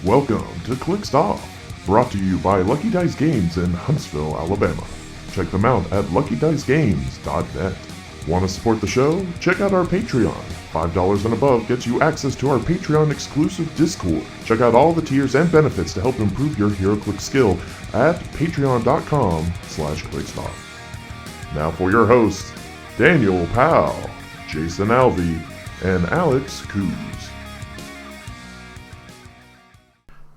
Welcome to Clixed Off, brought to you by Lucky Dice Games in Huntsville, Alabama. Check them out at luckydicegames.net. Want to support the show? Check out our Patreon. $5 and above gets you access to our Patreon exclusive Discord. Check out all the tiers and benefits to help improve your Heroclix skill at patreon.com/ClixedOff. Now for your hosts, Daniel Powell, Jason Alvey, and Alex Coos.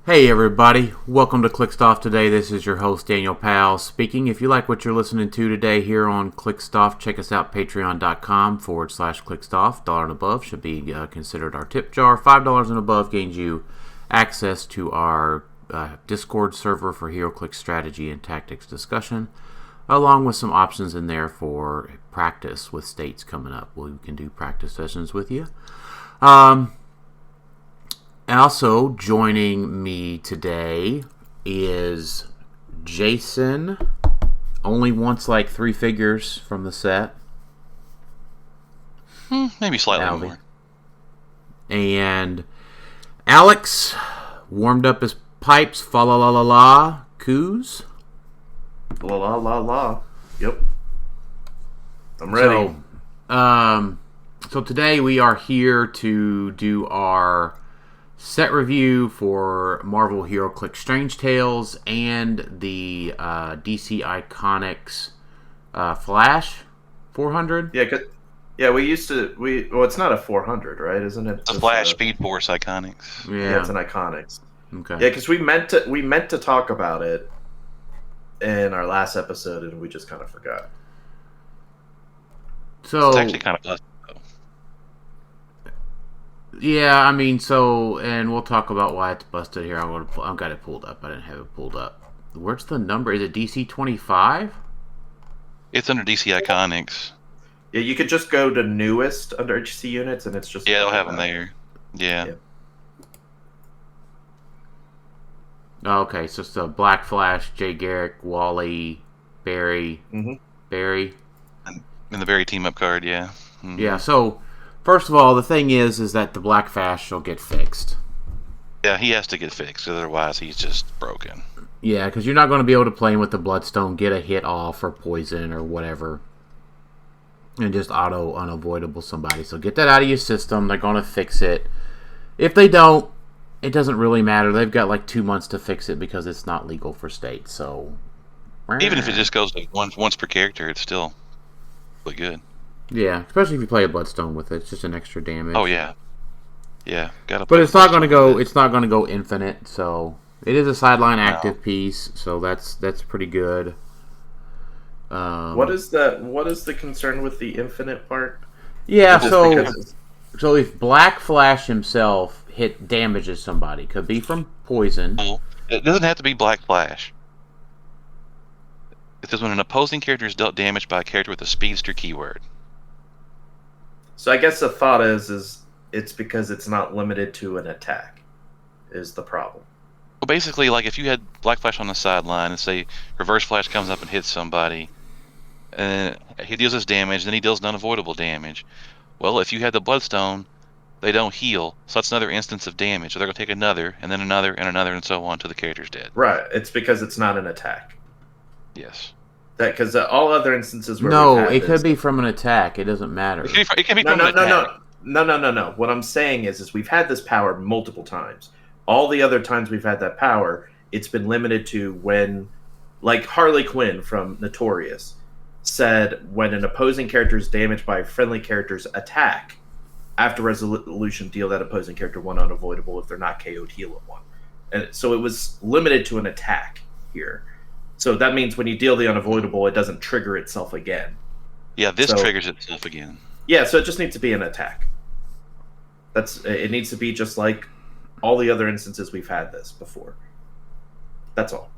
Hey everybody, welcome to Clixed Off today. This is your host Daniel Powell speaking. If you like what you're listening to today here on Clixed Off, check us out patreon.com/Clixed Off. $1 and above should be considered our tip jar. $5 and above gains you access to our Discord server for Heroclix strategy and tactics discussion, along with some options in there for practice with states coming up. We can do practice sessions with you. Also joining me today is Jason, only wants like 3 figures from the set. Maybe slightly more. And Alex warmed up his pipes, fa la la la la, coos. La la la la. Yep. I'm ready. So today we are here to do our set review for Marvel HeroClix Strange Tales and the DC Iconics Flash 400. We used to. Well, it's not a 400, right? Isn't it? The Flash Speed Force Iconics. Yeah, it's an Iconics. Okay. Yeah, because we meant to talk about it in our last episode, and we just kind of forgot. So it's actually kind of busted, though. Yeah, I mean, and we'll talk about why it's busted here. I've got it pulled up. I didn't have it pulled up. Where's the number? Is it DC 25? It's under DC Iconics. Yeah, you could just go to newest under HC units, and it's just... Yeah, they'll have them there. Yeah. Oh, okay, so it's the Black Flash, Jay Garrick, Wally, Barry. Mm-hmm. Barry. And the Barry team-up card, yeah. Mm-hmm. Yeah, so... First of all, the thing is that the Black Flash will get fixed. Yeah, he has to get fixed, otherwise he's just broken. Yeah, because you're not going to be able to play him with the Bloodstone, get a hit off or poison or whatever, and just unavoidable somebody. So get that out of your system. They're going to fix it. If they don't, it doesn't really matter. They've got like 2 months to fix it because it's not legal for states. So even if it just goes like once per character, it's still really good. Yeah, especially if you play a Bloodstone with it, it's just an extra damage. Oh yeah, yeah. But it's not going to go. It's not going to go infinite. So it is a sideline active piece. So that's pretty good. What is the concern with the infinite part? Yeah. So if Black Flash himself damages somebody, could be from poison. No, it doesn't have to be Black Flash. It says when an opposing character is dealt damage by a character with a speedster keyword. So I guess the thought is it's because it's not limited to an attack is the problem. Well, basically, like if you had Black Flash on the sideline and say Reverse Flash comes up and hits somebody, and he deals this damage, then he deals unavoidable damage. Well, if you had the Bloodstone, they don't heal, so that's another instance of damage. So they're going to take another, and then another, and another, and so on until the character's dead. Right. It's because it's not an attack. Yes. That because all other instances where it could be from an attack. It doesn't matter. It can be from an attack. No. What I'm saying is we've had this power multiple times. All the other times we've had that power, it's been limited to when, like Harley Quinn from Notorious said, when an opposing character is damaged by a friendly character's attack, after resolution, deal that opposing character 1 unavoidable. If they're not KO'd, heal at 1. And so it was limited to an attack here. So that means when you deal the unavoidable, it doesn't trigger itself again. Yeah, this triggers itself again. Yeah, so it just needs to be an attack. It needs to be just like all the other instances we've had this before. That's all.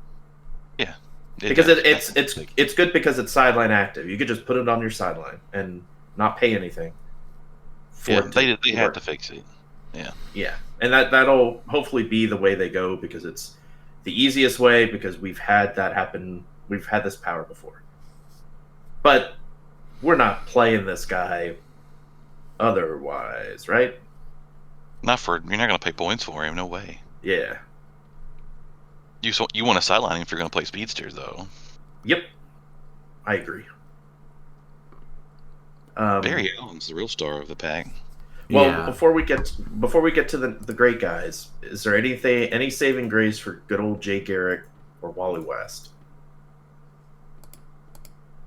Yeah. Because it's good because it's sideline active. You could just put it on your sideline and not pay anything. Yeah, they had to fix it. Yeah. Yeah, and that'll hopefully be the way they go because it's the easiest way because we've had that happen. We've had this power before. But we're not playing this guy otherwise, right? You're not going to pay points for him, no way. Yeah. You want to sideline him if you're going to play speedsters, though. Yep, I agree. Barry Allen's the real star of the pack. Well, Yeah. before we get to the great guys, is there any saving grace for good old Jay Garrick or Wally West?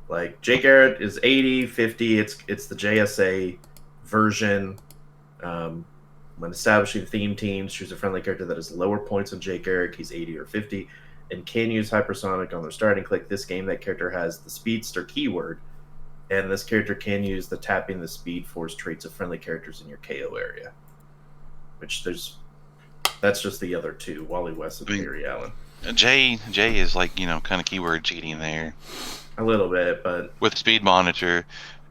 Like, Jay Garrett is 80, 50. It's the JSA version. When establishing theme teams, choose a friendly character that has lower points than Jay Garrick. He's 80 or 50, and can use hypersonic on their starting click. This game, that character has the speedster keyword, and this character can use the tapping the speed force traits of friendly characters in your KO area. That's just the other two, Wally West and Barry Allen. Jay is like, kind of keyword cheating there. A little bit, but with speed monitor.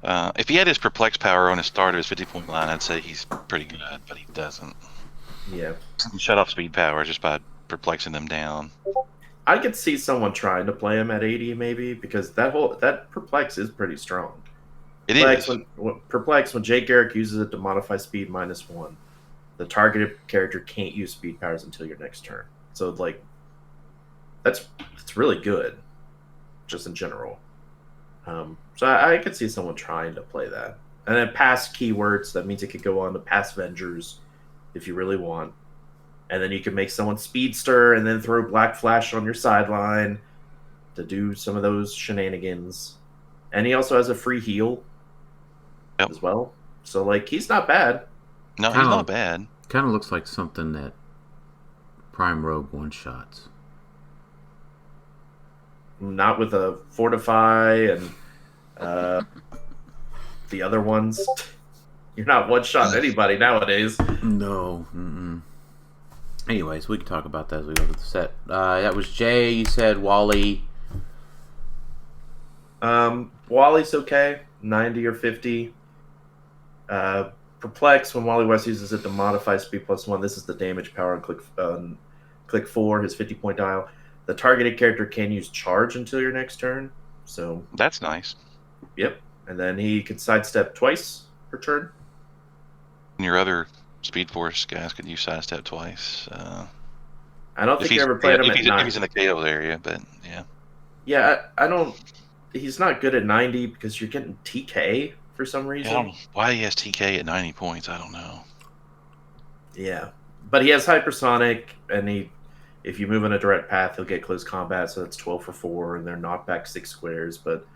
If he had his perplex power on his starter, his 50-point line, I'd say he's pretty good, but he doesn't. Yeah. He shut off speed power just by perplexing them down. I could see someone trying to play him at 80 maybe, because that perplex is pretty strong. Perplex, when Jay Garrick uses it to modify speed -1, the targeted character can't use speed powers until your next turn. So like, it's really good, just in general. So I could see someone trying to play that. And then pass keywords, that means it could go on to pass Vengers if you really want. And then you can make someone speedster and then throw Black Flash on your sideline to do some of those shenanigans. And he also has a free heal as well. So, like, he's not bad. No, he's not bad. Kind of looks like something that Prime Rogue one-shots. Not with a Fortify and the other ones. You're not one-shot anybody nowadays. No. Anyways, we can talk about that as we go to the set. That was Jay. You said Wally. Wally's okay. 90 or 50. Perplex, when Wally West uses it to modify speed +1, this is the damage power on click 4, his 50-point dial. The targeted character can use charge until your next turn. So that's nice. Yep. And then he can sidestep twice per turn. And your other Speed Force guys could use sidestep twice. I don't think you ever played him at 90. If he's in the KO area, but yeah. Yeah, I don't... He's not good at 90 because you're getting TK for some reason. I don't know why he has TK at 90 points. I don't know. Yeah. But he has hypersonic, and if you move in a direct path, he'll get close combat, so that's 12 for 4, and they're knocked back 6 squares. But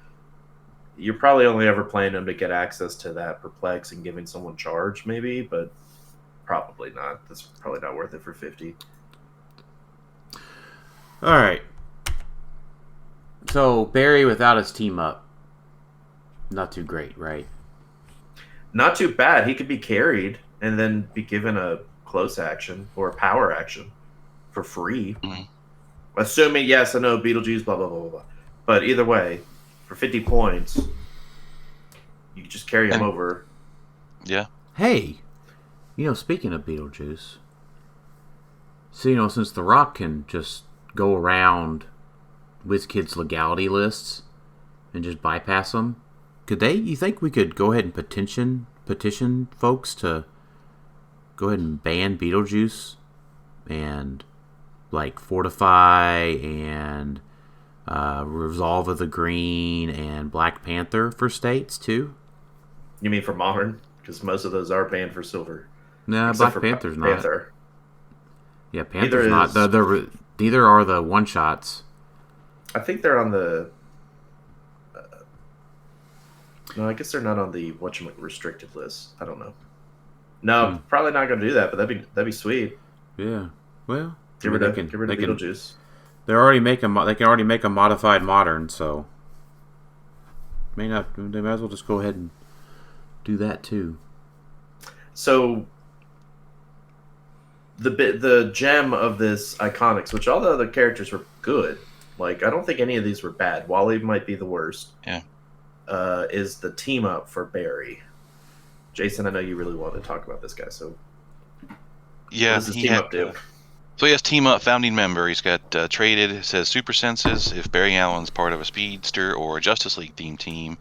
you're probably only ever playing him to get access to that perplex and giving someone charge, maybe, but probably not. That's probably not worth it for 50. All right. So Barry without his team up, not too great, right? Not too bad. He could be carried and then be given a close action or a power action for free. Mm-hmm. Assuming, yes, I know Beetlejuice, blah, blah, blah, blah, blah. But either way, for 50 points, you can just carry him over. Yeah. Hey, speaking of Beetlejuice, so, since The Rock can just go around WizKids legality lists and just bypass them, you think we could go ahead and petition folks to go ahead and ban Beetlejuice and like Fortify and Resolve of the Green and Black Panther for states too? You mean for modern? Because most of those are banned for silver. No, Black Panther's not. Panther. Yeah, Panther's not. Neither are the one-shots. I think they're on the... no, I guess they're not on the restricted list. I don't know. No, probably not going to do that, but that'd be sweet. Yeah. Well, get rid of Beetlejuice. They can already make a modified modern, so they might as well just go ahead and do that too. So the gem of this Iconics, which all the other characters were good. Like, I don't think any of these were bad. Wally might be the worst. Yeah. Is the team up for Barry. Jason, I know you really want to talk about this guy, so yeah, what does his team up do? So he has team up founding member. He's got traded. It says super senses. If Barry Allen's part of a speedster or a Justice League themed team,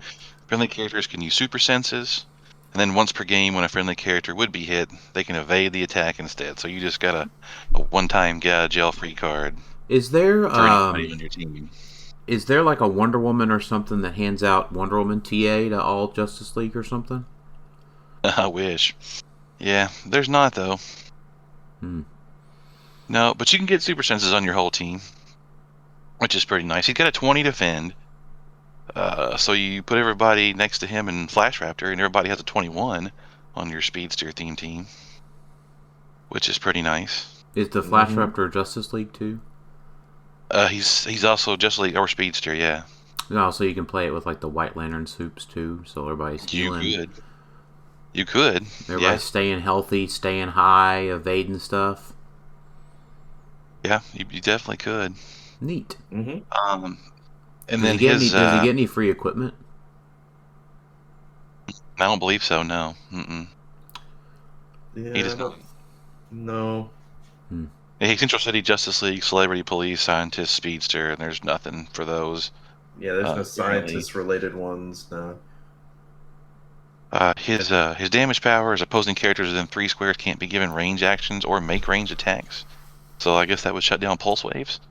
friendly characters can use super senses. And then once per game, when a friendly character would be hit, they can evade the attack instead. So you just got a one-time jail-free card. Is there for anybody on your team. Is there like a Wonder Woman or something that hands out Wonder Woman TA to all Justice League or something? I wish. Yeah, there's not though. No, but you can get super senses on your whole team, which is pretty nice. He's got a 20 defend, so you put everybody next to him in Flash Raptor, and everybody has a 21 on your Speedster theme team, which is pretty nice. Is the Flash Raptor Justice League too? He's also Justice League or Speedster, yeah. No, so you can play it with like the White Lantern soups too, so everybody's healing. You could. Everybody's staying healthy, staying high, evading stuff. Yeah, you definitely could. Neat. And does then does he get any free equipment? I don't believe so. No. Yeah, He does not. No. Hey, Central City Justice League, Celebrity Police, Scientist, Speedster, and there's nothing for those. Yeah, there's no scientist-related ones. No. His damage power is opposing characters within 3 squares can't be given range actions or make range attacks. So I guess that would shut down pulse waves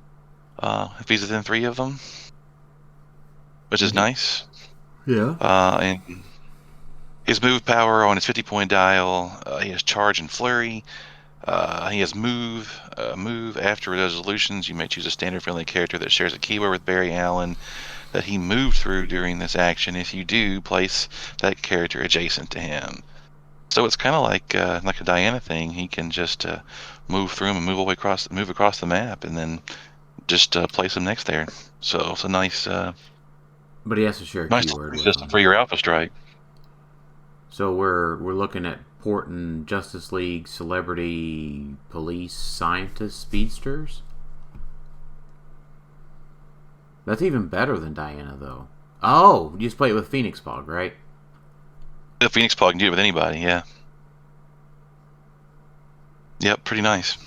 if he's within 3 of them, which is nice. Yeah. And his move power on his 50-point dial, he has charge and flurry. He has move. Move after resolutions. You may choose a standard friendly character that shares a keyword with Barry Allen that he moved through during this action. If you do, place that character adjacent to him. So it's kind of like a Diana thing. He can just move through them and move across the map, and then just place them next there. So it's a nice. But he has to share a keyword system for your Alpha Strike. So we're looking at porting Justice League, Celebrity, Police, Scientist, Speedsters. That's even better than Diana, though. Oh, you just play it with Phoenix Pog, right? The Phoenix Pog can do it with anybody, yeah. Yep, pretty nice.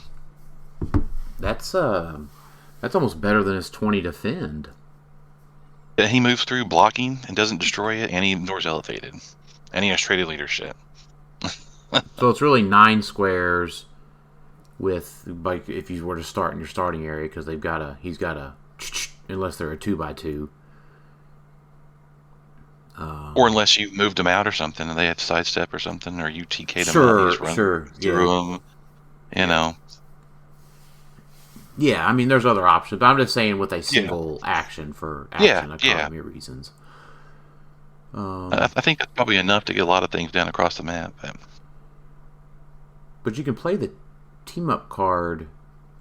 That's almost better than his 20 defend. Yeah, he moves through blocking and doesn't destroy it, and he ignores elevated. And he has traded leadership. So it's really 9 squares with, like, if you were to start in your starting area, because he's got a, unless they're a 2x2. Or unless you moved them out or something, and they had sidestep or something, or you TK'd them out. Sure. Through them, you know. Yeah, I mean, there's other options. But I'm just saying with a single action for economy reasons. I think that's probably enough to get a lot of things done across the map. But you can play the team-up card.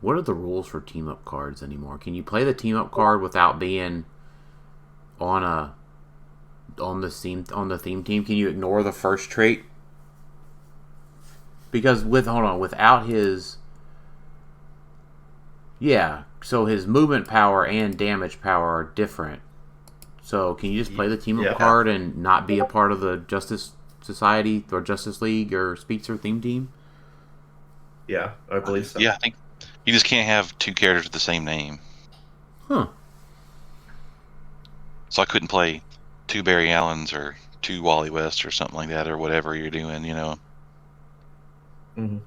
What are the rules for team-up cards anymore? Can you play the team-up card without being on the theme team? Can you ignore the first trait? Because without his... Yeah, so his movement power and damage power are different. So can you just play the team-up card and not be a part of the Justice Society or Justice League or Speedster theme team? Yeah, I believe so. Yeah, I think you just can't have 2 characters with the same name. Huh. So I couldn't play 2 Barry Allens or 2 Wally West or something like that, or whatever you're doing, you know. Mm-hmm.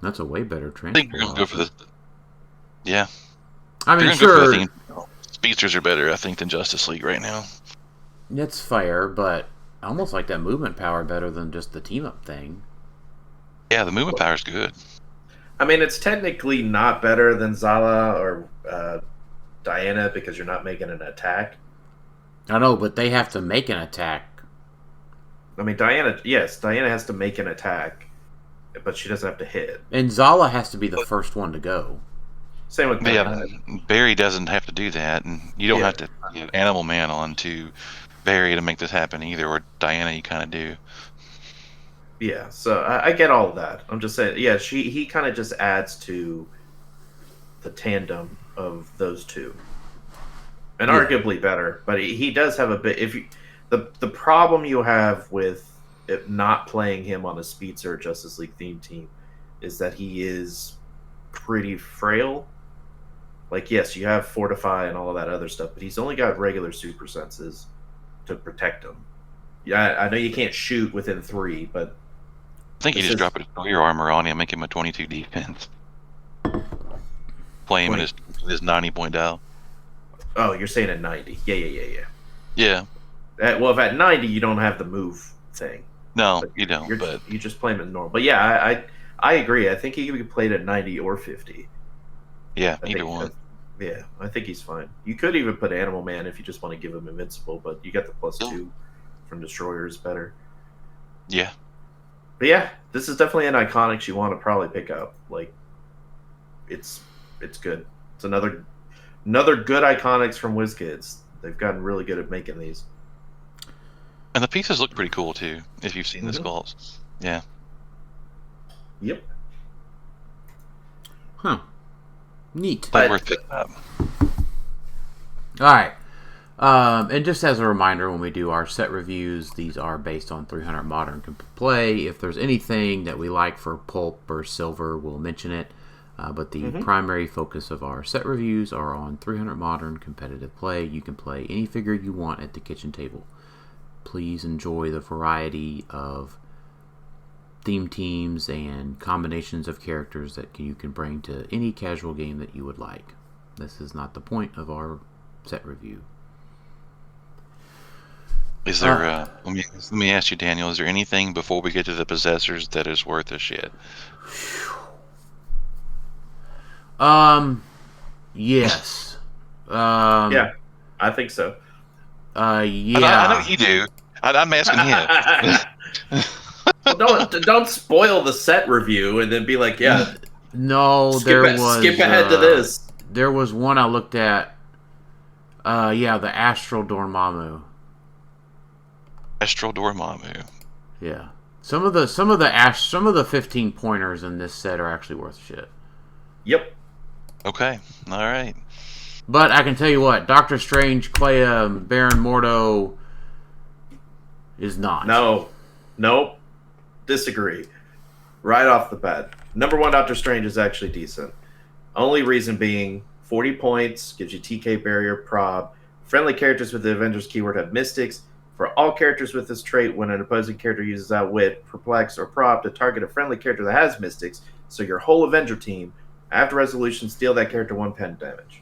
That's a way better I transfer. think we're going to go for the... Yeah. I mean, sure. Speedsters are better, I think, than Justice League right now. It's fair, but I almost like that movement power better than just the team-up thing. Yeah, the movement power is good. I mean, it's technically not better than Zala or Diana because you're not making an attack. I know, but they have to make an attack. I mean, Diana has to make an attack, but she doesn't have to hit. And Zala has to be the first one to go. Same with Diana. Yeah, Barry doesn't have to do that, and you don't have to get Animal Man on to Barry to make this happen either, or Diana you kind of do. Yeah, so I get all of that. I'm just saying, he kind of just adds to the tandem of those two, and arguably better. But he does have a bit. The problem you have with it not playing him on a Speedster Justice League theme team is that he is pretty frail. Like, yes, you have Fortify and all of that other stuff, but he's only got regular super senses to protect him. Yeah, I know you can't shoot within 3, but I think you just drop a your armor on him, make him a 22 defense. play him in his 90-point dial. Oh, you're saying at 90. Yeah. Yeah. Well, if at 90 you don't have the move thing. No, you don't. But you just play him at normal. But yeah, I agree. I think he can be played at 90 or 50. Yeah, either one. Yeah, I think he's fine. You could even put Animal Man if you just want to give him Invincible, but you got the +2 from Destroyers better. Yeah. But yeah, this is definitely an Iconics you want to probably pick up. Like, it's good. It's another good Iconics from WizKids. They've gotten really good at making these. And the pieces look pretty cool too, if you've seen the sculpts. Yeah. Yep. Huh. Neat. But worth picking up. Alright. And just as a reminder, when we do our set reviews, these are based on 300 Modern play. If there's anything that we like for Pulp or Silver, we'll mention it. But the primary focus of our set reviews are on 300 Modern competitive play. You can play any figure you want at the kitchen table. Please enjoy the variety of theme teams and combinations of characters that you can bring to any casual game that you would like. This is not the point of our set review. Is there? Let me ask you, Daniel. Is there anything before we get to the possessors that is worth a shit? Yes. Yeah, I think so. Yeah. I know you do. I'm asking him. Well, don't spoil the set review and then be like, yeah. No, skip ahead to this. There was one I looked at. The Astral Dormammu. Astral Dormammu. Yeah. Some of the 15 pointers in this set are actually worth shit. Yep. Okay. All right. But I can tell you what, Doctor Strange, Clea, Baron Mordo is not. Nope. Disagree. Right off the bat. Number 1, Doctor Strange is actually decent. Only reason being 40 points, gives you TK barrier, prob. Friendly characters with the Avengers keyword have mystics. For all characters with this trait, when an opposing character uses Outwit, Perplex, or Prob to target a friendly character that has mystics, so your whole Avenger team, after resolution, steal that character 1 pen damage.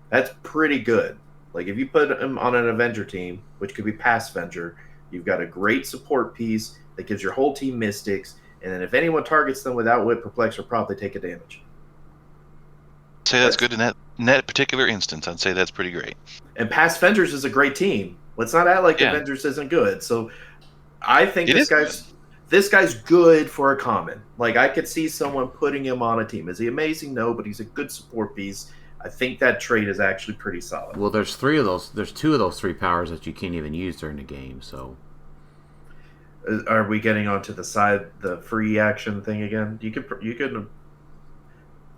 That's pretty good. Like, if you put him on an Avenger team, which could be Pass Avenger, you've got a great support piece that gives your whole team mystics, and then if anyone targets them with Outwit, Perplex, or Prob, they take a damage. Say that's good in that particular instance. I'd say that's pretty great. And Pass Avengers is a great team. Let's not act like Avengers isn't good. So I think this guy's good for a common. Like, I could see someone putting him on a team. Is he amazing? No, but he's a good support piece. I think that trait is actually pretty solid. Well, there's 2 of those 3 powers that you can't even use during the game. So, are we getting onto the free action thing again? You could.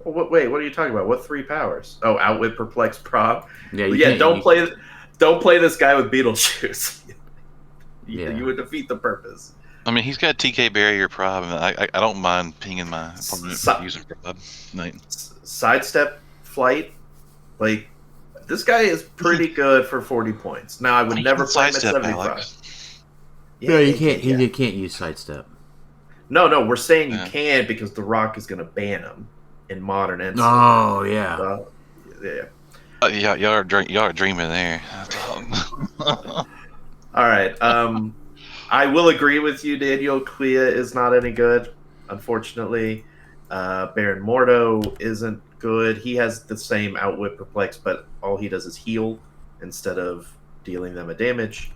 Wait, what are you talking about? What 3 powers? Oh, Outwit, Perplex, Prob. Yeah. Don't play this guy with Beetlejuice. You would defeat the purpose. I mean, he's got TK barrier, Prob. I don't mind pinging my opponent using Prob. Sidestep, Flight. Like, this guy is pretty good for 40 points. Now, I would never play him at 75. Yeah, you can't. You can't use Sidestep. No, we're saying you can because The Rock is going to ban him in Modern and Oh yeah. Yeah. Y'all are dreaming there. All right. I will agree with you, Daniel. Clea is not any good, unfortunately. Baron Mordo isn't good. He has the same Outwit, Perplex, but all he does is heal instead of dealing them a damage.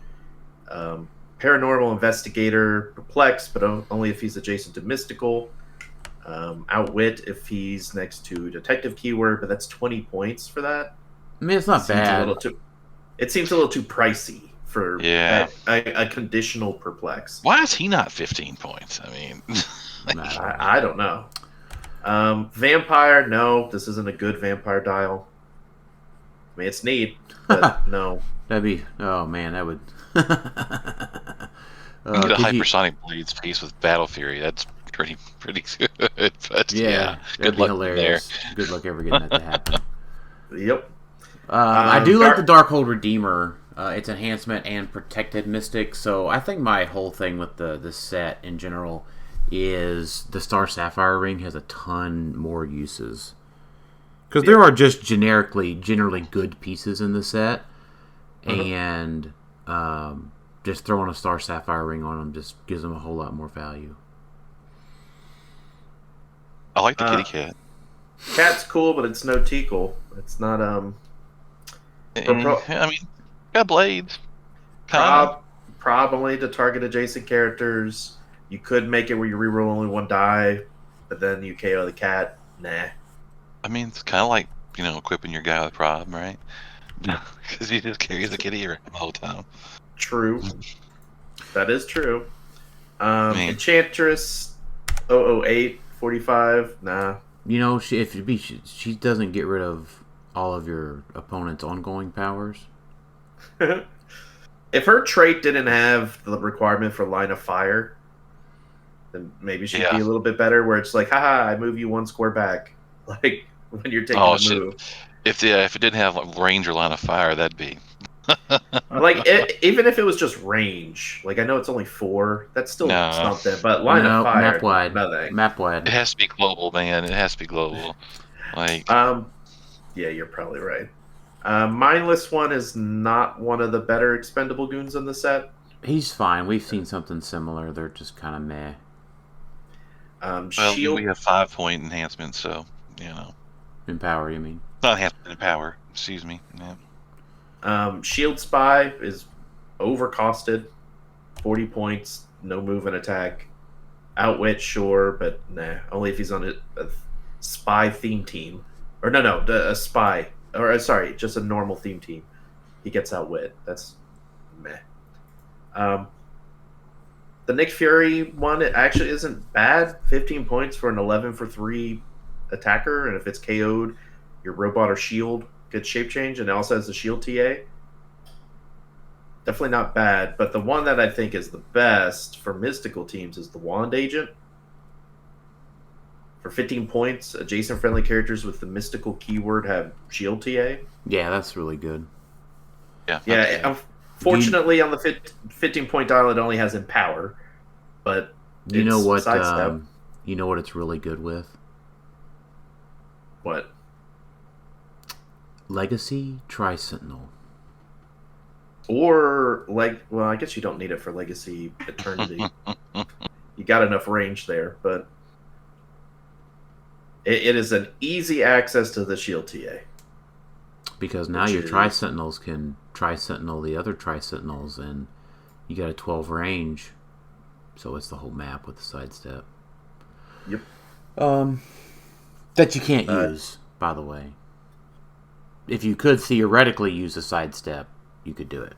Paranormal Investigator, Perplex, but only if he's adjacent to Mystical. Outwit if he's next to Detective keyword, but that's 20 points for that. I mean, it's not bad. It seems a little too pricey for a conditional Perplex. Why is he not 15 points? I mean, I don't know. Vampire, no, this isn't a good vampire dial. I mean, it's neat, but no. That'd be, oh man, that would. You get a hypersonic blades piece with Battle Fury. That's pretty good. But yeah, good luck hilarious. There. Good luck ever getting that to happen. Yep. I do like the Darkhold Redeemer. It's enhancement and protected mystic. So I think my whole thing with the set in general is the Star Sapphire ring has a ton more uses. Because there are just generally good pieces in the set, and just throwing a Star Sapphire ring on them just gives them a whole lot more value. I like the kitty cat. Cat's cool, but it's no Teakle. It's not I mean, got blades. Probably to target adjacent characters. You could make it where you reroll only one die, but then you KO the cat. Nah. I mean, it's kind of like, equipping your guy with prob, right? Because he just carries the kitty around the whole time. True. That is true. Enchantress 008 45. Nah. She doesn't get rid of all of your opponent's ongoing powers. If her trait didn't have the requirement for line of fire, then maybe she'd be a little bit better. Where it's like, haha, I move you one square back, like when you're taking a move. If it didn't have range or line of fire, that'd be even if it was just range. Like I know it's only 4, that's still something. But line of fire, map wide, nothing. Map wide. It has to be global, man. It has to be global. Like, yeah, you're probably right. Mindless one is not one of the better expendable goons in the set. He's fine. We've seen something similar. They're just kind of meh. Shield. We have 5-point enhancement, so In power, you mean? Not enhancement in power. Excuse me. Yeah. Shield Spy is overcosted. 40 points, no move and attack. Outwit, sure, but nah. Only if he's on a spy theme team. Or a spy. Or sorry, just a normal theme team. He gets outwit. That's meh. The Nick Fury one, it actually isn't bad. 15 points for an 11 for 3 attacker, and if it's KO'd, your robot or shield gets shape change, and it also has the shield TA. Definitely not bad, but the one that I think is the best for mystical teams is the Wand Agent. For 15 points, adjacent friendly characters with the mystical keyword have shield TA. Yeah, that's really good. Yeah. Unfortunately, on the 15-point dial, it only has Empower. But you know what it's really good with? What? Legacy Tri-Sentinel. Or, I guess you don't need it for Legacy Eternity. You got enough range there, but it is an easy access to the shield TA. Because now your Tri-Sentinels can Tri-Sentinel the other Tri-Sentinels, and you got a 12 range, so it's the whole map with the sidestep. Yep. That you can't use, by the way. If you could theoretically use a sidestep, you could do it.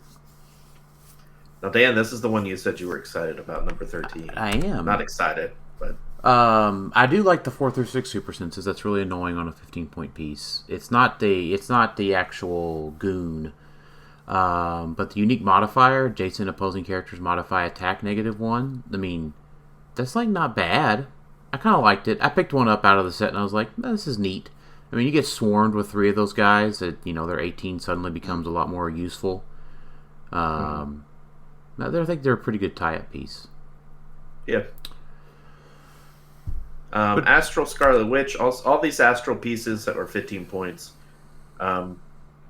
Now, Dan, this is the one you said you were excited about, number 13. I am. Not excited, but... I do like the 4 through 6 super senses. That's really annoying on a 15-point piece. It's not the actual goon, but the unique modifier, adjacent opposing characters modify attack -1. I mean, that's not bad. I kind of liked it. I picked one up out of the set and I was like, this is neat. I mean, you get swarmed with 3 of those guys. Their 18 suddenly becomes a lot more useful. I think they're a pretty good tie-up piece. Yeah. Astral Scarlet Witch, all these astral pieces that are 15 points.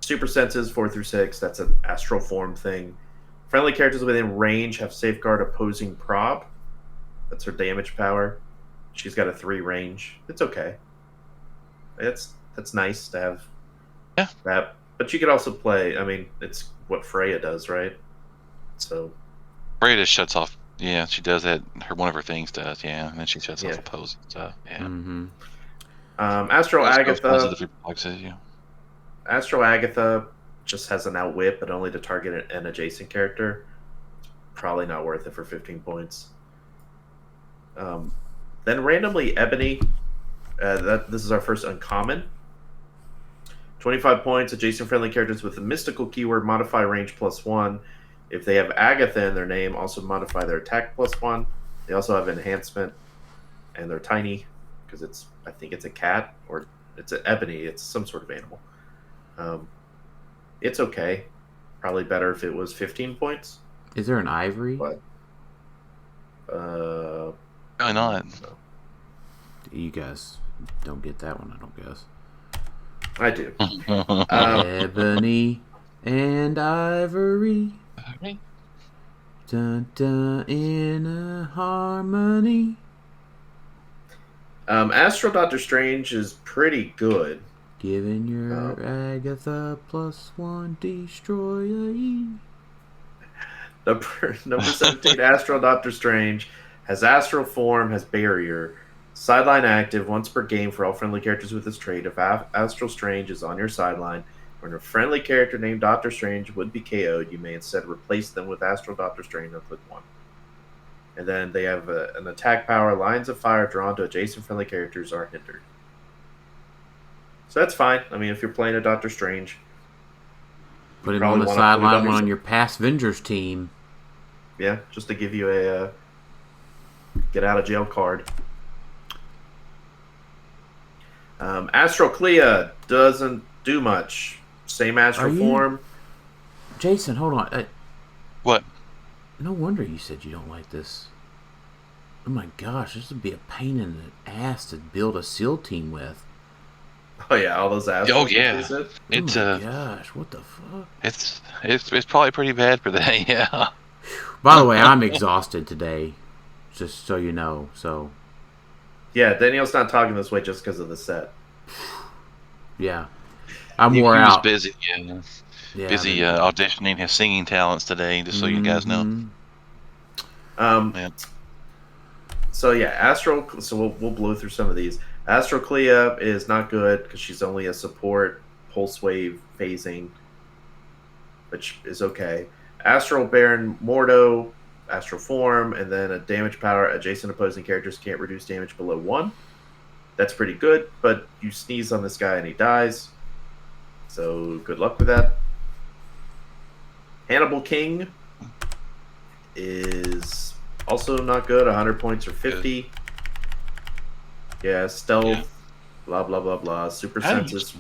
Super senses 4 through 6, that's an astral form thing. Friendly characters within range have safeguard opposing prob. That's her damage power. She's got a 3 range. It's okay. That's nice to have that. But you could also play, it's what Freya does, right? So Freya just shuts off. Yeah, she does that. One of her things does, and then she shuts off opposing stuff. Yeah. Mm-hmm. Astral Agatha. Yeah. Astral Agatha just has an outwit, but only to target an adjacent character. Probably not worth it for 15 points. Then randomly Ebony. This is our first uncommon. 25 points. Adjacent friendly characters with the mystical keyword modify range +1. If they have Agatha in their name, also modify their attack +1. They also have enhancement, and they're tiny because I think it's a cat or it's an ebony. It's some sort of animal. It's okay. Probably better if it was 15 points. Is there an ivory? What? Probably not. No. You guys don't get that one, I don't guess. I do. Ebony and ivory. Dun, dun, in a harmony. Astral Doctor Strange is pretty good. Giving your Agatha +1 destroyer. Number 17, Astral Doctor Strange has Astral Form, has Barrier. Sideline active once per game for all friendly characters with this trait. If Astral Strange is on your sideline, when a friendly character named Doctor Strange would be KO'd, you may instead replace them with Astral Doctor Strange and click 1. And then they have an attack power. Lines of fire drawn to adjacent friendly characters are hindered. So that's fine. I mean, if you're playing a Doctor Strange, put him on the sideline, one on your past Avengers team. Yeah, just to give you a get out of jail card. Astral Clea doesn't do much. Same Astral Form. Jason, hold on. What? No wonder you said you don't like this. Oh my gosh, this would be a pain in the ass to build a SEAL team with. Oh yeah, all those Astrals. Oh yeah, it's oh my gosh, what the fuck? It's probably pretty bad for that. Yeah. By the way, I'm exhausted today, just so you know. So. Yeah, Daniel's not talking this way just because of the set. Yeah, I'm wore out. He was busy. Yeah, busy auditioning his singing talents today. Just so you guys know. So yeah, Astral. So we'll blow through some of these. Astral Clea is not good because she's only a support pulse wave phasing, which is okay. Astral Baron Mordo, Astral Form, and then a damage power. Adjacent opposing characters can't reduce damage below 1. That's pretty good, but you sneeze on this guy and he dies. So good luck with that. Hannibal King is also not good. 100 points or 50. Yeah, stealth, blah, blah, blah, blah. Super senses.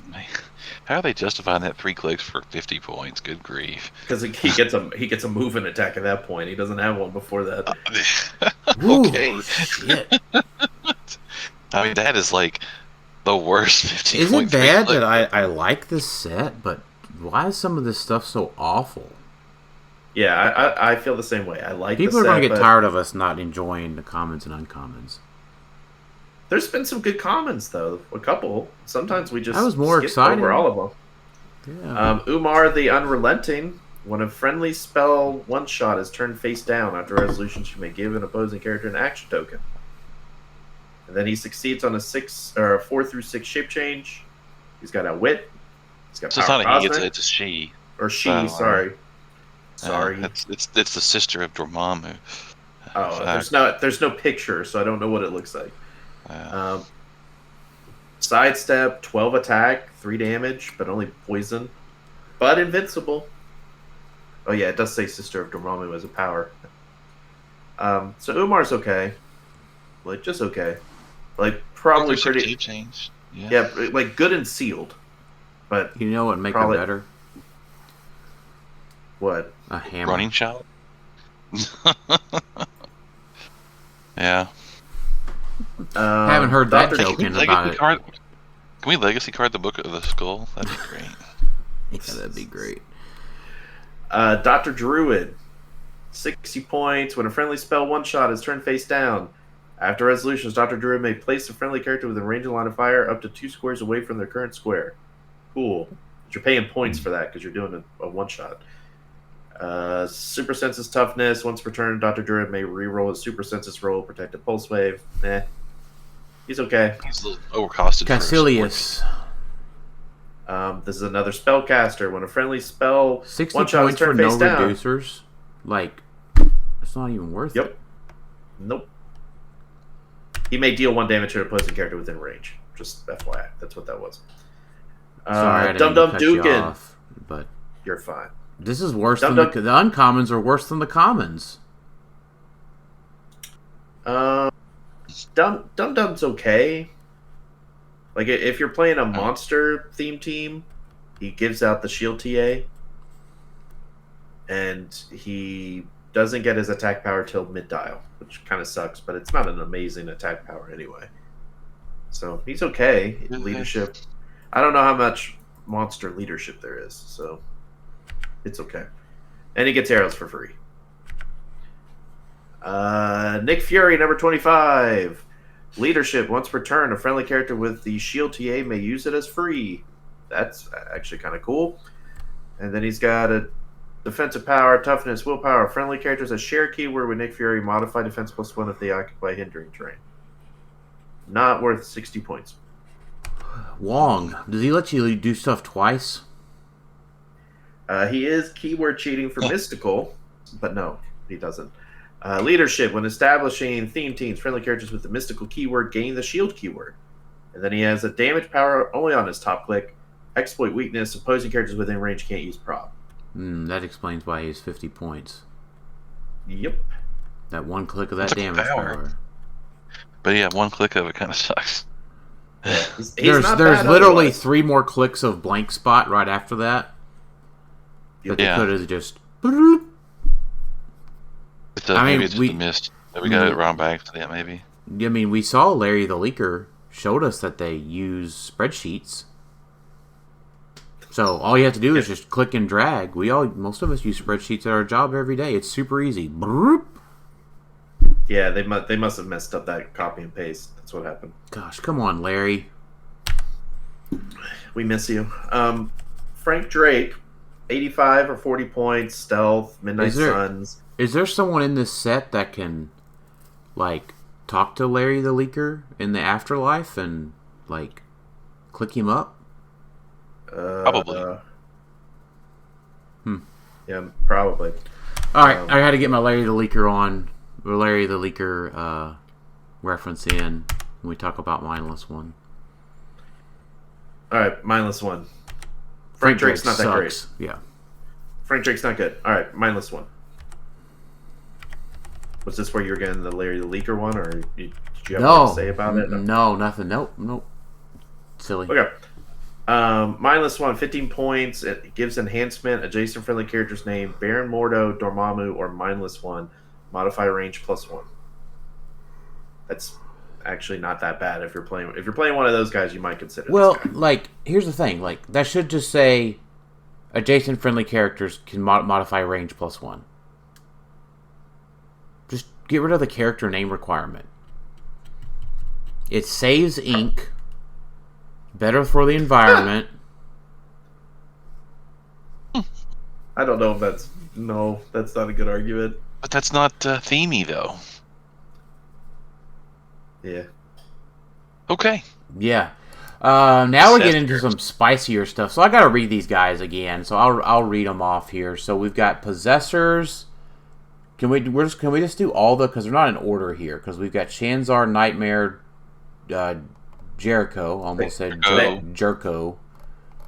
How are they justifying that 3 clicks for 50 points? Good grief. Because he gets a movement attack at that point. He doesn't have one before that. Okay. Ooh, shit. I mean, that is like the worst 50 Is point it bad click. that I like this set, but why is some of this stuff so awful? Yeah, I feel the same way. I like People the are going to set, get tired of us not enjoying the commons and uncommons. There's been some good commons, though. A couple. Sometimes we just I was more skip excited over all of them. Yeah. Umar the Unrelenting. When a friendly spell one-shot is turned face down after resolution, she may give an opposing character an action token. And then he succeeds on a 4 through 6 shape change. He's got a wit. He's got So it's power not a he, cosmic. it's a she. Or she, sorry. Sorry. It's the sister of Dormammu. There's no picture, so I don't know what it looks like. Sidestep, 12 attack, 3 damage, but only poison. But invincible. Oh yeah, it does say Sister of Dormammu as a power. So Umar's okay. Like, just okay. Like, probably pretty... Change. Yeah, like, good and sealed. But You know what would make probably... her better? What? A hammer. Running shot? Yeah. Haven't heard that joke in about it. Can we legacy card the Book of the Skull? That'd be great. Yeah, that'd be great. Dr. Druid. 60 points. When a friendly spell one-shot is turned face down. After resolutions, Dr. Druid may place a friendly character within range of line of fire up to 2 squares away from their current square. Cool. But you're paying points for that because you're doing a one-shot. Super Senses Toughness. Once per turn, Dr. Druid may reroll his Super Senses roll, Protected Pulse Wave. He's okay. He's a little overcosted. Caecilius. This is another spellcaster. When a friendly spell 60 one-shot is points for turned no face down. reducers? Like, it's not even worth it. Nope. He may deal 1 damage to an opposing character within range. Just FYI. That's what that was. Sorry, I didn't Dum-Dum cut you Dugan. off, but You're fine. this is worse than the uncommons are worse than the commons. Dum-Dum's okay. Like, if you're playing a monster theme team, he gives out the shield TA. And he doesn't get his attack power till mid-dial, which kind of sucks, but it's not an amazing attack power anyway. So he's okay. Leadership. I don't know how much monster leadership there is, so it's okay. And he gets arrows for free. Nick Fury, number 25. Leadership. Once per turn, a friendly character with the shield TA may use it as free. That's actually kind of cool. And then he's got a defensive power, toughness, willpower. Friendly characters a share keyword with Nick Fury. Modify defense +1 if they occupy hindering terrain. Not worth 60 points. Wong, does he let you do stuff twice? He is keyword cheating for mystical, but no, he doesn't. Leadership. When establishing theme teams, friendly characters with the mystical keyword gain the shield keyword. And then he has a damage power only on his top click. Exploit weakness. Opposing characters within range can't use prop. That explains why he's 50 points. Yep. That one click of that That's damage power. But yeah, one click of it kind of sucks. He's There's not bad literally otherwise. 3 more clicks of blank spot right after that. But they Yeah. could have just... Maybe it's just a mist. We got it wrong back to that, maybe. I mean, we saw Larry the Leaker showed us that they use spreadsheets. So all you have to do is just click and drag. Most of us use spreadsheets at our job every day. It's super easy. Broop. Yeah, they must have messed up that copy and paste. That's what happened. Gosh, come on, Larry. We miss you. Frank Drake, 85 or 40 points, stealth, Midnight Suns. Is there someone in this set that can, like, talk to Larry the Leaker in the afterlife and, like, click him up? Probably. Yeah, probably. All right, I got to get my Larry the Leaker reference in when we talk about Mindless One. All right, Mindless One. Frank Drake's not that great. Yeah. Frank Drake's not good. All right, Mindless One. Was this where you were getting the Larry the Leaker one, or did you have anything to say about it? No, nothing. Nope. Silly. Okay. Mindless One, 15 points. It gives enhancement, adjacent friendly character's name, Baron Mordo, Dormammu, or Mindless One. Modify range +1. That's actually not that bad if you're playing one of those guys. You might consider. Well, this guy. like, here's the thing. Like, that should just say adjacent friendly characters can modify range +1. Just get rid of the character name requirement. It saves ink. Better for the environment. I don't know if that's not a good argument. But that's not themey, though. Yeah. Okay. Yeah. Now we get into some spicier stuff. So I got to read these guys again. So I'll read them off here. So we've got Possessors. Can we just do all the, because they're not in order here, because we've got Shanzar, Nightmare, Jericho. Almost said Jerko.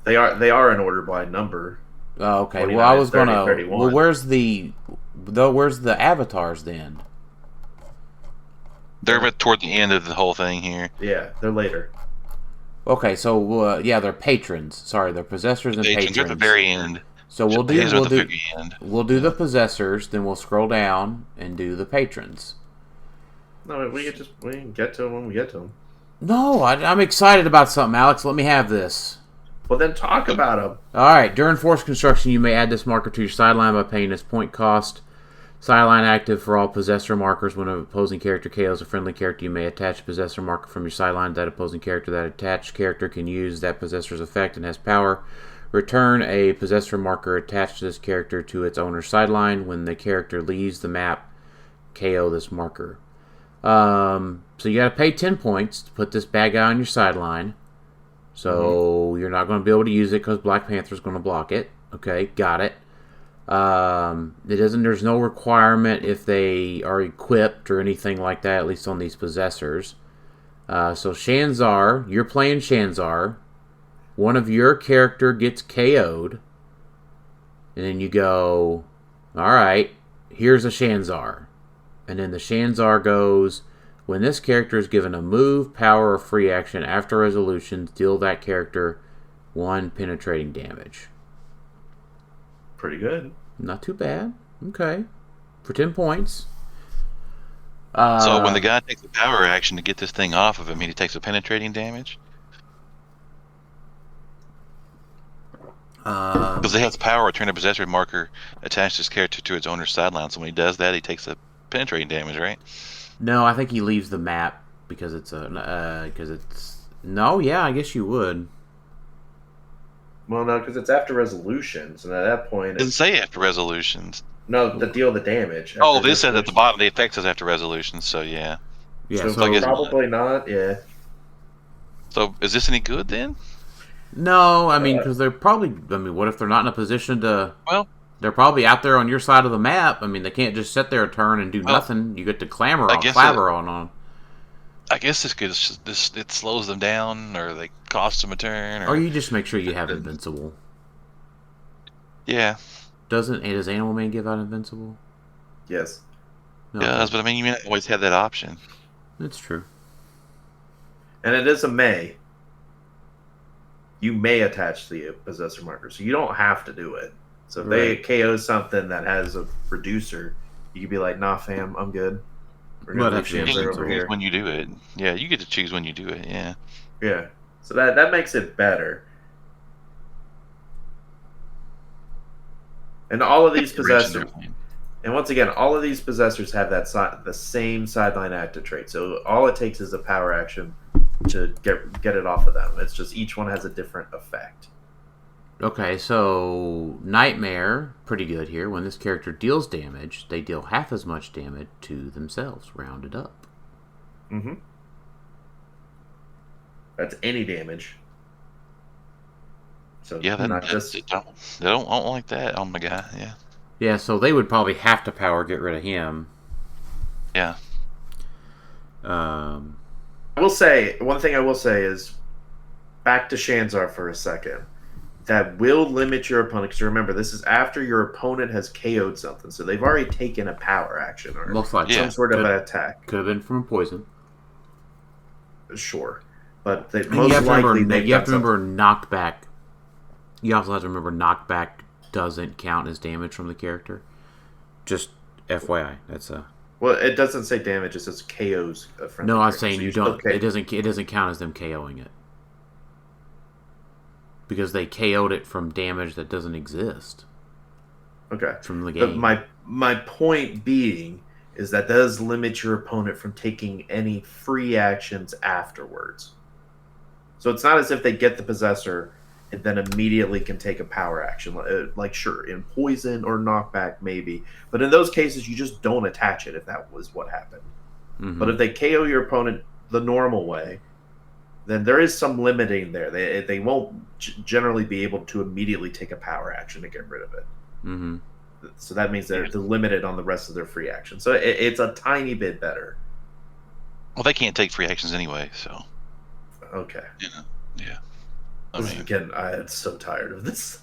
They are in order by number. Oh, okay. 29, Well, I was 30, gonna. 31. Well, where's the avatars then? They're toward the end of the whole thing here. Yeah, they're later. Okay, so they're patrons. Sorry, they're possessors and patrons. They're at the very end. So we'll do the possessors, then we'll scroll down and do the patrons. No, we can get to them when we get to them. No, I'm excited about something, Alex. Let me have this. Well, then talk about them. All right. During force construction, you may add this marker to your sideline by paying its point cost. Sideline active for all possessor markers. When an opposing character KOs a friendly character, you may attach a possessor marker from your sideline to that opposing character. That attached character can use that possessor's effect and has power. Return a possessor marker attached to this character to its owner's sideline. When the character leaves the map, KO this marker. So you got to pay 10 points to put this bad guy on your sideline. So you're not going to be able to use it because Black Panther's going to block it. Okay, got it. There's no requirement if they are equipped or anything like that, at least on these possessors. So Shanzar, you're playing Shanzar. One of your character gets KO'd. And then you go, alright, here's a Shanzar. And then the Shanzar goes, when this character is given a move, power, or free action after resolution, deal that character 1 penetrating damage. Pretty good. Not too bad. Okay. For 10 points. So when the guy takes a power action to get this thing off of him, he takes a penetrating damage? Because it has power, turn a possessory marker attached his character to its owner's sideline. So when he does that, he takes a penetrating damage, right? No, I think he leaves the map because it's No, yeah, I guess you would. Well, no, because it's after resolutions, and at that point... It doesn't say after resolutions. No, the deal the damage. Oh, this says at the bottom the effect says after resolutions, so yeah. Yeah, so I guess probably not, yeah. So is this any good then? No, I mean, because they're probably... I mean, what if they're not in a position to... Well... They're probably out there on your side of the map. I mean, they can't just sit there a turn and do nothing. You get to clabber on. I guess it slows them down, or they cost them a turn, or you just make sure you have invincible. Yeah. Does Animal Man give out invincible? Yes. No. It does, but I mean, you may not always have that option. That's true. And it is a may. You may attach the possessor marker, so you don't have to do it. So if they KO something that has a reducer, you could be like, "Nah, fam, I'm good." We're gonna over here. When you do it, yeah, you get to choose when you do it. Yeah. Yeah. So that makes it better. And all of these possessors, and once again, all of these possessors have the same sideline active trait. So all it takes is a power action to get it off of them. It's just each one has a different effect. Okay, so Nightmare, pretty good here. When this character deals damage, they deal half as much damage to themselves, rounded up. Mm-hmm. That's any damage. So yeah, they don't like that on the guy. Yeah. Yeah, so they would probably have to power get rid of him. Yeah. I will say one thing. I will say is back to Shanzar for a second. That will limit your opponent, because remember, this is after your opponent has KO'd something, so they've already taken a power action or some sort of an attack. Could have been from poison. Sure, but you have to remember knockback. You also have to remember knockback doesn't count as damage from the character. Just FYI, that's a. Well, it doesn't say damage; it says KOs. No, I'm saying you don't. It doesn't count as them KOing it. Because they KO'd it from damage that doesn't exist. Okay. From the game. But my point being is that does limit your opponent from taking any free actions afterwards. So it's not as if they get the possessor and then immediately can take a power action. Like sure, in poison or knockback maybe. But in those cases, you just don't attach it if that was what happened. Mm-hmm. But if they KO your opponent the normal way, then there is some limiting there. They won't generally be able to immediately take a power action to get rid of it. Mm-hmm. So that means they're limited on the rest of their free actions. So it's a tiny bit better. Well, they can't take free actions anyway, so. Okay. Yeah. Again, I'm so tired of this.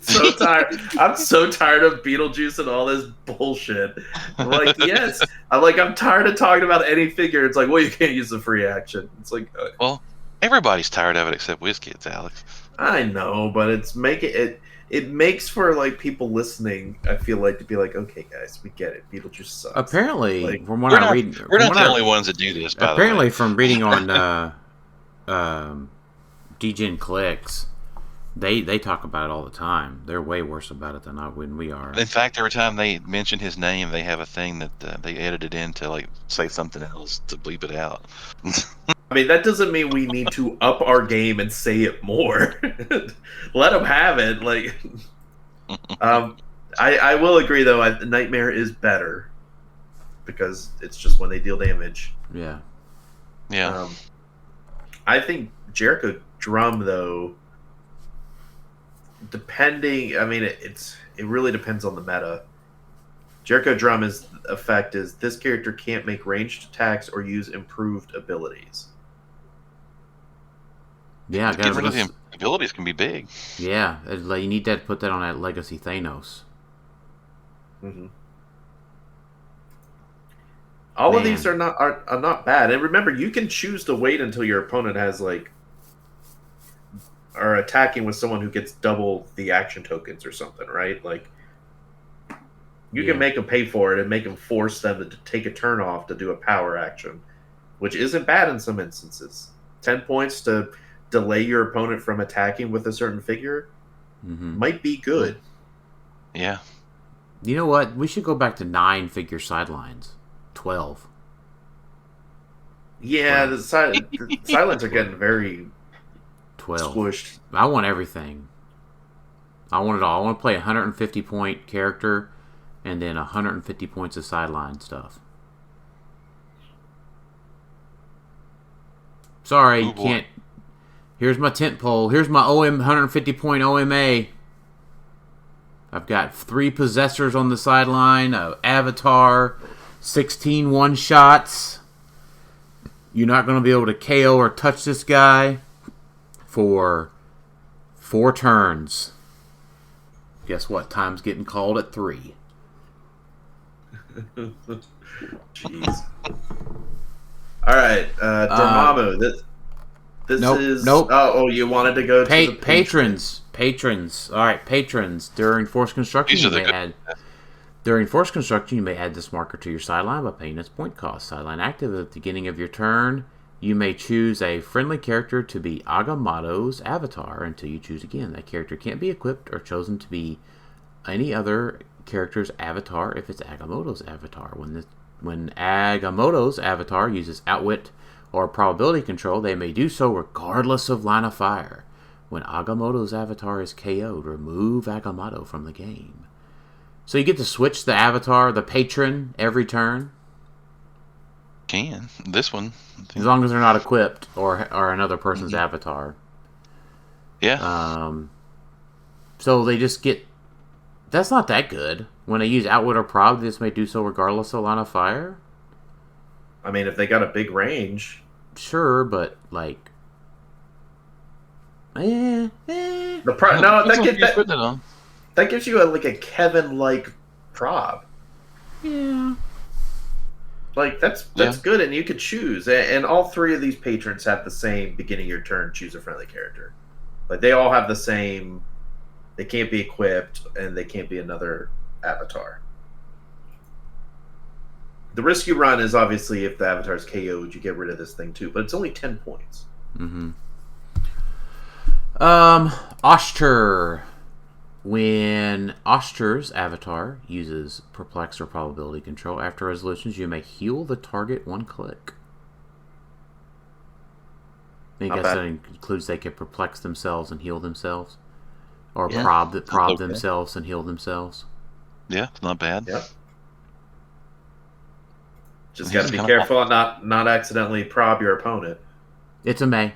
So tired. I'm so tired of Beetlejuice and all this bullshit. I'm like, yes. I'm tired of talking about any figure. It's like, well, you can't use the free action. It's like, well, everybody's tired of it except WizKids, Alex. I know, but it makes for like people listening. I feel like to be like, okay, guys, we get it. Beetlejuice sucks. Apparently, from what I read, we're not the only ones that do this. Apparently, from reading on DGen Clix, they talk about it all the time. They're way worse about it than when we are. In fact, every time they mention his name, they have a thing that they edited in to like say something else to bleep it out. I mean, that doesn't mean we need to up our game and say it more. Let them have it. Like, I will agree though. Nightmare is better because it's just when they deal damage. Yeah. I think Jericho Drum though, depending. I mean, it really depends on the meta. Jericho Drum effect is this character can't make ranged attacks or use improved abilities. Yeah, getting rid of the abilities can be big. Yeah, you need to put that on that Legacy Thanos. Mm-hmm. All of these are not bad, and remember, you can choose to wait until your opponent has are attacking with someone who gets double the action tokens or something, right? Like, you can make them pay for it and make them force them to take a turn off to do a power action, which isn't bad in some instances. 10 points to delay your opponent from attacking with a certain figure might be good. Yeah. You know what? We should go back to 9-figure sidelines. 12. Yeah, the sidelines are getting very 12. squished. I want everything. I want it all. I want to play a 150-point character and then 150 points of sideline stuff. Sorry, you can't. Here's my tent pole. Here's my 150-point OMA. I've got 3 possessors on the sideline, an avatar, 16 one-shots. You're not going to be able to KO or touch this guy for 4 turns. Guess what? Time's getting called at 3. Jeez. All right, Dormammu. This is nope. Oh, you wanted to go to the patrons. Patrons. All right, patrons. During force construction, you may add this marker to your sideline by paying its point cost. Sideline active at the beginning of your turn. You may choose a friendly character to be Agamotto's avatar until you choose again. That character can't be equipped or chosen to be any other character's avatar if it's Agamotto's avatar. When Agamotto's avatar uses Outwit or probability control, they may do so regardless of line of fire. When Agamotto's avatar is KO'd, remove Agamotto from the game. So you get to switch the avatar, the patron, every turn. Can. This one. As long as they're not equipped or another person's avatar. Yeah. So they just get... That's not that good. When they use Outwit or Prob, they just may do so regardless of line of fire. I mean, if they got a big range... Sure, but, like... That gives you a Kevin-like prob. Yeah. Like, that's good, and you could choose. And all 3 of these patrons have the same beginning of your turn, choose a friendly character. Like, they all have the same... They can't be equipped, and they can't be another avatar. The risk you run is obviously if the avatar is KO'd, you get rid of this thing too, but it's only 10 points. Mm-hmm. Oster. When Oster's avatar uses Perplex or Probability Control, after resolutions, you may heal the target 1 click. I guess that includes they can perplex themselves and heal themselves. Or prob themselves and heal themselves. Yeah, it's not bad. Yeah. Just got to be careful and not accidentally prob your opponent. It's a May.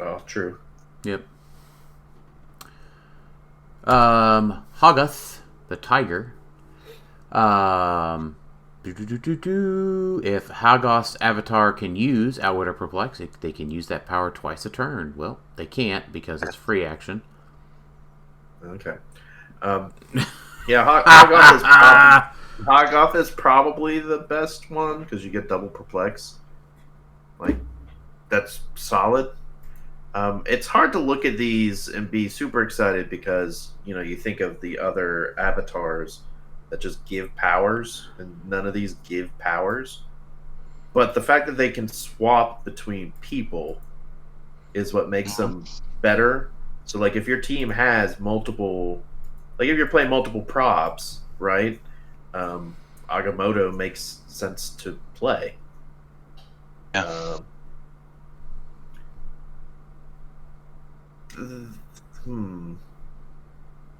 Oh, true. Yep. Hoggoth, the tiger. If Hoggoth's avatar can use Outwit or Perplex, they can use that power twice a turn. Well, they can't because it's free action. Okay. Yeah, Hoggoth is probably the best one because you get double Perplex. Like, that's solid. It's hard to look at these and be super excited because, you think of the other avatars that just give powers, and none of these give powers. But the fact that they can swap between people is what makes them better. So, like, if your team has multiple... Like, if you're playing multiple probs, right? Agamotto makes sense to play. Yeah.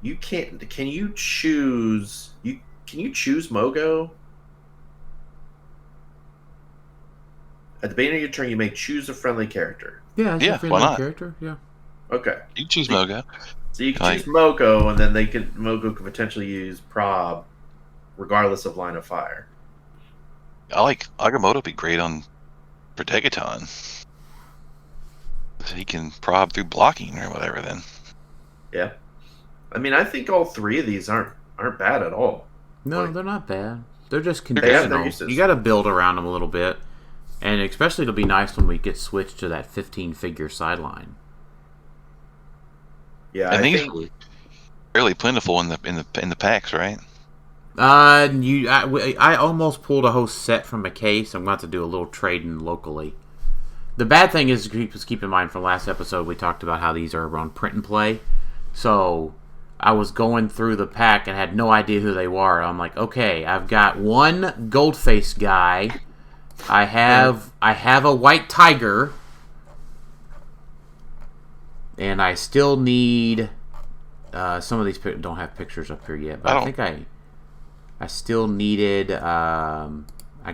You can't. Can you choose? Can you choose Mogo? At the beginning of your turn, you may choose a friendly character. Yeah, it's a friendly character. Yeah. Okay. You can choose Mogo. So you can choose Mogo, and then Mogo could potentially use Prob, regardless of line of fire. I like Agamotto. Be great on Protegaton. So he can prob through blocking or whatever. Then. Yeah. I mean, I think all 3 of these aren't bad at all. No, they're not bad. They're just conditional. You got to build around them a little bit, and especially it'll be nice when we get switched to that 15-figure sideline. Yeah, I think it's fairly plentiful in the packs, right? I almost pulled a whole set from a case. I'm going to have to do a little trading locally. The bad thing is, keep in mind from last episode, we talked about how these are on print and play. So I was going through the pack and had no idea who they were. I'm like, okay, I've got one gold-faced guy. I have a white tiger, and I still need. Some of these don't have pictures up here yet, but I think I still needed. I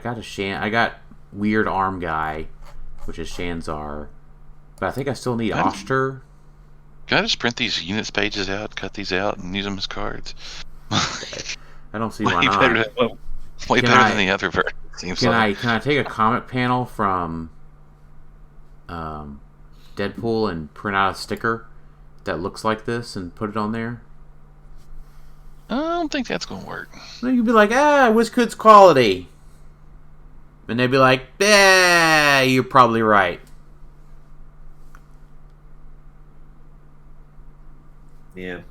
got weird arm guy, which is Shanzar, but I think I still need Oster. Can I just print these units pages out, cut these out, and use them as cards? I don't see why not. Way better than the other version. Can I take a comic panel from Deadpool and print out a sticker that looks like this and put it on there? I don't think that's going to work. Then you'd be like, Wizkid's quality. And they'd be like, you're probably right. Yeah.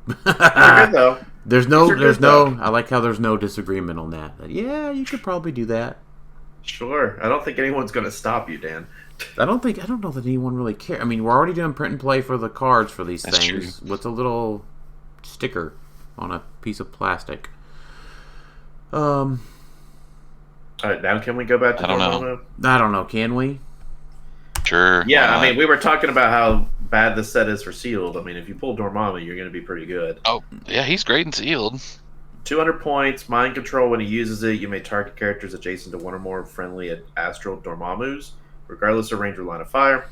They're good, though. There's no. I like how there's no disagreement on that. Yeah, you could probably do that. Sure. I don't think anyone's going to stop you, Dan. I don't know that anyone really cares. I mean, we're already doing print and play for the cards for these things. True. With a little sticker on a piece of plastic. All right, now can we go back to Dormammu? I don't know. Can we? Sure. Yeah, I mean, we were talking about how bad this set is for sealed. I mean, if you pull Dormammu, you're going to be pretty good. Oh, yeah, he's great in sealed. 200 points, mind control. When he uses it, you may target characters adjacent to one or more friendly astral Dormammus, regardless of range or line of fire.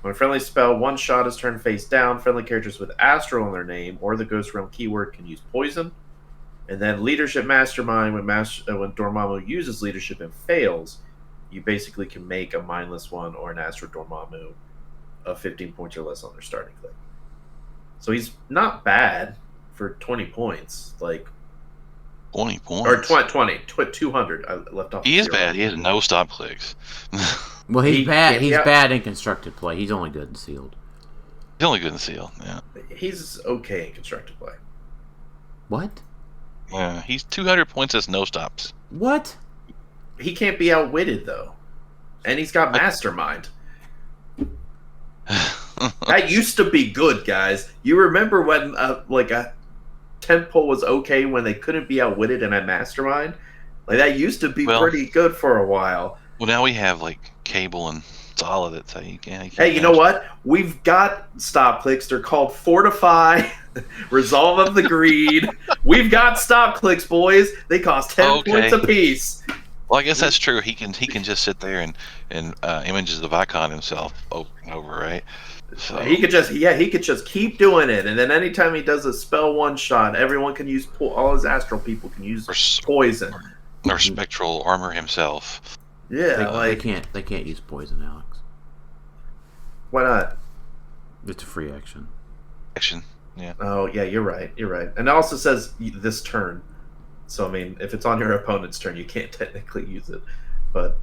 When a friendly spell one-shot is turned face down, friendly characters with astral in their name or the Ghost Realm keyword can use poison. And then Leadership Mastermind, when Dormammu uses leadership and fails, you basically can make a mindless one or an astral Dormammu of 15 points or less on their starting click. So he's not bad for 20 points. 20 points? Or 200. I left off. He is bad. He has no stop clicks. Well, he's bad. He's bad in constructed play. He's only good in sealed. He's only good in sealed, yeah. He's okay in constructed play. What? Yeah, he's 200 points as no stops. What? He can't be outwitted, though. And he's got Mastermind. That used to be good, guys. You remember when a 10-pull was okay when they couldn't be outwitted and had Mastermind? That used to be pretty good for a while. Well, now we have, Cable and Solid that say you can't. Hey, you know what? We've got stop clicks. They're called Fortify, Resolve of the Greed. We've got stop clicks, boys. They cost 10 points apiece. Well, I guess that's true. He can just sit there and images the Vicon himself over and over, right? So he could just keep doing it, and then anytime he does a spell one shot, everyone can use all his astral people can use poison or spectral armor himself. Yeah, they can't use poison, Alex. Why not? It's a free action. Yeah. Oh yeah, you're right. And it also says this turn. So I mean, if it's on your opponent's turn, you can't technically use it. But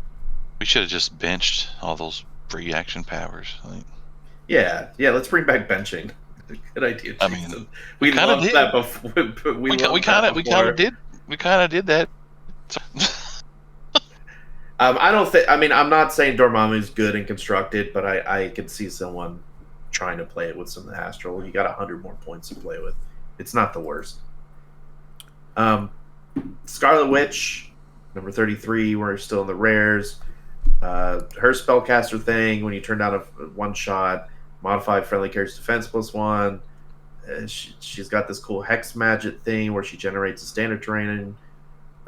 we should have just benched all those free action powers. Yeah. Let's bring back benching. Good idea, Jason. I mean, we loved that before. We kind of did that. I don't think. I mean, I'm not saying Dormammu's good and constructed, but I could see someone trying to play it with some astral. You got 100 more points to play with. It's not the worst. Scarlet Witch, number 33. We're still in the rares. Her spellcaster thing, when you turn down a one shot, modify friendly character's defense +1. She's got this cool hex magic thing where she generates a standard terrain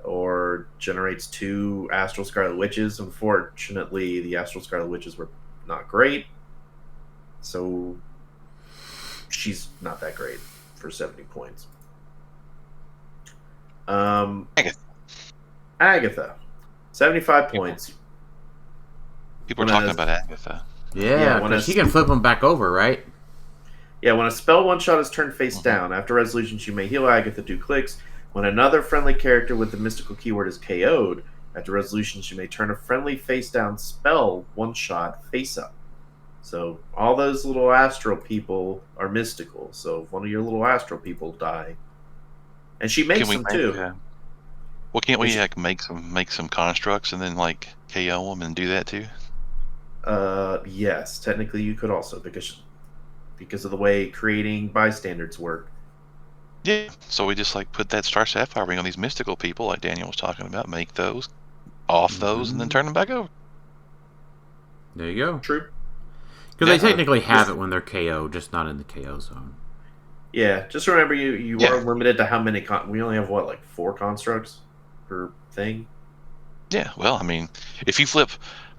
or generates 2 Astral Scarlet Witches. Unfortunately, the Astral Scarlet Witches were not great, so she's not that great for 70 points. Agatha, 75 points. People are talking about Agatha. Yeah, she can flip them back over, right? Yeah, when a spell one-shot is turned face down, after resolutions you may heal Agatha, do clicks. When another friendly character with the mystical keyword is KO'd, after resolutions you may turn a friendly face-down spell one-shot face-up. So all those little astral people are mystical, so if one of your little astral people die... And she makes them, too. Well, can't we make some constructs and then, KO them and do that, too? Yes, technically you could also, because because of the way creating bystanders work. Yeah, so we just like put that Star Sapphire ring on these mystical people, like Daniel was talking about. Make those, off those, and then turn them back over. There you go. True. Because they technically have it when they're KO, just not in the KO zone. Yeah, just remember you are limited to how many. We only have what, like 4 constructs per thing. Yeah, well, I mean, if you flip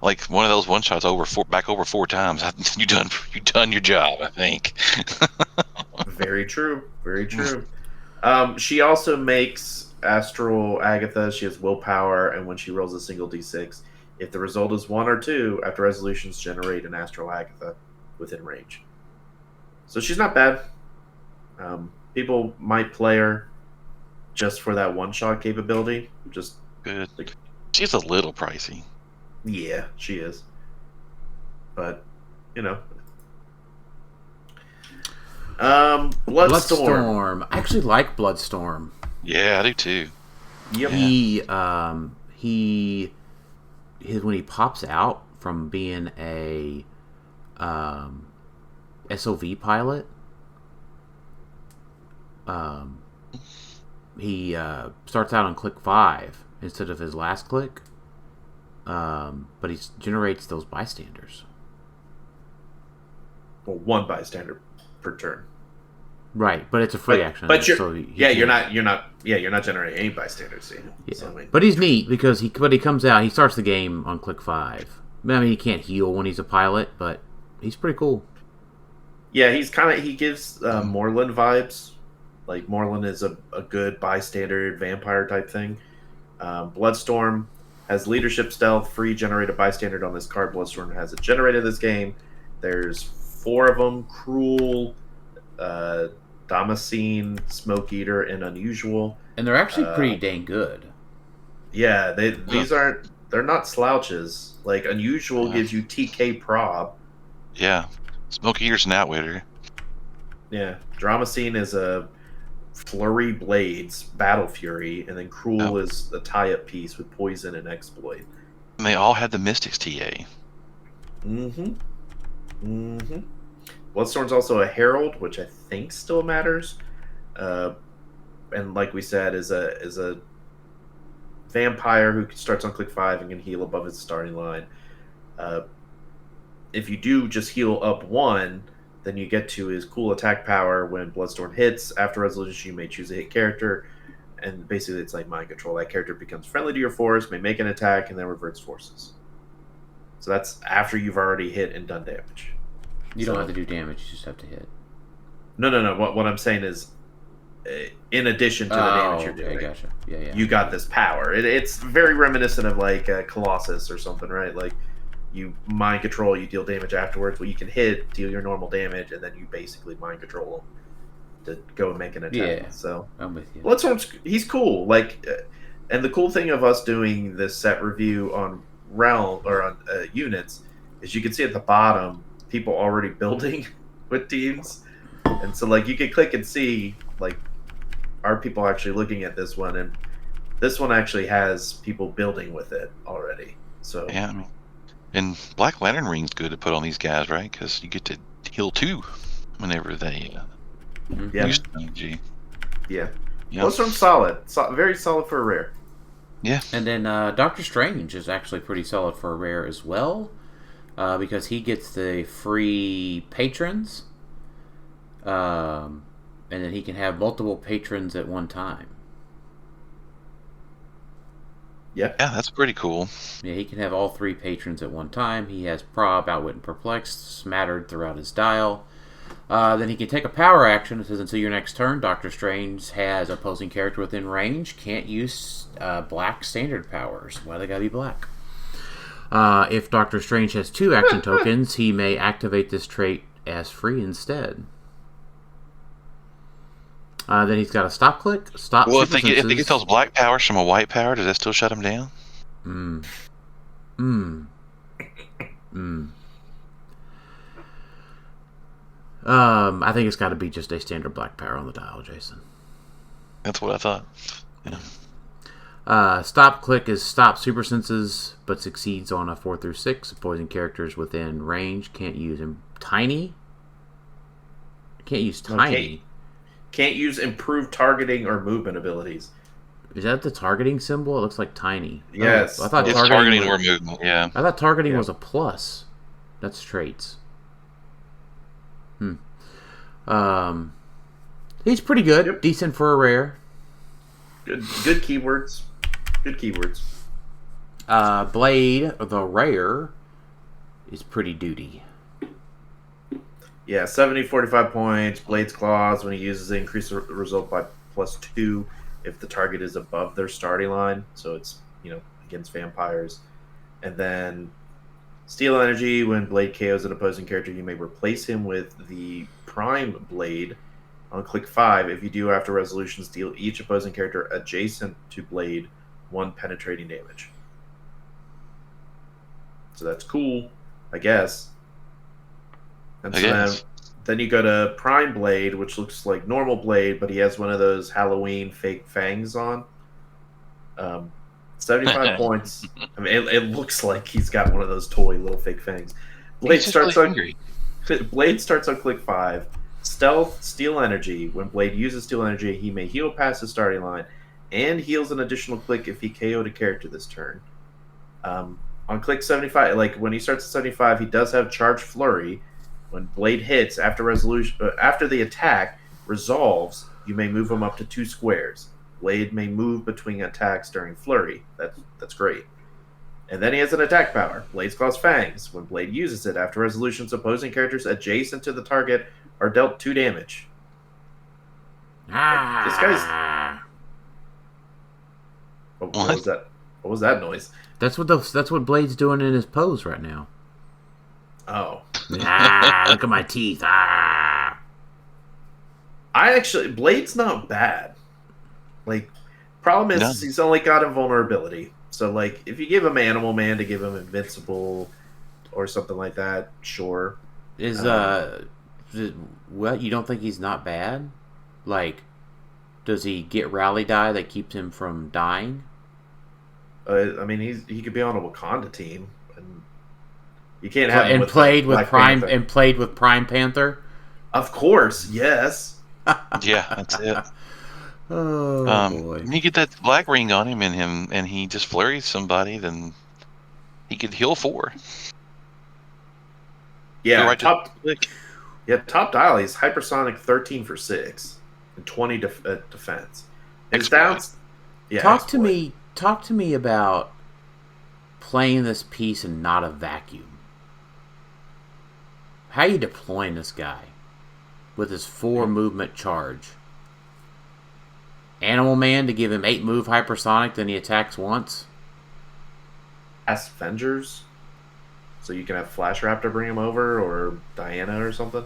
like one of those one shots back over 4 times, you done your job, I think. Very true. Very true. She also makes Astral Agatha. She has willpower, and when she rolls a single d6, if the result is 1 or 2, after resolutions generate an Astral Agatha within range. So she's not bad. People might play her just for that one-shot capability. Just good. She's a little pricey. Yeah, she is. But, you know. Bloodstorm. I actually like Bloodstorm. Yeah, I do too. Yep. When he pops out from being a SOV pilot, he starts out on click 5 instead of his last click, but he generates those bystanders. Well, 1 bystander per turn. Right, but it's a free action. But so you're not generating any bystanders. Yeah. So, I mean, but he's neat because he comes out. He starts the game on click 5. I mean, he can't heal when he's a pilot, but he's pretty cool. Yeah, he gives Moreland vibes. Like Moreland is a good bystander vampire type thing. Bloodstorm has leadership stealth, free generate a bystander on this card. Bloodstorm has it generated this game. There's 4 of them: Cruel, Damascene, Smoke Eater, and Unusual. And they're actually pretty dang good. Yeah, they're not slouches. Like Unusual gives you TK prob. Yeah, Smoke Eater's an outwitter. Yeah, Damascene is a Flurry Blades, Battle Fury, and then Cruel is a tie-up piece with Poison and Exploit. And they all had the Mystics TA. Bloodstorm's also a Herald, which I think still matters. And like we said, is a vampire who starts on click 5 and can heal above his starting line. If you do just heal up 1, then you get to his cool attack power. When Bloodstorm hits, after resolution, you may choose a hit character. And basically, it's like mind control. That character becomes friendly to your force, may make an attack, and then reverts forces. So that's after you've already hit and done damage. You don't have to do damage, you just have to hit. No. What I'm saying is, in addition to the damage you're doing, gotcha. Yeah. You got this power. It's very reminiscent of like Colossus or something, right? Like, you mind control, you deal damage afterwards. Well, you can hit, deal your normal damage, and then you basically mind control them to go and make an attack. Yeah, so I'm with you. Bloodstorm's he's cool. Like, and the cool thing of us doing this set review on realm or on units is you can see at the bottom people already building with teams, and so like you can click and see like, are people actually looking at this one, and this one actually has people building with it already. So yeah, I mean. And Black Lantern Ring's good to put on these guys, right? Because you get to heal 2 whenever they use energy. Yeah. Bloodstorm's solid. Very solid for a rare. Yeah. And then Doctor Strange is actually pretty solid for a rare as well, because he gets the free patrons, and then he can have multiple patrons at one time. Yeah, that's pretty cool. Yeah, he can have all 3 patrons at one time. He has Prob, Outwit, and Perplexed smattered throughout his dial. Then he can take a power action. It says until your next turn, Doctor Strange has opposing character within range. Can't use black standard powers. Why they gotta be black? If Doctor Strange has 2 action tokens, he may activate this trait as free instead. Then he's got a stop click. Well, if they get those black powers from a white power, does that still shut him down? I think it's got to be just a standard black power on the dial, Jason. That's what I thought. Yeah. Stop click is stop super senses, but succeeds on a 4 through 6. Opposing characters within range can't use him. Tiny. Can't use No, tiny. Can't use improved targeting or movement abilities. Is that the targeting symbol? It looks like tiny. Yes. Oh, I thought It's targeting targeting or movement, yeah. I thought targeting Yeah. was a plus. That's traits. He's pretty good. Yep. Decent for a rare. Good keywords. Good keywords. Blade, the rare, is pretty duty. Yeah, 70, 45 points. Blade's Claws, when he uses it, increase the result by +2 if the target is above their starting line. So it's, against vampires. And then Steel Energy, when Blade KOs an opposing character, you may replace him with the Prime Blade on click 5. If you do, after resolutions, deal each opposing character adjacent to Blade 1 penetrating damage. So that's cool, I guess. And so then you go to Prime Blade, which looks like normal Blade, but he has one of those Halloween fake fangs on. 75 points. I mean, it looks like he's got one of those toy little fake fangs. Blade starts on click 5. Stealth, Steel Energy. When Blade uses Steel Energy, he may heal past the starting line and heals an additional click if he KO'd a character this turn. On click 75, like when he starts at 75, he does have Charge Flurry. When Blade hits after the attack resolves, you may move him up to 2 squares. Blade may move between attacks during Flurry. That's great. And then he has an attack power, Blade's Claws Fangs. When Blade uses it after resolutions, opposing characters adjacent to the target are dealt 2 damage. This guy's. What was that? What was that noise? That's what Blade's doing in his pose right now. Oh. Look at my teeth. Blade's not bad. Like, problem is he's only got invulnerability. So, like, if you give him Animal Man to give him Invincible or something like that, sure. What, you don't think he's not bad? Like, does he get Rally Die that keeps him from dying? I mean, he could be on a Wakanda team, and you can't have him and with played with Black Prime Panther. and played with Prime Panther. Of course, yes. Yeah, that's it. Oh boy! When you get that black ring on him and he just flurries somebody, then he could heal 4. Yeah, Go right top dial. He's hypersonic 13 for 6 and 20 defense. His Exploit. downs. Yeah, Talk to me about playing this piece and not a vacuum. How you deploying this guy with his 4 movement charge? Animal Man to give him 8 move hypersonic, then he attacks once. Avengers, so you can have Flash Raptor bring him over, or Diana or something.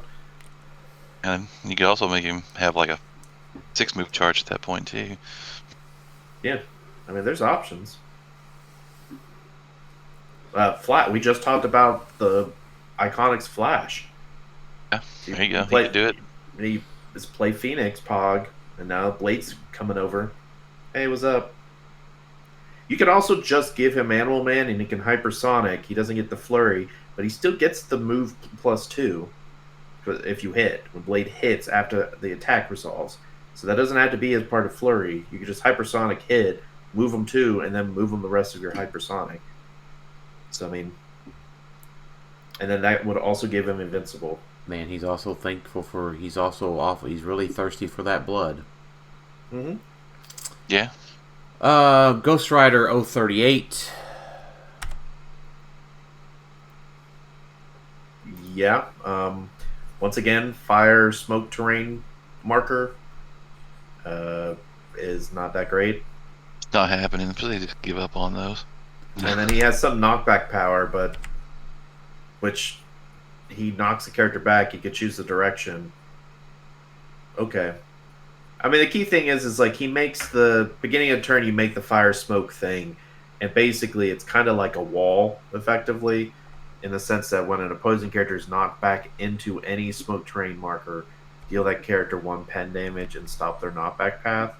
And you could also make him have like a 6 move charge at that point too. Yeah, I mean, there's options. We just talked about the Iconics Flash. Yeah, there you go. Play, You could do it. He is play Phoenix Pog, and now Blade's coming over. Hey, what's up? You can also just give him Animal Man, and he can hypersonic. He doesn't get the flurry, but he still gets the move +2 if you hit. When Blade hits after the attack resolves. So that doesn't have to be as part of flurry. You can just hypersonic hit, move him 2, and then move him the rest of your hypersonic. So, I mean... And then that would also give him invincible. Man, he's also thankful for... He's also awful. He's really thirsty for that blood. Mm-hmm. Yeah. Ghost Rider 038. Yeah. Once again, fire, smoke, terrain marker is not that great. It's not happening. Please just give up on those. And then he has some knockback power, but which he knocks the character back. He could choose the direction. Okay. I mean, the key thing is like he makes the beginning of turn, you make the fire smoke thing, and basically it's kind of like a wall, effectively, in the sense that when an opposing character is knocked back into any smoke terrain marker, deal that character 1 pen damage and stop their knockback path.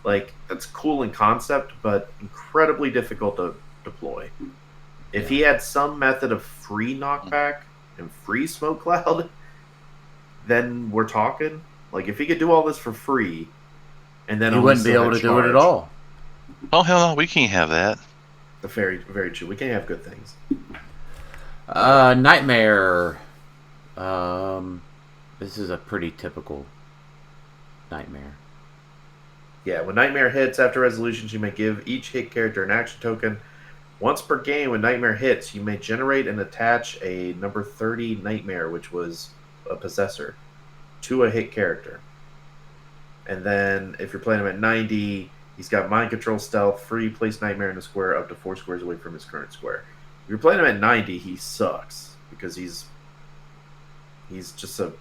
Like, that's cool in concept, but incredibly difficult to deploy. If he had some method of free knockback and free smoke cloud, then we're talking. Like, if he could do all this for free, and then He wouldn't be able to do it at all. Oh, hell no, we can't have that. Very, very true. We can't have good things. Nightmare. This is a pretty typical Nightmare. Yeah, when Nightmare hits after resolutions, you may give each hit character an action token. Once per game, when Nightmare hits, you may generate and attach a number 30 Nightmare, which was a possessor, to a hit character. And then, if you're playing him at 90, he's got Mind Control, Stealth, free, place Nightmare in a square up to 4 squares away from his current square. If you're playing him at 90, he sucks, because he's just a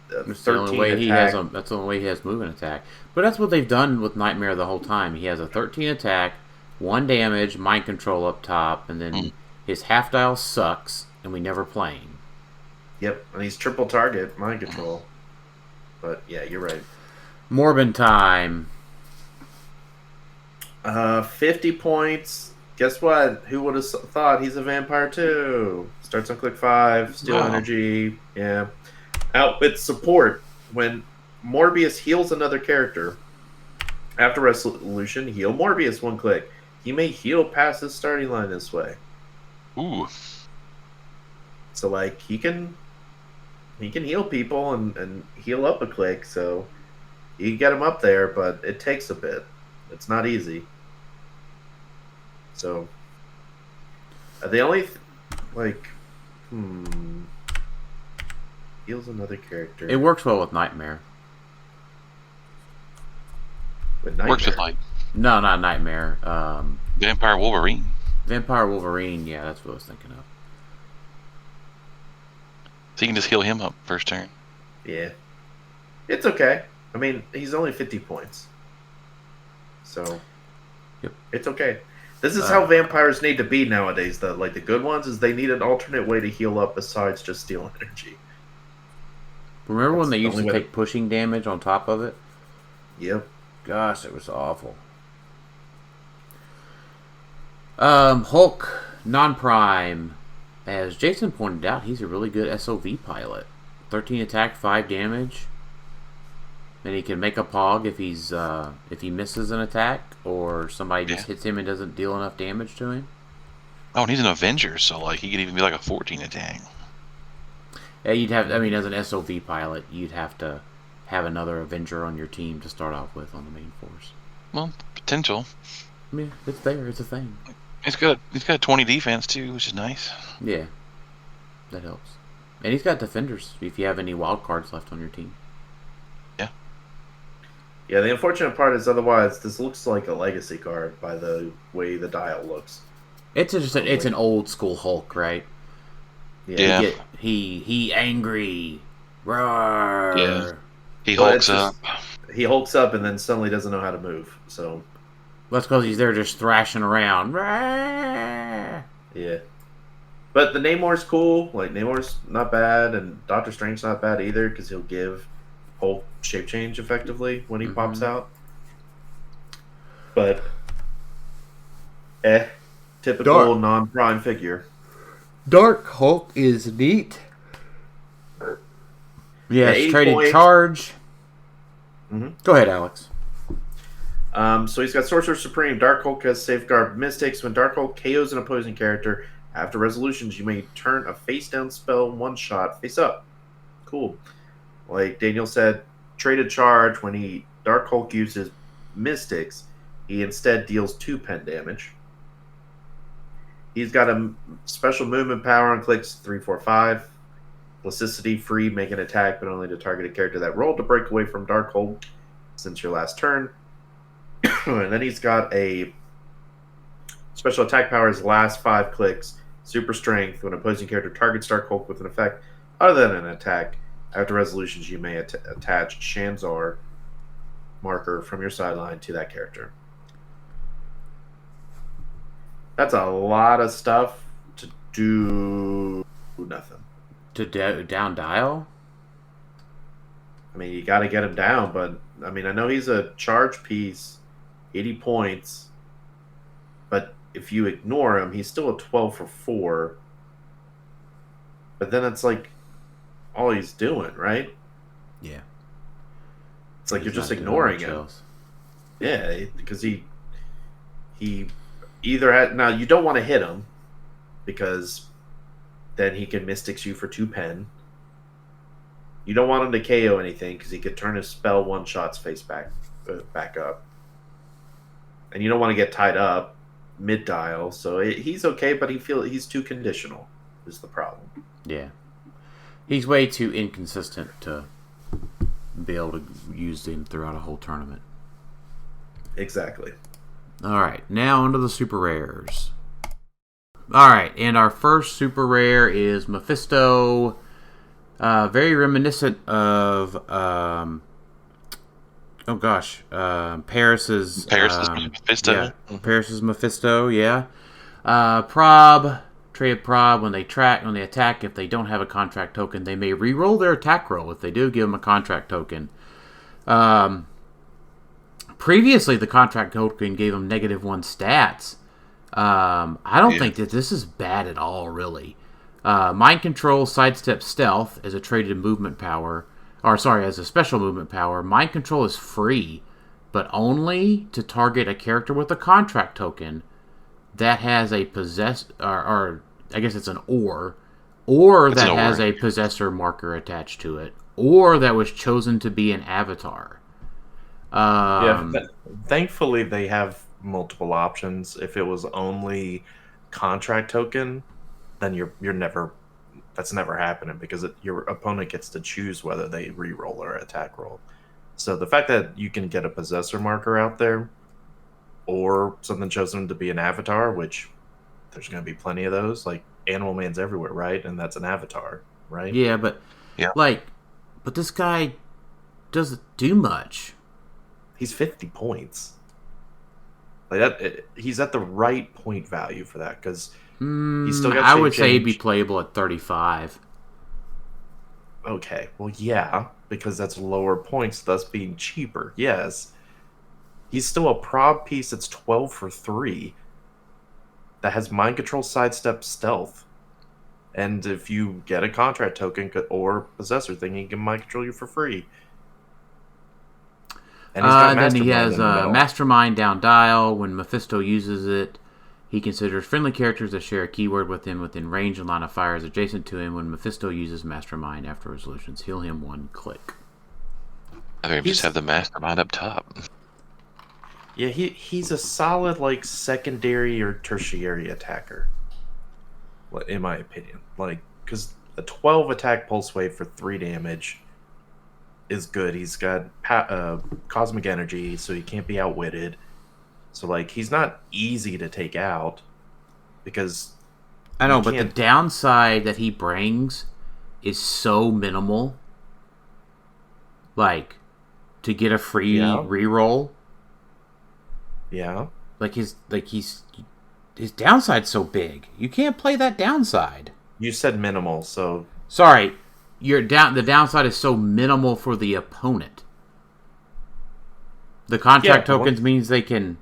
That's the only way that's the only way he has movement attack. But that's what they've done with Nightmare the whole time. He has a 13 attack, 1 damage, Mind Control up top, and then his half dial sucks, and we never play him. Yep, and he's triple target, Mind Control. But yeah, you're right. Morbin time. 50 points. Guess what? Who would have thought he's a vampire too? Starts on click 5, steal energy. Yeah. Outwit support. When Morbius heals another character, after resolution, heal Morbius 1 click. He may heal past his starting line this way. Ooh. So like he can heal people and heal up a click, so you can get him up there, but it takes a bit. It's not easy. So the only heals another character. It works well with Nightmare. With Nightmare? Works with like No, not Nightmare. Vampire Wolverine. Vampire Wolverine, yeah, that's what I was thinking of. So you can just heal him up first turn. Yeah. It's okay. I mean, he's only 50 points. So, yep. It's okay. This is how vampires need to be nowadays, though. Like, the good ones is they need an alternate way to heal up besides just stealing energy. Remember when they used to take pushing damage on top of it? Yep. Gosh, it was awful. Hulk, non-prime. As Jason pointed out, he's a really good SOV pilot. 13 attack, 5 damage. And he can make a pog if he misses an attack, or somebody just hits him and doesn't deal enough damage to him. Oh, and he's an Avenger, so like he could even be like a 14 attack. Yeah, you'd have. I mean, as an SOV pilot, you'd have to have another Avenger on your team to start off with on the main force. Well, potential. Yeah, it's there. It's a thing. He's got 20 defense too, which is nice. Yeah, that helps. And he's got defenders if you have any wild cards left on your team. Yeah. Yeah, the unfortunate part is otherwise this looks like a legacy card by the way the dial looks. It's an old school Hulk, right? Yeah. He angry. Roar. Yeah. He hulks up. He hulks up and then suddenly doesn't know how to move. So that's because he's there just thrashing around. Roar. Yeah. But the Namor's cool. Like, Namor's not bad, and Doctor Strange's not bad either, because he'll give Hulk shape change effectively when he pops out. But, typical non-prime figure. Dark Hulk is neat. Yeah, it's traded points. charge. Mm-hmm. Go ahead, Alex. So he's got Sorcerer Supreme. Dark Hulk has Safeguard Mystics. When Dark Hulk KOs an opposing character, after resolutions, you may turn a face-down spell one-shot face-up. Cool. Like Daniel said, traded charge. When Dark Hulk uses Mystics, he instead deals 2 pen damage. He's got a special movement power on clicks 3, 4, 5. Plasticity free, make an attack, but only to target a character that rolled to break away from Dark Hulk since your last turn. And then he's got a special attack power is last 5 clicks, super strength. When opposing character targets Dark Hulk with an effect other than an attack, after resolutions, you may attach Shanzar marker from your sideline to that character. That's a lot of stuff to do nothing. To down dial? I mean, you got to get him down, but I mean, I know he's a charge piece, 80 points, but if you ignore him, he's still a 12 for 4. But then it's like all he's doing, right? Yeah. It's like He's you're just not doing ignoring much him. else. Yeah, because he either had, now you don't want to hit him because then he can Mystics you for 2 pen. You don't want him to KO anything because he could turn his spell one shots face back up. And you don't want to get tied up mid dial, so he's okay, but he's too conditional is the problem. Yeah. He's way too inconsistent to be able to use him throughout a whole tournament. Exactly. Alright, now onto the super rares. Alright, and our first super rare is Mephisto. Very reminiscent of Paris's Mephisto. Yeah, Paris's Mephisto, yeah. Trade Prob, when they attack, if they don't have a contract token, they may re-roll their attack roll. If they do, give them a contract token. Previously, the contract token gave them -1 stats. I don't think that this is bad at all, really. Mind Control, Sidestep, Stealth as a traded movement power. As a special movement power. Mind Control is free, but only to target a character with a contract token that has a or I guess it's an or that has a possessor marker attached to it, or that was chosen to be an avatar. Thankfully they have multiple options. If it was only contract token, then that's never happening because your opponent gets to choose whether they re-roll or attack roll. So the fact that you can get a possessor marker out there or something chosen to be an avatar, which there's going to be plenty of those, like Animal Man's everywhere, right? And that's an avatar, right? Yeah, but this guy doesn't do much. He's 50 points. Like that, he's at the right point value for that because he's still got. I would say he'd be playable at 35. Okay, well, yeah, because that's lower points, thus being cheaper. Yes, he's still a prob piece that's 12 for 3. That has Mind Control, Sidestep, Stealth, and if you get a contract token or possessor thing, he can Mind Control you for free. And he's got then he has Mastermind Mastermind down dial. When Mephisto uses it, he considers friendly characters that share a keyword with him within range and line of fire is adjacent to him. When Mephisto uses Mastermind after resolutions, heal him 1 click. I think just have the Mastermind up top. Yeah, he's a solid like secondary or tertiary attacker, in my opinion. Like, because a 12 attack pulse wave for 3 damage is good. He's got cosmic energy, so he can't be outwitted. So, like, he's not easy to take out because I know, but the downside that he brings is so minimal. Like, to get a free reroll. Yeah. His downside's so big. You can't play that downside. You said minimal, so sorry. The downside is so minimal for the opponent. The contract tokens means they could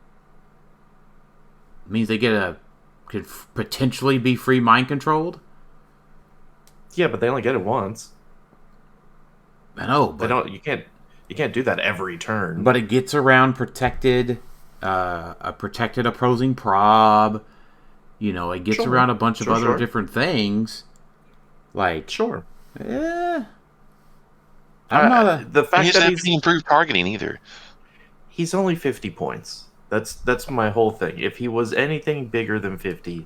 potentially be free mind controlled. Yeah, but they only get it once. I know, but you can't do that every turn. But it gets around protected a protected opposing prob. It gets around a bunch of other different things. Like I'm not the fact that he's improved targeting either. He's only 50 points. That's my whole thing. If he was anything bigger than 50,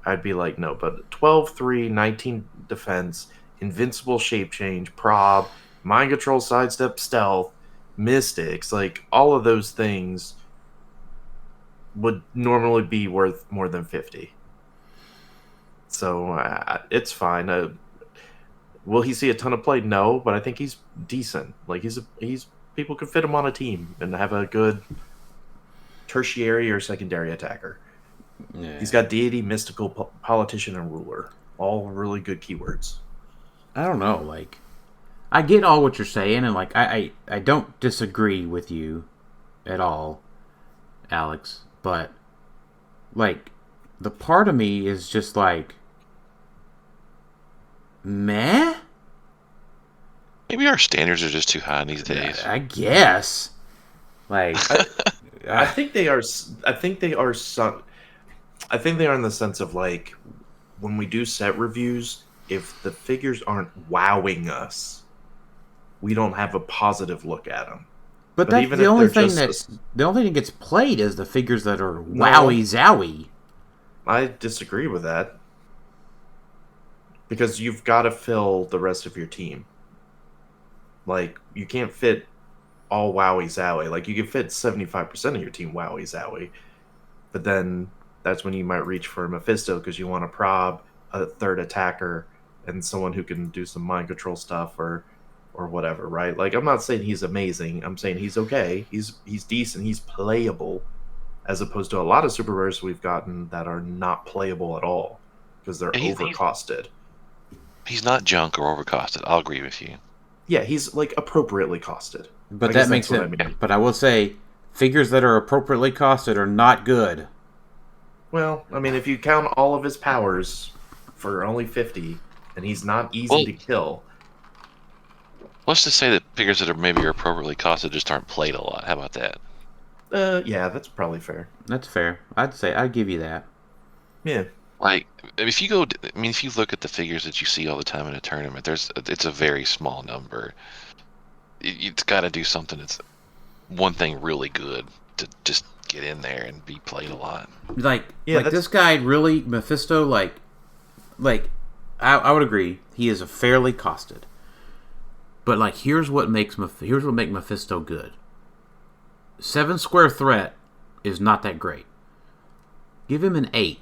I'd be like, no. But 12, 3, 19 defense, invincible shape change, prob, mind control, sidestep, stealth, mystics, like all of those things would normally be worth more than 50. So it's fine. Will he see a ton of play? No, but I think he's decent. Like he's people could fit him on a team and have a good tertiary or secondary attacker. Yeah. He's got deity, mystical, politician, and ruler. All really good keywords. I don't know. Like, I get all what you're saying, and like I don't disagree with you at all, Alex. But like, the part of me is just like, meh. Maybe our standards are just too high these days. I guess. Like, I think they are. I think they are some. I think they are in the sense of like when we do set reviews, if the figures aren't wowing us, we don't have a positive look at them. but that's even the if only they're thing just the only thing that gets played is the figures that are wowie zowie. I disagree with that because you've got to fill the rest of your team. Like you can't fit all wowie zowie. Like you can fit 75% of your team wowie zowie, but then that's when you might reach for Mephisto because you want to prob a third attacker and someone who can do some mind control stuff or whatever, right? Like I'm not saying he's amazing. I'm saying he's okay. He's decent. He's playable, as opposed to a lot of super rares we've gotten that are not playable at all because they're overcosted. He's not junk or overcosted. I'll agree with you. Yeah, he's like appropriately costed. But that makes it. I mean. But I will say, figures that are appropriately costed are not good. Well, I mean, if you count all of his powers for only 50, and he's not easy to kill. Let's just say that figures that are maybe appropriately costed just aren't played a lot. How about that? Yeah, that's probably fair. That's fair. I'd give you that. Yeah. Like, if you go, I mean, if you look at the figures that you see all the time in a tournament, it's a very small number. It's got to do something that's one thing really good to just get in there and be played a lot. Like this guy really, Mephisto, like I would agree, he is a fairly costed. But like, here's what makes Mephisto good. 7 square threat is not that great. Give him an 8.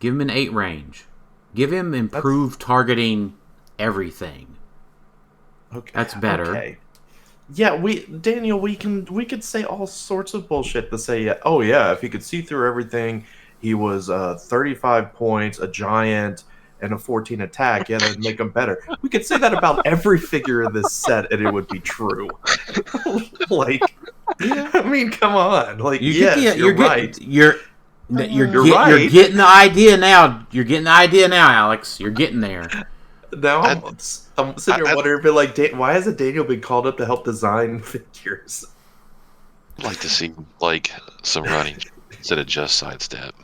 Give him an 8 range. Give him improved targeting everything. Okay. That's better. Okay. Yeah, Daniel, we could say all sorts of bullshit to say, oh yeah, if he could see through everything, he was 35 points, a giant, and a 14 attack. Yeah, that'd make him better. We could say that about every figure in this set, and it would be true. Like, I mean, come on. Like, you're right. You're right. You're getting the idea now. You're getting the idea now, Alex. You're getting there. Now I'm sitting here wondering, like, why hasn't Daniel been called up to help design figures? I'd like to see like some running instead of just sidestep.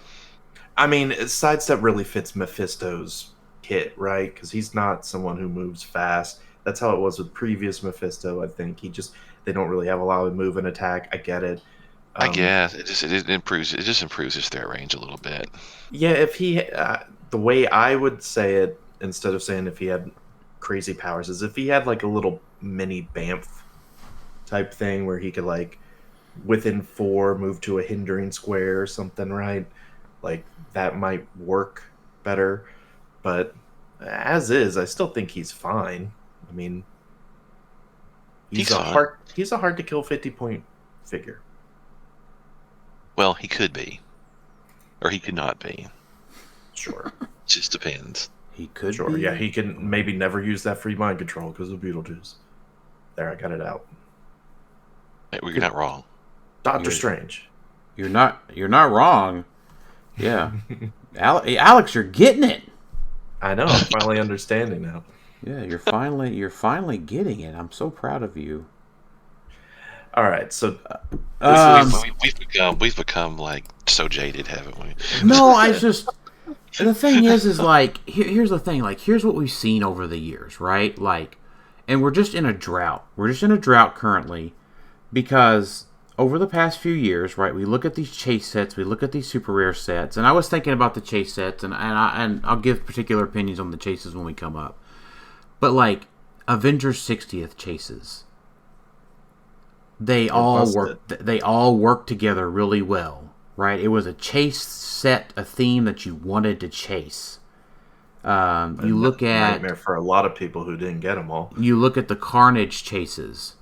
I mean, sidestep really fits Mephisto's kit, right? Because he's not someone who moves fast. That's how it was with previous Mephisto. I think they don't really have a lot of move and attack. I get it. I guess it just improves his threat range a little bit. Yeah, if he the way I would say it, instead of saying if he had crazy powers, is if he had like a little mini Bamf type thing where he could like within 4 move to a hindering square or something, right? Like that might work better. But as is, I still think he's fine. I mean, he's a hard to kill 50-point figure. Well, he could be, or he could not be. Sure, just depends. He could. Sure, be. Yeah, he can maybe never use that free mind control because of Beetlejuice. There, I got it out. Hey, you're not wrong. Doctor Strange. You're not wrong. Yeah, Alex, you're getting it. I know. I'm finally understanding now. Yeah, you're finally getting it. I'm so proud of you. All right, so we've become like so jaded, haven't we? No, the thing is like here's the thing. Like, here's what we've seen over the years, right? Like, and we're just in a drought. We're just in a drought currently because over the past few years, right? We look at these chase sets, we look at these super rare sets, and I was thinking about the chase sets, and I'll give particular opinions on the chases when we come up. But like Avengers 60th chases, they all work together really well, right? It was a chase set, a theme that you wanted to chase. You look at nightmare for a lot of people who didn't get them all. You look at the Carnage chases,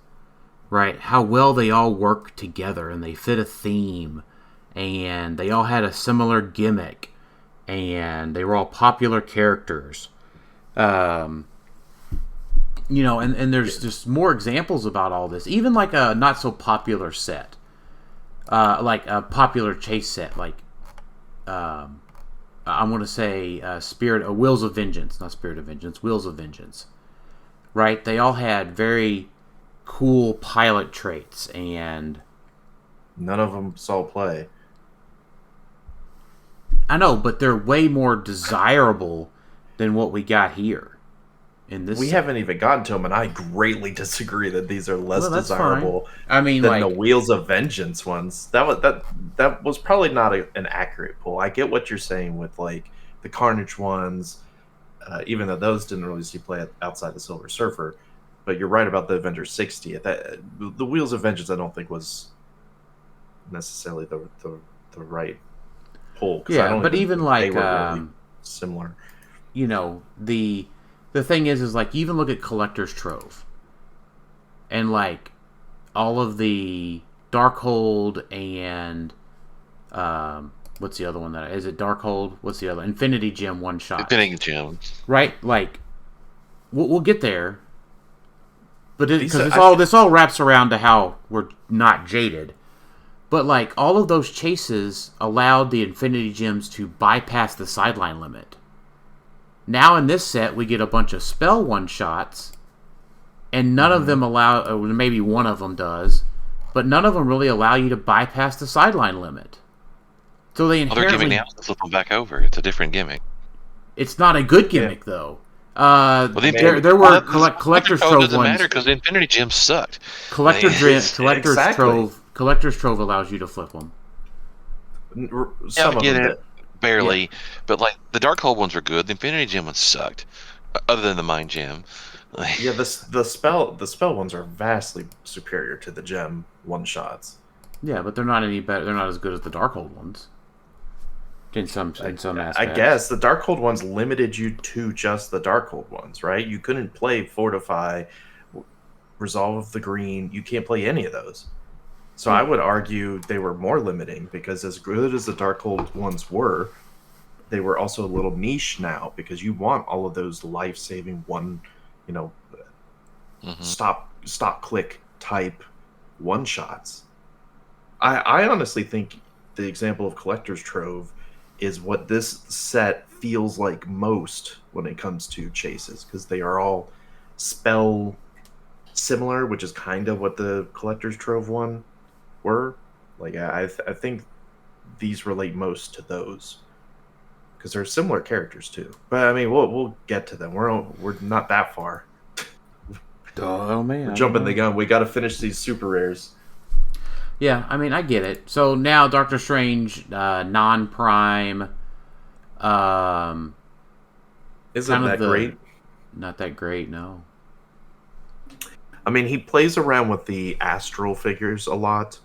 right? How well they all work together and they fit a theme, and they all had a similar gimmick, and they were all popular characters. You know, and there's just more examples about all this. Even like a not so popular set, like a popular chase set, like I want to say Wheels of Vengeance, not Spirit of Vengeance, Wheels of Vengeance. right? They all had very cool pilot traits, and none of them saw play. I know, but they're way more desirable than what we got here. In this, we haven't even gotten to them, and I greatly disagree that these are less desirable. I mean, than the Wheels of Vengeance ones. That was probably not an accurate pull. I get what you're saying with like the Carnage ones, even though those didn't really see play outside the Silver Surfer. But you're right about the Avenger 60. The Wheels of Vengeance, I don't think was necessarily the right pull. Yeah, but even like they were really similar. You know, the thing is like, even look at Collector's Trove, and like all of the Darkhold and what's the other one that is it? Darkhold? What's the other? Infinity Gem one shot. Infinity Gem. Right, like we'll get there, but because this all wraps around to how we're not jaded. But like all of those chases allowed the Infinity Gems to bypass the sideline limit. Now in this set, we get a bunch of spell one-shots, and none of them allow, or maybe one of them does, but none of them really allow you to bypass the sideline limit. So they inherently... Their gimmick now is to flip them back over. It's a different gimmick. It's not a good gimmick, though. There were Collector's Trove ones... doesn't matter, because the Infinity Gems sucked. Collector's Trove allows you to flip them. Some of them did. Barely, yeah. But like the Darkhold ones were good. The Infinity Gem ones sucked, other than the Mind Gem. Yeah, the spell ones are vastly superior to the gem one shots. Yeah, but they're not any better. They're not as good as the Darkhold ones. In some aspects, I guess the Darkhold ones limited you to just the Darkhold ones, right? You couldn't play Fortify, Resolve the Green. You can't play any of those. So I would argue they were more limiting, because as good as the Darkhold ones were, they were also a little niche now, because you want all of those life-saving one, stop click type one shots. I honestly think the example of Collector's Trove is what this set feels like most when it comes to chases, because they are all spell similar, which is kind of what the Collector's Trove one were. Like I think these relate most to those, because they're similar characters too. But I mean, we'll get to them. We're not that far. Oh man, we're jumping the gun. We got to finish these super rares. Yeah, I mean, I get it. So now Doctor Strange, non-prime. Isn't that great? Not that great, no. I mean, he plays around with the astral figures a lot.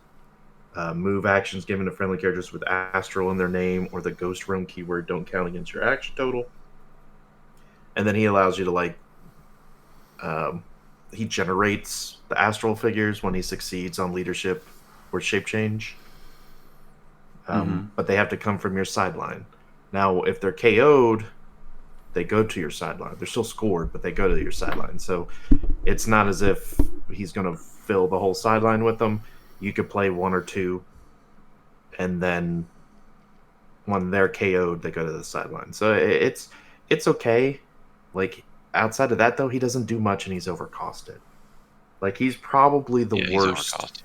Move actions given to friendly characters with astral in their name, or the ghost realm keyword don't count against your action total. And then he allows you to he generates the astral figures when he succeeds on leadership or shape change. But they have to come from your sideline. Now, if they're KO'd, they go to your sideline. They're still scored, but they go to your sideline. So it's not as if he's going to fill the whole sideline with them. You could play one or two, and then when they're KO'd, they go to the sideline. So it's okay. Like, outside of that, though, he doesn't do much, and he's overcosted. Like, he's probably the worst.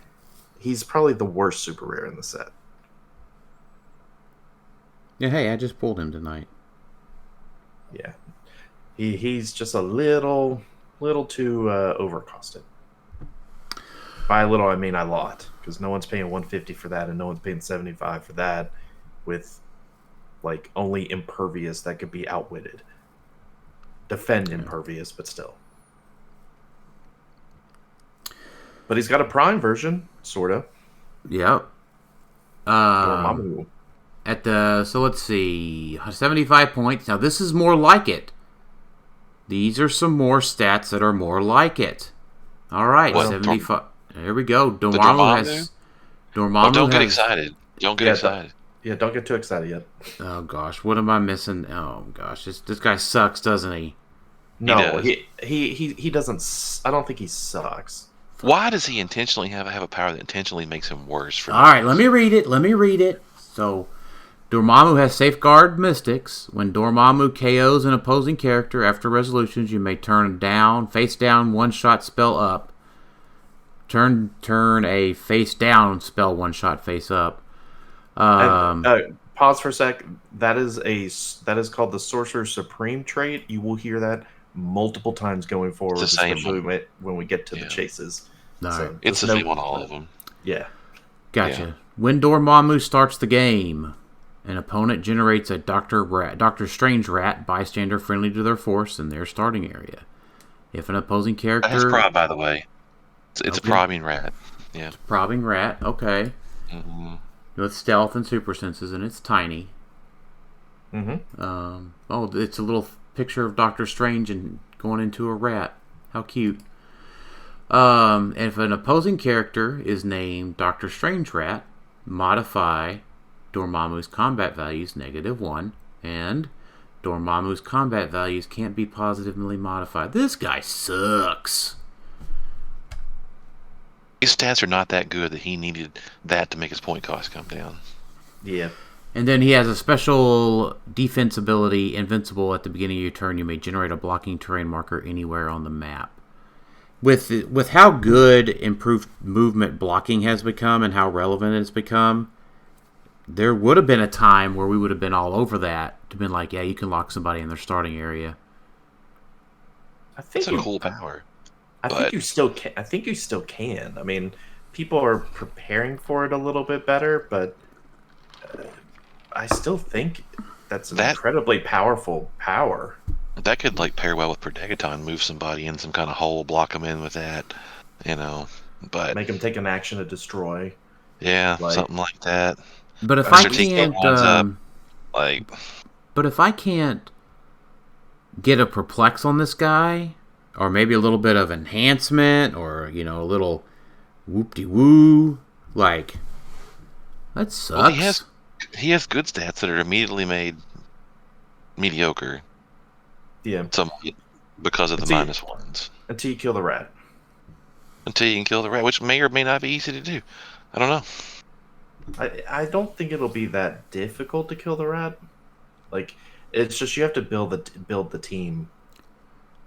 He's probably the worst super rare in the set. Yeah, hey, I just pulled him tonight. Yeah. He's just a little too overcosted. By a little, I mean a lot, because no one's paying $150 for that, and no one's paying $75 for that, with like only Impervious that could be outwitted. Defend Impervious, but still. But he's got a Prime version, sorta. Yep. Dormammu. So let's see, 75 points. Now this is more like it. These are some more stats that are more like it. All right, 75. There we go. Dormammu has. Dormammu don't get excited. Don't get excited. Yeah, don't get too excited yet. Oh gosh, what am I missing? Oh gosh, this guy sucks, doesn't he? No, he doesn't. I don't think he sucks. Why does he intentionally have a power that intentionally makes him worse? All right, let me read it. So, Dormammu has Safeguard Mystics. When Dormammu KOs an opposing character after resolutions, you may turn down, face down, one-shot spell up. Turn a face down spell one-shot face up. Pause for a sec. That is called the Sorcerer Supreme trait. You will hear that multiple times going forward, It's the same especially when we get to the chases. All right. It's the same on all of them. Yeah. Gotcha. Yeah. When Dormammu starts the game, an opponent generates a Doctor Strange Rat bystander friendly to their force in their starting area. If an opposing character... That has prob, by the way. It's a probbing rat. Yeah. Probbing rat, okay. Mm-hmm. With stealth and super senses, and it's tiny. Mm-hmm. It's a little picture of Doctor Strange and going into a rat. How cute. If an opposing character is named Doctor Strange Rat, modify Dormammu's combat values -1, and Dormammu's combat values can't be positively modified. This guy sucks. His stats are not that good that he needed that to make his point cost come down. Yeah. And then he has a special defense ability, Invincible. At the beginning of your turn, you may generate a blocking terrain marker anywhere on the map. With how good improved movement blocking has become and how relevant it's become, there would have been a time where we would have been all over that to been like, yeah, you can lock somebody in their starting area. I think It's a cool power. I think you still can. I think you still can. I mean, people are preparing for it a little bit better, but I still think that's an incredibly powerful power. That could pair well with Prodegaton, move somebody in some kind of hole, block them in with that, but make them take an action to destroy. Yeah, something like that. But if I can't, but if I can't get a perplex on this guy, or maybe a little bit of enhancement, or a little whoop-de-woo, that sucks. Well, he has good stats that are immediately made mediocre. Yeah. Because of the -1s. Until you kill the rat. Until you can kill the rat, which may or may not be easy to do. I don't know. I don't think it'll be that difficult to kill the rat. It's just you have to build the team.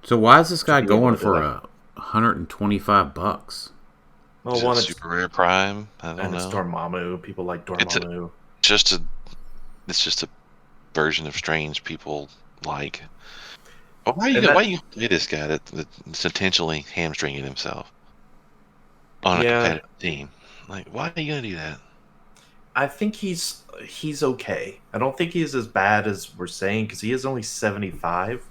So why is this guy going for $125? Well, one super rare prime. I don't know. It's Dormammu. People like Dormammu. It's just a version of Strange people like. Well, why do you play this guy that's intentionally hamstringing himself on a competitive team? Why are you gonna do that? I think he's okay. I don't think he's as bad as we're saying because he is only 75.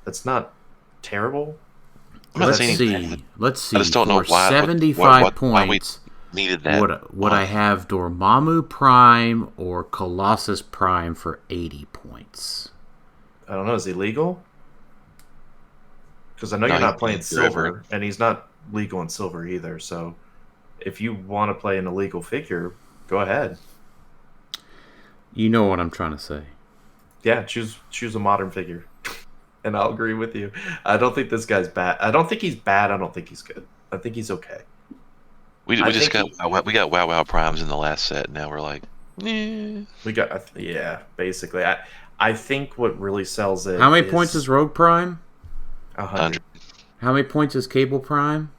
That's not terrible. Let's see. I just don't know why. 75 points. Why we needed that? Would I have Dormammu Prime or Colossus Prime for 80 points? I don't know. Is he legal? Because I know you're not playing silver, and he's not legal in silver either. So, if you want to play an illegal figure, go ahead. You know what I'm trying to say. Yeah, choose a modern figure. And I'll agree with you. I don't think this guy's bad. I don't think he's bad. I don't think he's good. I think he's okay. We got Wow Primes in the last set. Now we're like, we got basically. I think what really sells it. How many points is Rogue Prime? 100. How many points is Cable Prime?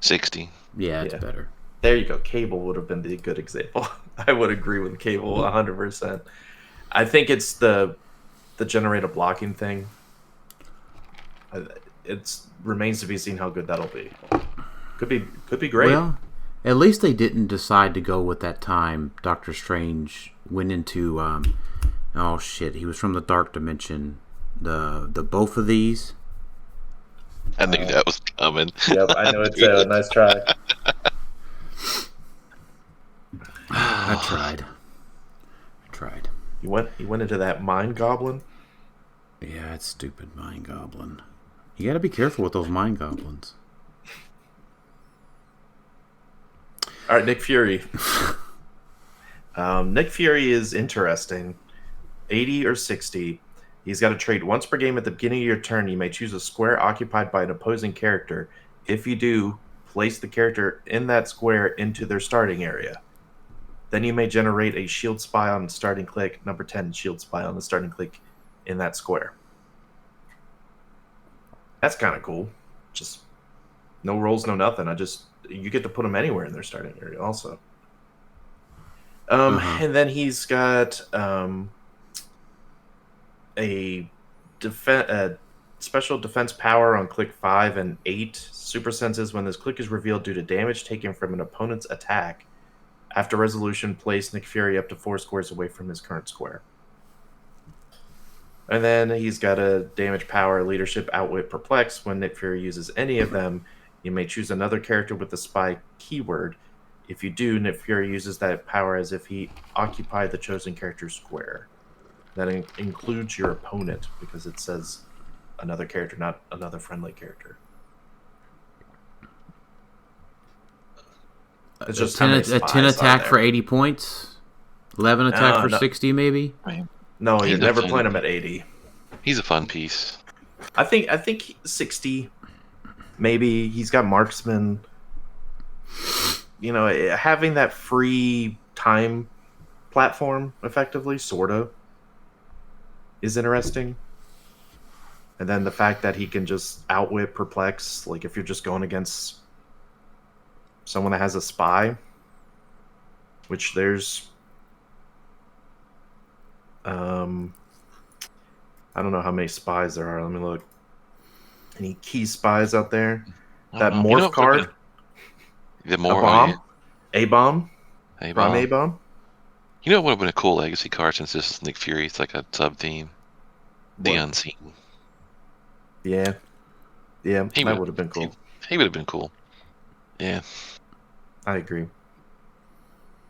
60. Yeah, it's better. There you go. Cable would have been the good example. I would agree with Cable 100%. I think it's the generator blocking thing. It remains to be seen how good that'll be. Could be great. Well, at least they didn't decide to go with that time Doctor Strange went into oh shit, he was from the Dark Dimension. The both of these. I knew that was coming. Yep, I know it's a nice try. I tried. You went into that Mind Goblin? Yeah, it's stupid Mind Goblin. You gotta be careful with those Mind Goblins. All right, Nick Fury. Nick Fury is interesting. 80 or 60. He's got to trade once per game at the beginning of your turn. You may choose a square occupied by an opposing character. If you do, place the character in that square into their starting area. Then you may generate a shield spy on the starting click. Number 10, shield spy on the starting click in that square. That's kind of cool. Just no rolls, no nothing. You get to put them anywhere in their starting area also. And then he's got a special defense power on click 5 and 8. Super senses when this click is revealed due to damage taken from an opponent's attack. After resolution, place Nick Fury up to 4 squares away from his current square. And then he's got a damage power, leadership, outwit, perplex. When Nick Fury uses any of them, you may choose another character with the spy keyword. If you do, Nick Fury uses that power as if he occupied the chosen character's square. That includes your opponent, because it says another character, not another friendly character. It's just a 10 attack for 80 points? 11 attack for 60, maybe? No, you're never playing him at 80. He's a fun piece. I think 60. Maybe he's got marksman. Having that free time platform, effectively, sorta, is interesting. And then the fact that he can just outwit, perplex, like if you're just going against someone that has a spy, which there's I don't know how many spies there are. Let me look. Any key spies out there? That morph card. The more A-bomb. A-bomb. A-bomb. A-bomb. You know what would have been a cool legacy card since this is Nick Fury? It's like a sub-theme. The Unseen. Yeah. Yeah, that would have been cool. He would have been cool. Yeah. I agree.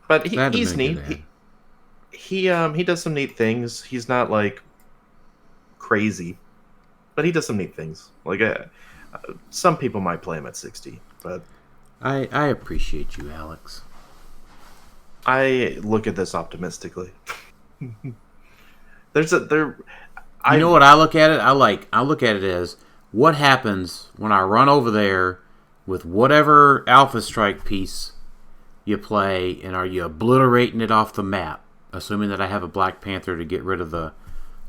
But he's neat. He does some neat things. He's not like crazy, but he does some neat things. Like some people might play him at 60, but I appreciate you, Alex. I look at this optimistically. You know what I look at it? I look at it as what happens when I run over there with whatever Alpha Strike piece you play, and are you obliterating it off the map? Assuming that I have a Black Panther to get rid of the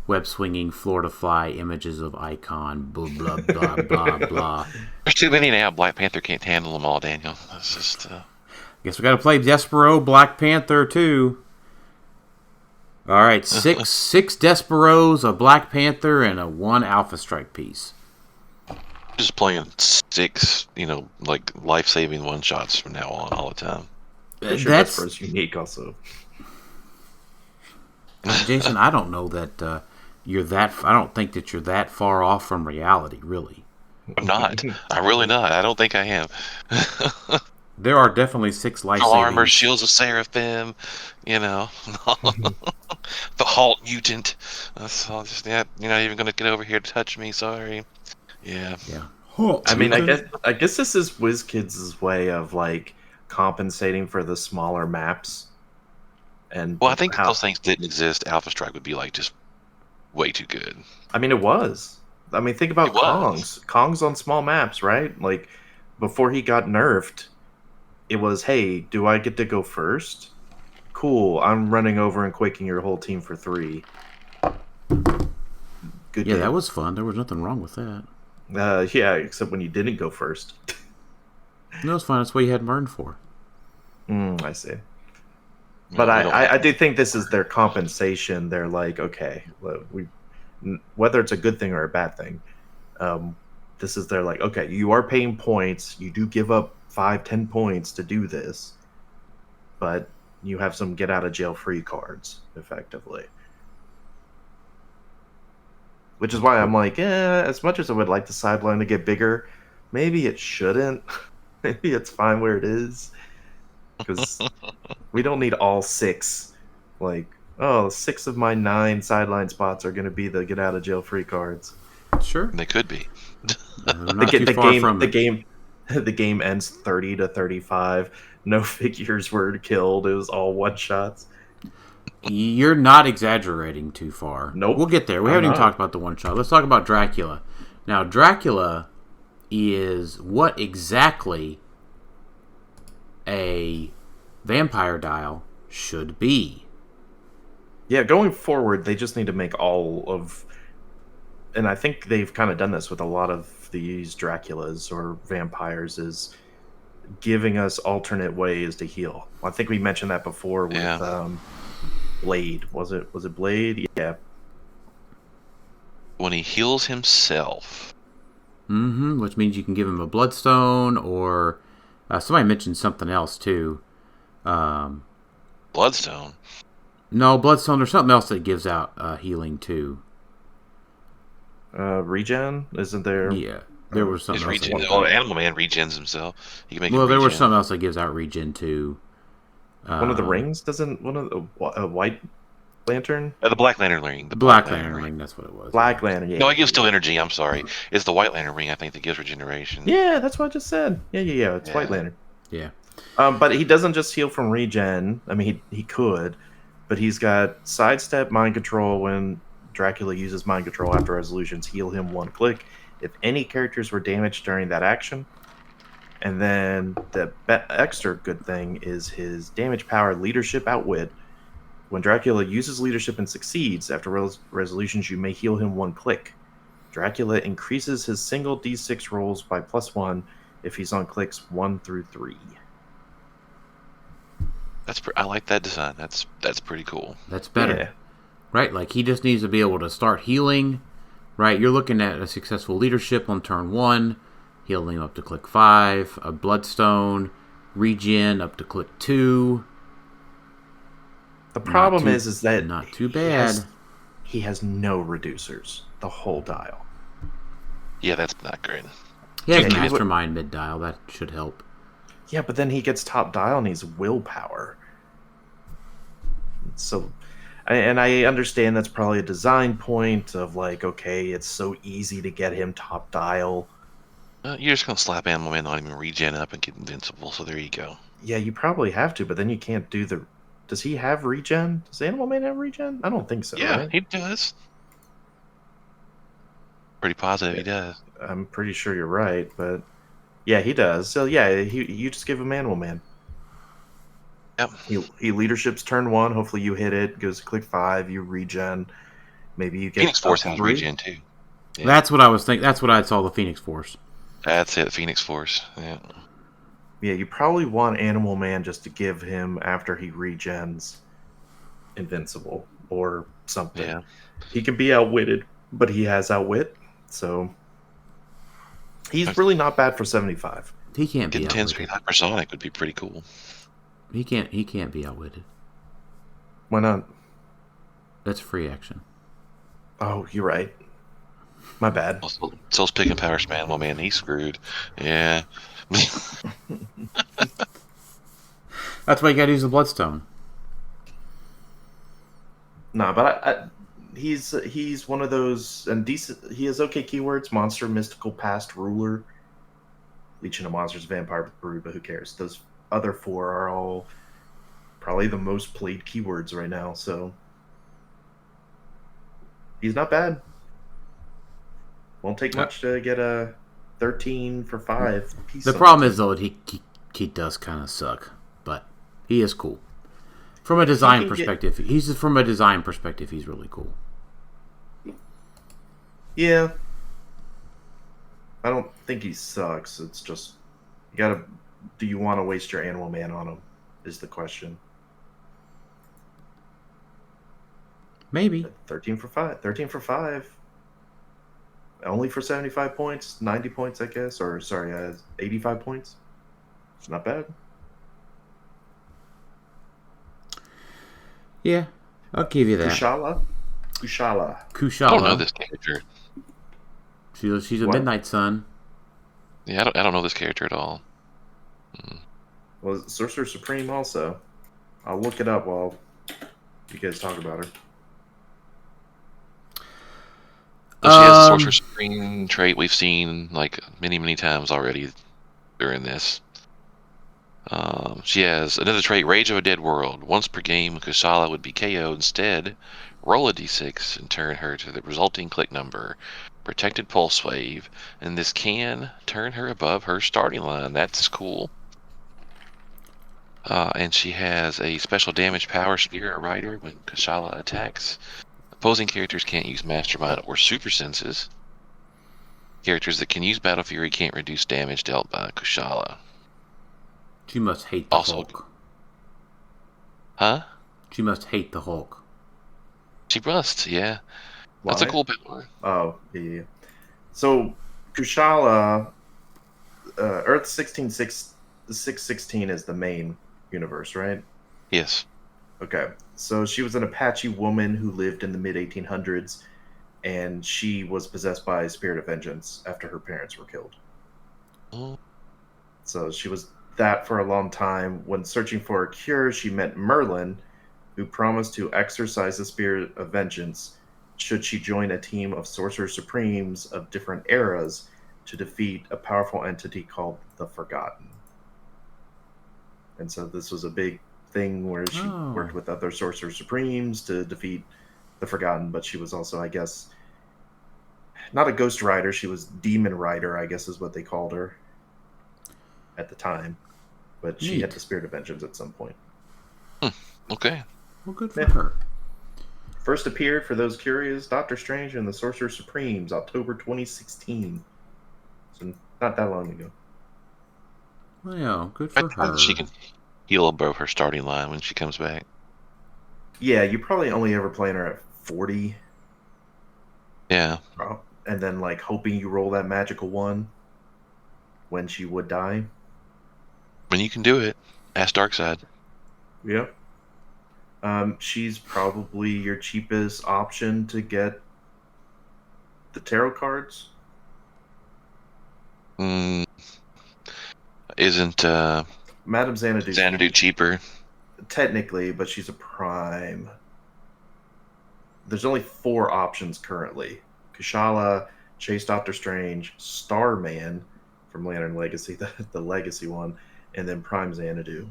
web-swinging Florida Fly images of Icon, blah, blah, blah, blah, blah. There's too many now. Black Panther can't handle them all, Daniel. That's just... Guess we got to play Despero, Black Panther, too. All right, six Desperos, a Black Panther, and a 1 Alpha Strike piece. Just playing 6, like life-saving one-shots from now on all the time. That's unique, also. Jason, I don't know that you're that. I don't think that you're that far off from reality, really. I'm not. I'm really not. I don't think I am. There are definitely 6 life-saving. Armor, Shields of Seraphim, the Halt Mutant. That's all just, you're not even going to get over here to touch me, sorry. Yeah. I mean, I guess this is WizKids' way of, like, compensating for the smaller maps. And I think if those things didn't exist, Alpha Strike would be, like, just way too good. I mean, it was. I mean, think about Kong's. Kong's on small maps, right? Like, before he got nerfed, it was, hey, do I get to go first? Cool, I'm running over and quaking your whole team for 3. Good game. That was fun. There was nothing wrong with that. Yeah, except when you didn't go first. No, it was fine. That's what you had Mern for. I see. But I do think this is their compensation. They're like, okay, whether it's a good thing or a bad thing, this is their like, okay, you are paying points. You do give up 5-10 points to do this, but you have some get out of jail free cards, effectively. Which is why I'm like, as much as I would like the sideline to get bigger, maybe it shouldn't. Maybe it's fine where it is. Because we don't need all 6. Like, 6 of my 9 sideline spots are going to be the get out of jail free cards. Sure, they could be. The game ends 30-35. No figures were killed. It was all one shots. You're not exaggerating too far. Nope. We'll get there. We haven't even talked about the one shot. Let's talk about Dracula. Now, Dracula is what exactly a vampire dial should be. Yeah, going forward, they just need to make all of... And I think they've kind of done this with a lot of these Draculas or vampires, is giving us alternate ways to heal. I think we mentioned that before with Blade. Was it Blade? Yeah. When he heals himself. Which means you can give him a Bloodstone, or somebody mentioned something else too. Bloodstone? No, Bloodstone. There's something else that gives out healing too. Regen? Isn't there? Yeah, there was something else. Animal Man regens himself. He can make there was something else that gives out regen too. One of the rings doesn't. One of the White Lantern. The Black Lantern ring. The Black Lantern ring. That's what it was. Black Lantern. Yeah. No, it gives still energy. I'm sorry. It's the White Lantern ring. I think that gives regeneration. Yeah, that's what I just said. Yeah. It's White Lantern. Yeah. But he doesn't just heal from regen. I mean, he could, but he's got sidestep, mind control. When Dracula uses mind control after resolutions, heal him 1 click if any characters were damaged during that action. And then the extra good thing is his damage power, leadership, outwit. When Dracula uses leadership and succeeds after resolutions, you may heal him 1 click. Dracula increases his single d6 rolls by +1 if he's on clicks 1 through 3. I like that design. That's pretty cool. That's better. Yeah. Right? Like, he just needs to be able to start healing. Right? You're looking at a successful leadership on turn 1, healing up to click 5, a Bloodstone, regen up to click 2. The problem is that not too bad. He has no reducers the whole dial. Yeah, that's not great. He has Mastermind mid-dial. That should help. Yeah, but then he gets top dial and he's willpower. So, and I understand that's probably a design point of like, okay, it's so easy to get him top dial. You're just going to slap Animal Man on him and regen up and get invincible, so there you go. Yeah, you probably have to, but then you can't do the... Does he have regen? Does Animal Man have regen? I don't think so. Yeah, right? he does. Pretty positive he does. I'm pretty sure you're right, but yeah, he does. So yeah, you just give him Animal Man. Yep. He leaderships turn 1. Hopefully you hit it. Goes to click 5. You regen. Maybe you get Phoenix Force has regen too. Yeah. That's what I was thinking. That's what I saw the Phoenix Force. That's it, Phoenix Force. Yeah. Yeah, you probably want Animal Man just to give him, after he regens, Invincible or something. Yeah. He can be outwitted, but he has outwit, so he's really not bad for 75. He can't be Getting 10 outwitted. speed hypersonic would be pretty cool. He can't be outwitted. Why not? That's free action. Oh, you're right. My bad. Soul's picking power span. Well, man, he's screwed. Yeah. That's why you gotta use the Bloodstone. Nah, but he's one of those, and decent. He has okay keywords: monster, mystical, past, ruler, Legion of Monsters, vampire, brood. But who cares? Those other 4 are all probably the most played keywords right now. So he's not bad. Won't take much to get a 13 for 5 piece. The problem is, though, he does kind of suck, but he is cool. From a design perspective, he's really cool. Yeah. I don't think he sucks. It's just, do you want to waste your Animal Man on him, is the question. Maybe. 13 for 5. 13 for 5. Only for 75 points, 90 points, I guess. Or, sorry, 85 points. It's not bad. Yeah, I'll give you that. Kushala. I don't know this character. She's a Midnight Sun. Yeah, I don't know this character at all. Well, Sorcerer Supreme also. I'll look it up while you guys talk about her. She has a Sorcerer Supreme trait we've seen like many times already during this. She has another trait, Rage of a Dead World. Once per game, Kushala would be KO'd. Instead, roll a d6 and turn her to the resulting click number. Protected Pulse Wave, and this can turn her above her starting line. That's cool. And she has a special damage power Spirit Rider when Kushala attacks. Opposing characters can't use Mastermind or Super Senses. Characters that can use Battle Fury can't reduce damage dealt by Kushala. She must hate the Also, Hulk. Huh? She must hate the Hulk. She must, yeah. Why? That's a cool power. Oh, yeah. So, Kushala, Earth 616 is the main universe, right? Yes. Okay. So she was an Apache woman who lived in the mid-1800s, and she was possessed by a spirit of vengeance after her parents were killed. Oh. So she was that for a long time. When searching for a cure, she met Merlin, who promised to exorcise the spirit of vengeance should she join a team of Sorcerer Supremes of different eras to defeat a powerful entity called the Forgotten. And so this was a big thing where she worked with other Sorcerer Supremes to defeat the Forgotten, but she was also, I guess, not a Ghost Rider, she was Demon Rider, I guess is what they called her at the time. But she had the Spirit of Vengeance at some point. Okay. Well, good for her. First appeared, for those curious, Doctor Strange and the Sorcerer Supremes, October 2016. So not that long ago. Well, yeah, good for her. She can heal above her starting line when she comes back. Yeah, you probably only ever playing her at 40. Yeah. And then, like, hoping you roll that magical one when she would die. When you can do it, ask Darkseid. Yep. She's probably your cheapest option to get the tarot cards. Isn't Madame Xanadu cheaper? Technically, but she's a prime. There's only 4 options currently. Kushala, Chase Doctor Strange, Starman from Lantern Legacy, the Legacy one, and then Prime Xanadu.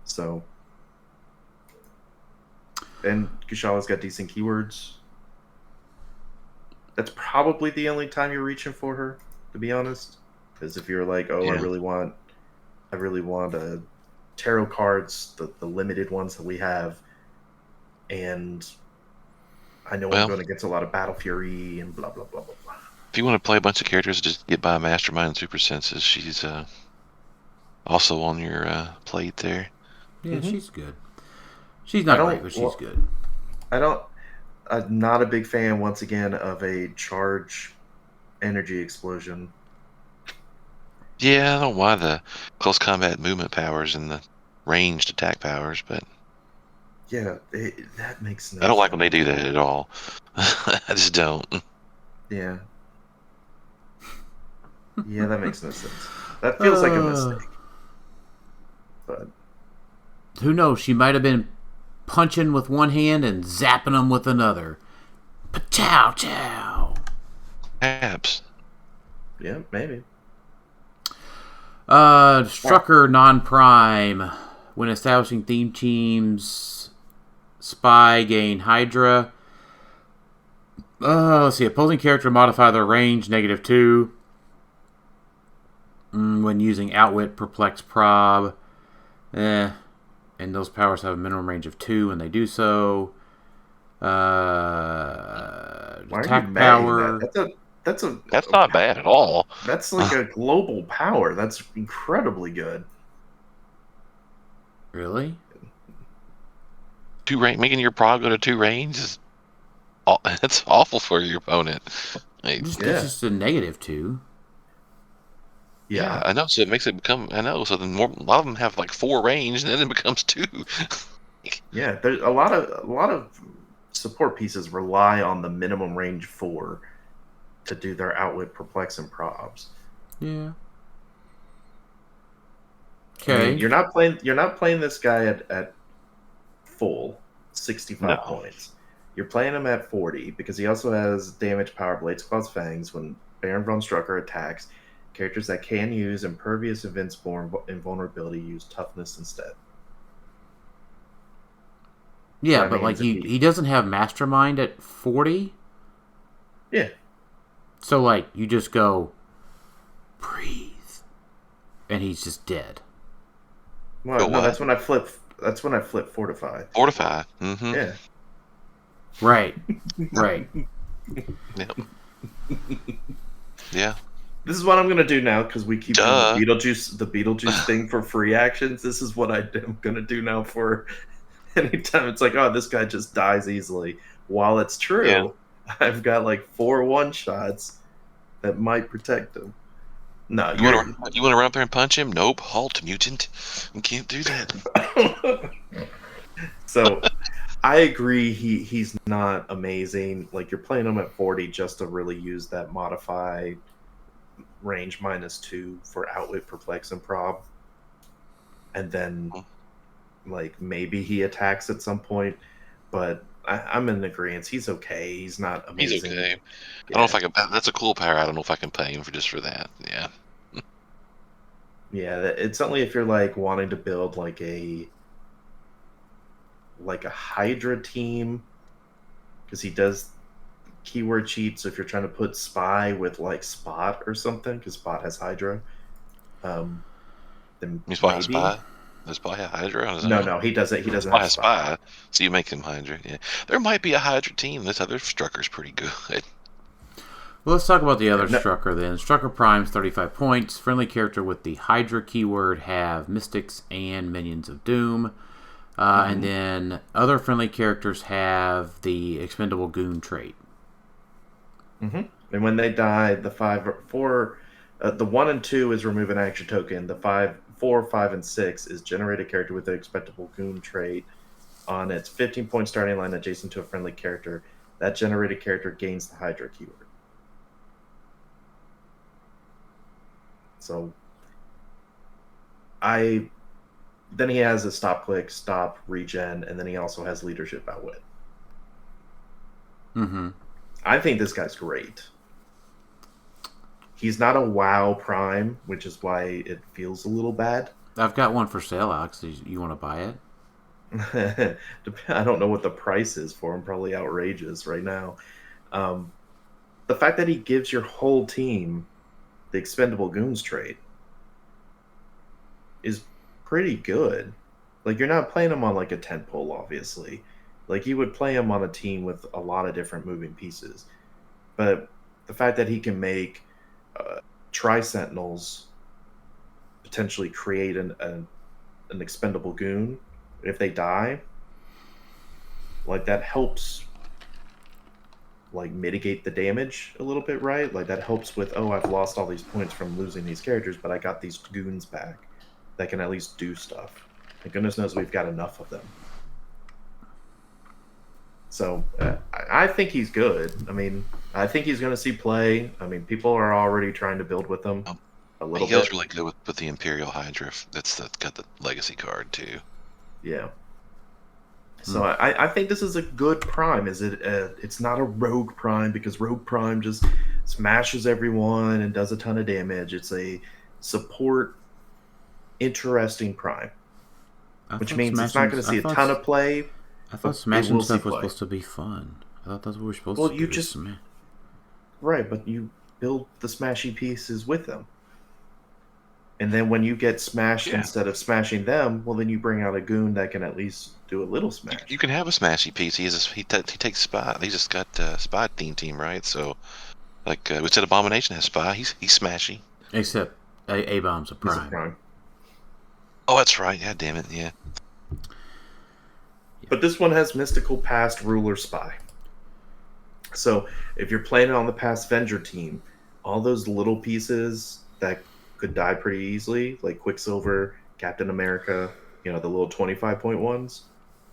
So... And Kushala's got decent keywords. That's probably the only time you're reaching for her, to be honest. Because if you're like, oh, yeah. I really want a tarot cards, the limited ones that we have, and I know I'm going against a lot of Battle Fury and blah blah blah blah blah. If you want to play a bunch of characters, just get by Mastermind and Super Senses. She's also on your plate there. Yeah, she's good. She's not great, but she's good. I'm not a big fan, once again, of a charge energy explosion. Yeah, I don't mind the close combat movement powers and the ranged attack powers, but... Yeah, that makes no sense. I don't like when they do that at all. I just don't. Yeah. Yeah, that makes no sense. That feels like a mistake. But... Who knows? She might have been punching with one hand and zapping them with another. Pa-chow, chow. Perhaps. Yeah, maybe. Strucker non-prime. When establishing theme teams, Spy gain Hydra. Let's see. Opposing character modify their range, -2. When using Outwit, Perplex, Prob. And those powers have a minimum range of 2 when they do so. Attack power. That's not bad at all. That's like a global power. That's incredibly good. Really? 2 range, making your prog go to 2 range is that's awful for your opponent. It's just a -2. Yeah, I know. So it makes it become. I know. So then a lot of them have like 4 range, and then it becomes 2. Yeah, there's a lot of support pieces rely on the minimum range 4 to do their Outwit, Perplex, and Probs. Yeah. Okay. I mean, you're not playing this guy at full 65 points. You're playing him at 40 because he also has damage power Blades, Claws, Fangs. When Baron von Strucker attacks, characters that can use Impervious, Invincible, and Invulnerability use Toughness instead. Yeah, so but like he doesn't have Mastermind at 40? Yeah. So like you just go breathe and he's just dead. Well, Go no, what? that's when I flip. That's when I flip Fortify. Fortify. Mm-hmm. Yeah. Right. Right. Yep. Yeah. This is what I'm gonna do now because we keep doing Duh. the Beetlejuice thing for free actions. This is what I'm gonna do now for anytime it's like, oh, this guy just dies easily. While it's true, I've got like 4 1-shots that might protect him. No, You want to run up there and punch him? Nope. Halt, mutant. You can't do that. So I agree. He's not amazing. Like, you're playing him at 40 just to really use that modify range -2 for outwit, perplex, and prob, and then like maybe he attacks at some point. But I'm in agreement. He's okay. He's not amazing. He's okay. Yeah. I don't know if I can. That's a cool power. I don't know if I can pay him for that. Yeah. Yeah, it's only if you're like wanting to build like a Hydra team, because he does keyword cheat. So if you're trying to put Spy with like Spot or something, because Spot has Hydra, then You Spy maybe. has Spy. Does Spy have Hydra? No, he doesn't. He doesn't Spy have has Spy. So you make him Hydra. Yeah, there might be a Hydra team. This other Strucker's pretty good. Well, let's talk about the other No. Strucker then. Strucker Prime's 35 points. Friendly character with the Hydra keyword have Mystics and Minions of Doom. And then other friendly characters have the Expendable Goon trait. And when they die, the 1 and 2 is remove an action token. The 4, 5, and 6 is generate a character with the Expendable Goon trait on its 15-point starting line adjacent to a friendly character. That generated character gains the Hydra keyword. So, then he has a stop, click, stop, regen, and then he also has leadership outwit. I think this guy's great. He's not a WoW Prime, which is why it feels a little bad. I've got one for sale, Alex. You want to buy it? I don't know what the price is for him. Probably outrageous right now. The fact that he gives your whole team the Expendable Goons trait is pretty good. Like, you're not playing him on like a tent pole, obviously. Like, you would play him on a team with a lot of different moving pieces. But the fact that he can make Tri-Sentinels potentially create an Expendable Goon if they die, like, that helps like mitigate the damage a little bit, right? Like, that helps with, oh, I've lost all these points from losing these characters, but I got these goons back that can at least do stuff. And goodness knows we've got enough of them. So I think he's good. I mean, I think he's going to see play. I mean, people are already trying to build with him a little bit. He goes really good with the Imperial Hydra. That's got the legacy card too. Yeah. So I think this is a good Prime. It's not a Rogue Prime, because Rogue Prime just smashes everyone and does a ton of damage. It's a support, interesting Prime, which means it's not going to see a ton of play. I thought smashing stuff was supposed to be fun. I thought that's what we were supposed to do. You just right, but you build the smashy pieces with them. And then when you get smashed instead of smashing them, well, then you bring out a goon that can at least do a little smash. You can have a smashy piece. He takes Spy. He just got Spy team, right? So, like, we said Abomination has Spy. He's smashy. Except A-Bomb's a Prime. He's a Prime. Oh, that's right. God damn it, yeah. But this one has Mystical Past Ruler Spy. So if you're playing it on the Past Venger team, all those little pieces that could die pretty easily, like Quicksilver, Captain America, the little 25-point ones,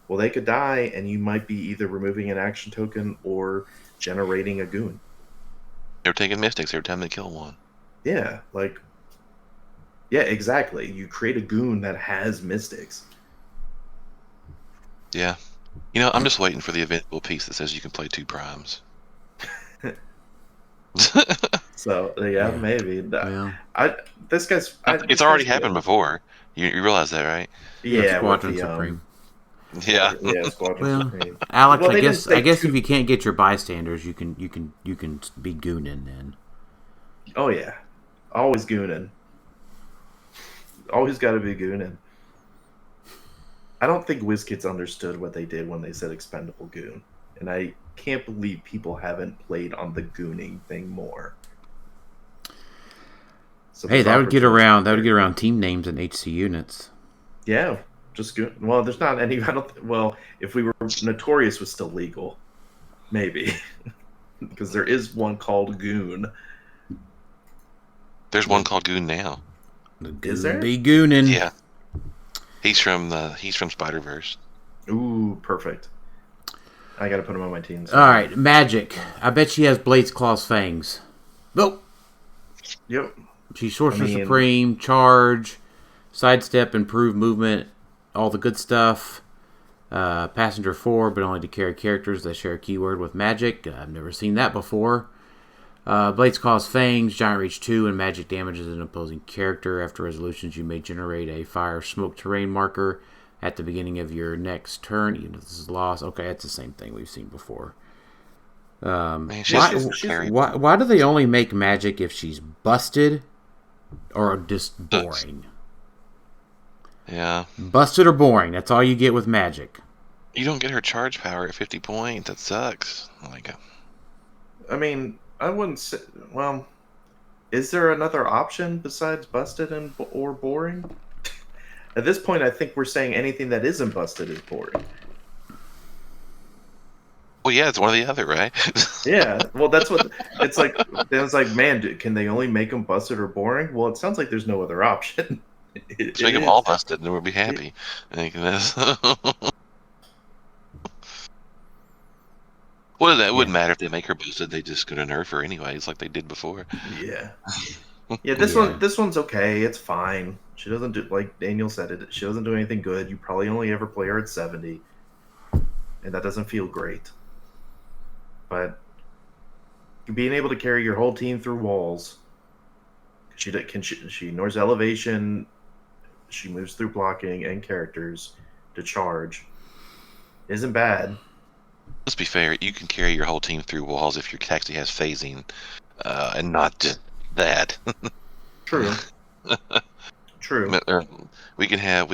well, they could die, and you might be either removing an action token or generating a goon. They're taking Mystics every time they kill one. Yeah, exactly. You create a goon that has Mystics. Yeah. I'm just waiting for the invincible piece that says you can play 2 Primes. So, maybe. Yeah. This guy's... It's already happened before. You realize that, right? Yeah, Squadron Supreme. Yeah. Yeah, Squadron Supreme. Alex, Well, I guess if you can't get your bystanders, you can be gooning then. Oh yeah, always gooning. Always got to be gooning. I don't think WizKids understood what they did when they said expendable goon, and I can't believe people haven't played on the gooning thing more. So Hey, there's that would get opportunity around. That would there. get around team names and HC units. Yeah, just goon. Well, there's not any. I don't. Well, if we were Notorious was still legal, maybe, because there is one called Goon. There's one called Goon now. The Is goon there? be gooning. Yeah. He's from Spider-Verse. Ooh, perfect. I got to put him on my team. All right, Magic. I bet she has Blade's Claw's Fangs. Nope. Yep. She's Sorcerer Supreme, Charge, Sidestep, Improve Movement, all the good stuff. Passenger 4, but only to carry characters that share a keyword with Magic. I've never seen that before. Blade's Claw's Fangs, Giant Reach 2, and magic damages an opposing character. After resolutions, you may generate a fire smoke terrain marker at the beginning of your next turn, even if this is lost. Okay, that's the same thing we've seen before. Man, Why do they only make Magic if she's busted or just boring? Yeah. Busted or boring, that's all you get with Magic. You don't get her charge power at 50 points. That sucks. I mean, I wouldn't say. Well, is there another option besides busted or boring? At this point, I think we're saying anything that isn't busted is boring. Well, yeah, it's one or the other, right? Yeah, well, that's what it's like. It's like, man, can they only make them busted or boring? Well, it sounds like there's no other option. Let's make them all busted, and then we'll be happy. Well, that wouldn't matter if they make her busted. They just gonna nerf her anyways, like they did before. Yeah. Yeah, this one's okay. It's fine. She doesn't do, like Daniel said it. She doesn't do anything good. You probably only ever play her at 70, and that doesn't feel great. But being able to carry your whole team through walls, she ignores elevation. She moves through blocking and characters to charge. Isn't bad. Let's be fair. You can carry your whole team through walls if your taxi has phasing, and not just that. True. True. We can have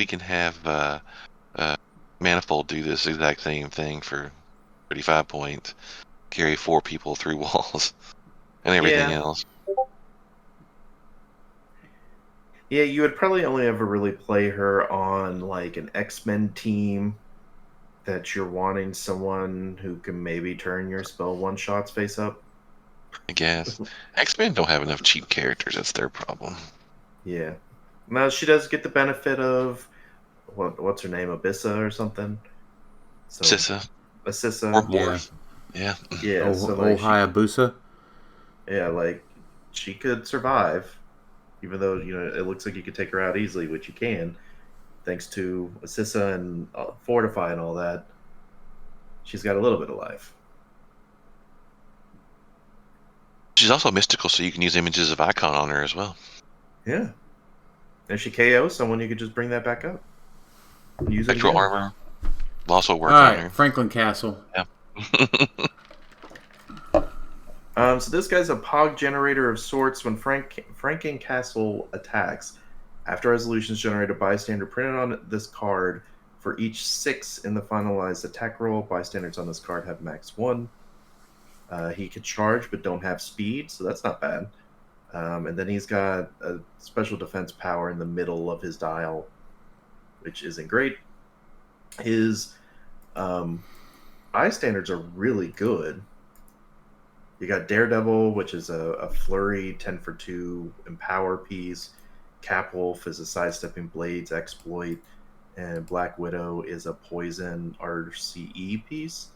Manifold do this exact same thing for 35 points. Carry 4 people through walls and everything else. Yeah, you would probably only ever really play her on like an X-Men team that you're wanting someone who can maybe turn your spell one-shots face up. I guess. X-Men don't have enough cheap characters. That's their problem. Yeah. Now, she does get the benefit of, what's her name, Abyssa or something? Sissa. Assissa. Yeah. Yeah. So like Hayabusa. Yeah, like, she could survive, even though, it looks like you could take her out easily, which you can, thanks to Assissa and Fortify and all that. She's got a little bit of life. She's also mystical, so you can use images of Icon on her as well. Yeah. And if she KOs someone, you could just bring that back up. Use it Spectral again. armor will also work All on right, her. Franklin Castle. Yeah. So this guy's a Pog generator of sorts. When Franklin Castle attacks, after resolutions generate a bystander printed on this card. For each 6 in the finalized attack roll, bystanders on this card have max 1. He could charge but don't have speed, so that's not bad. And then he's got a special defense power in the middle of his dial, which isn't great. His bystanders are really good. You got Daredevil, which is a flurry 10 for 2 empower piece. Capwolf is a sidestepping blades exploit. And Black Widow is a poison RCE piece.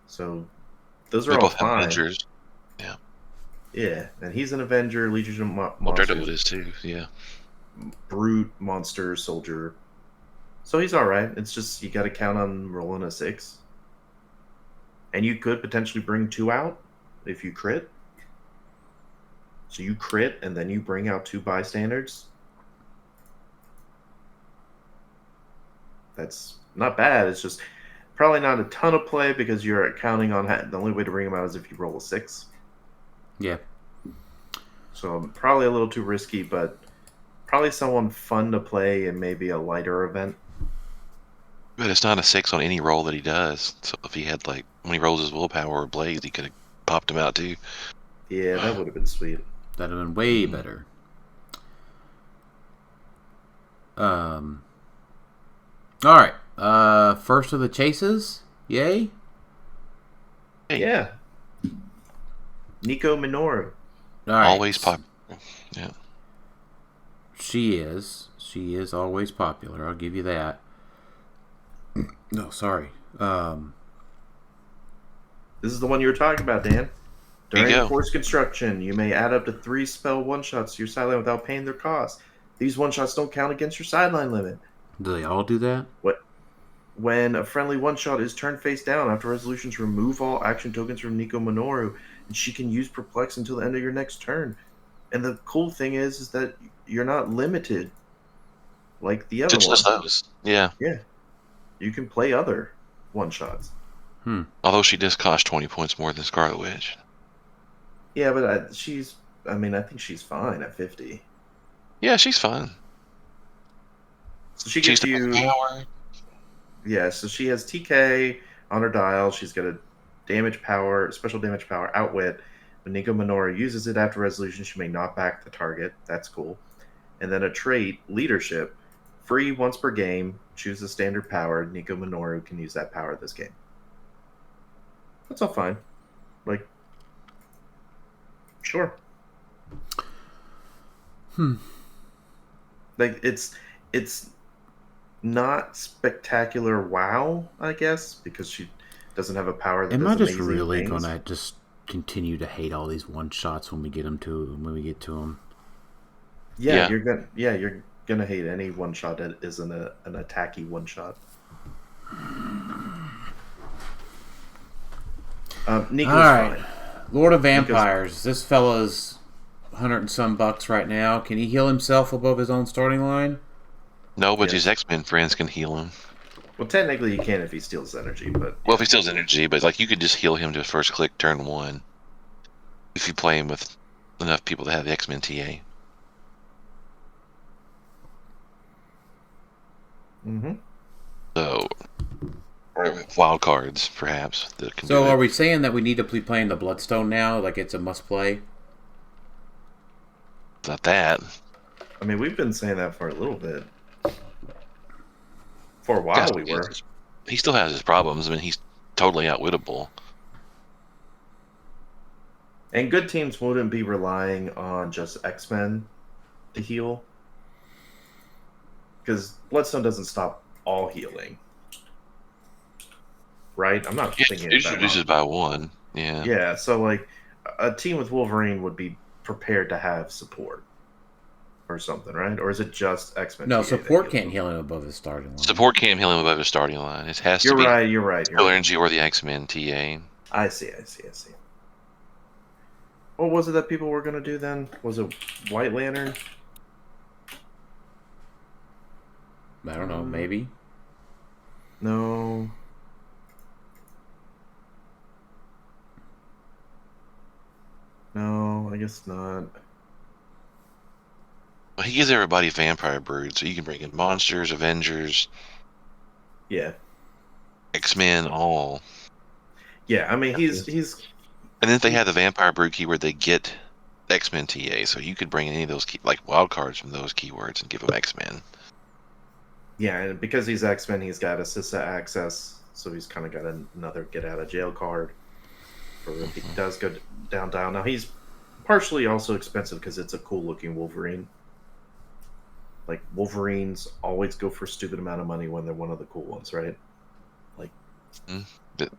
So those are all both fine. Avengers. Yeah. Yeah, and he's an Avenger, Legion of Well, Monsters. Daredevil is too, yeah. Brute, Monster, Soldier. So he's alright. It's just you got to count on rolling a 6. And you could potentially bring 2 out if you crit. So you crit and then you bring out 2 bystanders. That's not bad. It's just probably not a ton of play because you're counting on the only way to bring them out is if you roll a 6. Yeah. So probably a little too risky, but probably someone fun to play in maybe a lighter event. But it's not a 6 on any roll that he does. So if he had, like, when he rolls his willpower or blaze, he could have popped him out too. Yeah, that would have been sweet. That'd have been way better. All right. First of the chases. Yay. Hey. Yeah. Nico Minoru. All right. Always popular. Yeah. She is. She is always popular. I'll give you that. No, sorry. This is the one you were talking about, Dan. There you During go. force construction, you may add up to 3 spell one-shots to your sideline without paying their cost. These one-shots don't count against your sideline limit. Do they all do that? When a friendly one-shot is turned face down, after resolutions, remove all action tokens from Nico Minoru, and she can use Perplex until the end of your next turn. And the cool thing is that you're not limited like the other It's one. just those. Yeah. Yeah. You can play other one-shots. Although she does cost 20 points more than Scarlet Witch. Yeah, but I think she's fine at 50. Yeah, she's fine. So she She's gives you... power. Yeah, so she has TK on her dial. She's got a special damage power, Outwit. When Nico Minoru uses it after resolution, she may knock back the target. That's cool. And then a trait, Leadership. Free once per game. Choose a standard power. Nico Minoru can use that power this game. That's all fine. Like, sure. Like, it's not spectacular wow, I guess, because she doesn't have a power that Am does I just amazing really things. gonna just continue to hate all these one shots when we get them when we get to them? Yeah, Yeah. you're gonna hate any one shot that isn't an attacky one shot. Nico's All right, fine. Lord of Vampires. This fella's $100 and some right now. Can he heal himself above his own starting line? No, but Yes. his X-Men friends can heal him. Well, technically you can if he steals energy, but Well, if he steals energy, but like you could just heal him to first click turn 1 if you play him with enough people to have the X-Men TA. So, or wild cards, perhaps. That can So do are it. we saying that we need to be playing the Bloodstone now? Like it's a must play? Not that. I mean we've been saying that for a little bit. For a while we were. He still has his problems. I mean, he's totally outwittable. And good teams wouldn't be relying on just X-Men to heal. Because Bloodstone doesn't stop all healing. Right? I'm not It thinking of that reduces wrong. by 1. Yeah. Yeah, so like a team with Wolverine would be prepared to have support. Or something, right? Or is it just X-Men? No, TA that support heals can't them? heal him above his starting line. Support can't heal him above his starting line. It has to You're be right, you're right. Kill Energy or the X-Men TA. I see. What was it that people were going to do then? Was it White Lantern? I don't know, maybe. No. No, I guess not. Well, he gives everybody Vampire Brood, so you can bring in monsters, Avengers, Yeah. X-Men, all. Yeah, I mean, he's And then if they have the Vampire Brood keyword, they get X-Men TA, so you could bring in any of those like wild cards from those keywords and give them X-Men. yeah, and because he's X-Men, he's got assistant access, so he's kind of got another get out of jail card for if he does go down. Now he's partially also expensive because it's a cool looking Wolverine. Like Wolverines always go for a stupid amount of money when they're one of the cool ones, right? Like, But,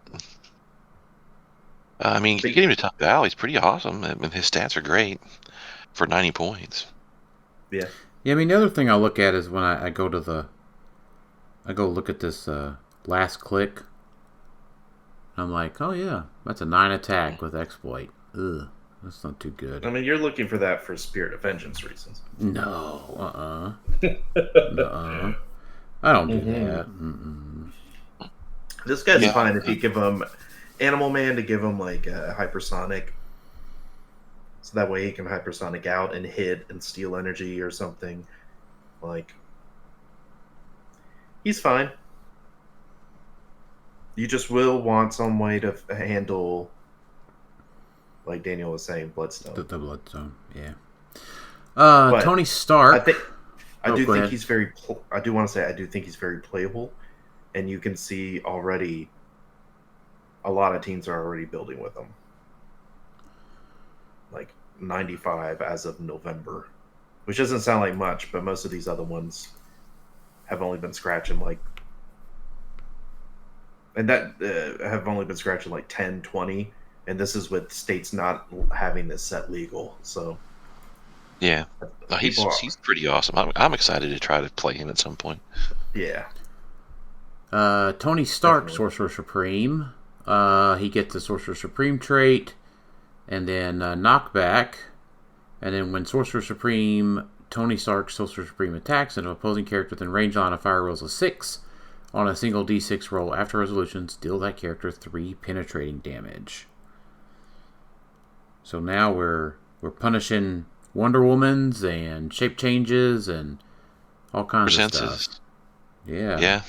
I mean, you get him to top Val, he's pretty awesome. I mean, his stats are great for 90 points. yeah, Yeah, I mean, the other thing I look at is when I go look at this last click. I'm like, oh yeah, that's a 9 attack with exploit. Ugh, that's not too good. I mean, you're looking for that for Spirit of Vengeance reasons. No, nuh-uh. I don't do that. Mm-mm. This guy's Yeah. fine if you give him Animal Man to give him like a hypersonic, so that way he can hypersonic out and hit and steal energy or something. Like, he's fine. You just will want some way to handle, like Daniel was saying, Bloodstone. The Bloodstone, yeah. But Tony Stark. I do ahead. want to say I do think he's very playable, and you can see already a lot of teams are already building with him. Like 95 as of November, which doesn't sound like much, but most of these other ones have only been scratching like, and that have only been scratching like 10, 20, and this is with states not having this set legal. So yeah, he's pretty awesome. I'm excited to try to play him at some point. Yeah. Tony Stark, Definitely. Sorcerer Supreme. He gets the Sorcerer Supreme trait, and then knockback. And then when Sorcerer Supreme, Tony Stark, Sorcerer Supreme attacks, and an opposing character within range line of fire rolls a 6 on a single D6 roll after resolutions, deal that character 3 penetrating damage. So now we're punishing Wonder Womans and shape changes and all kinds of stuff. Yeah. Yeah.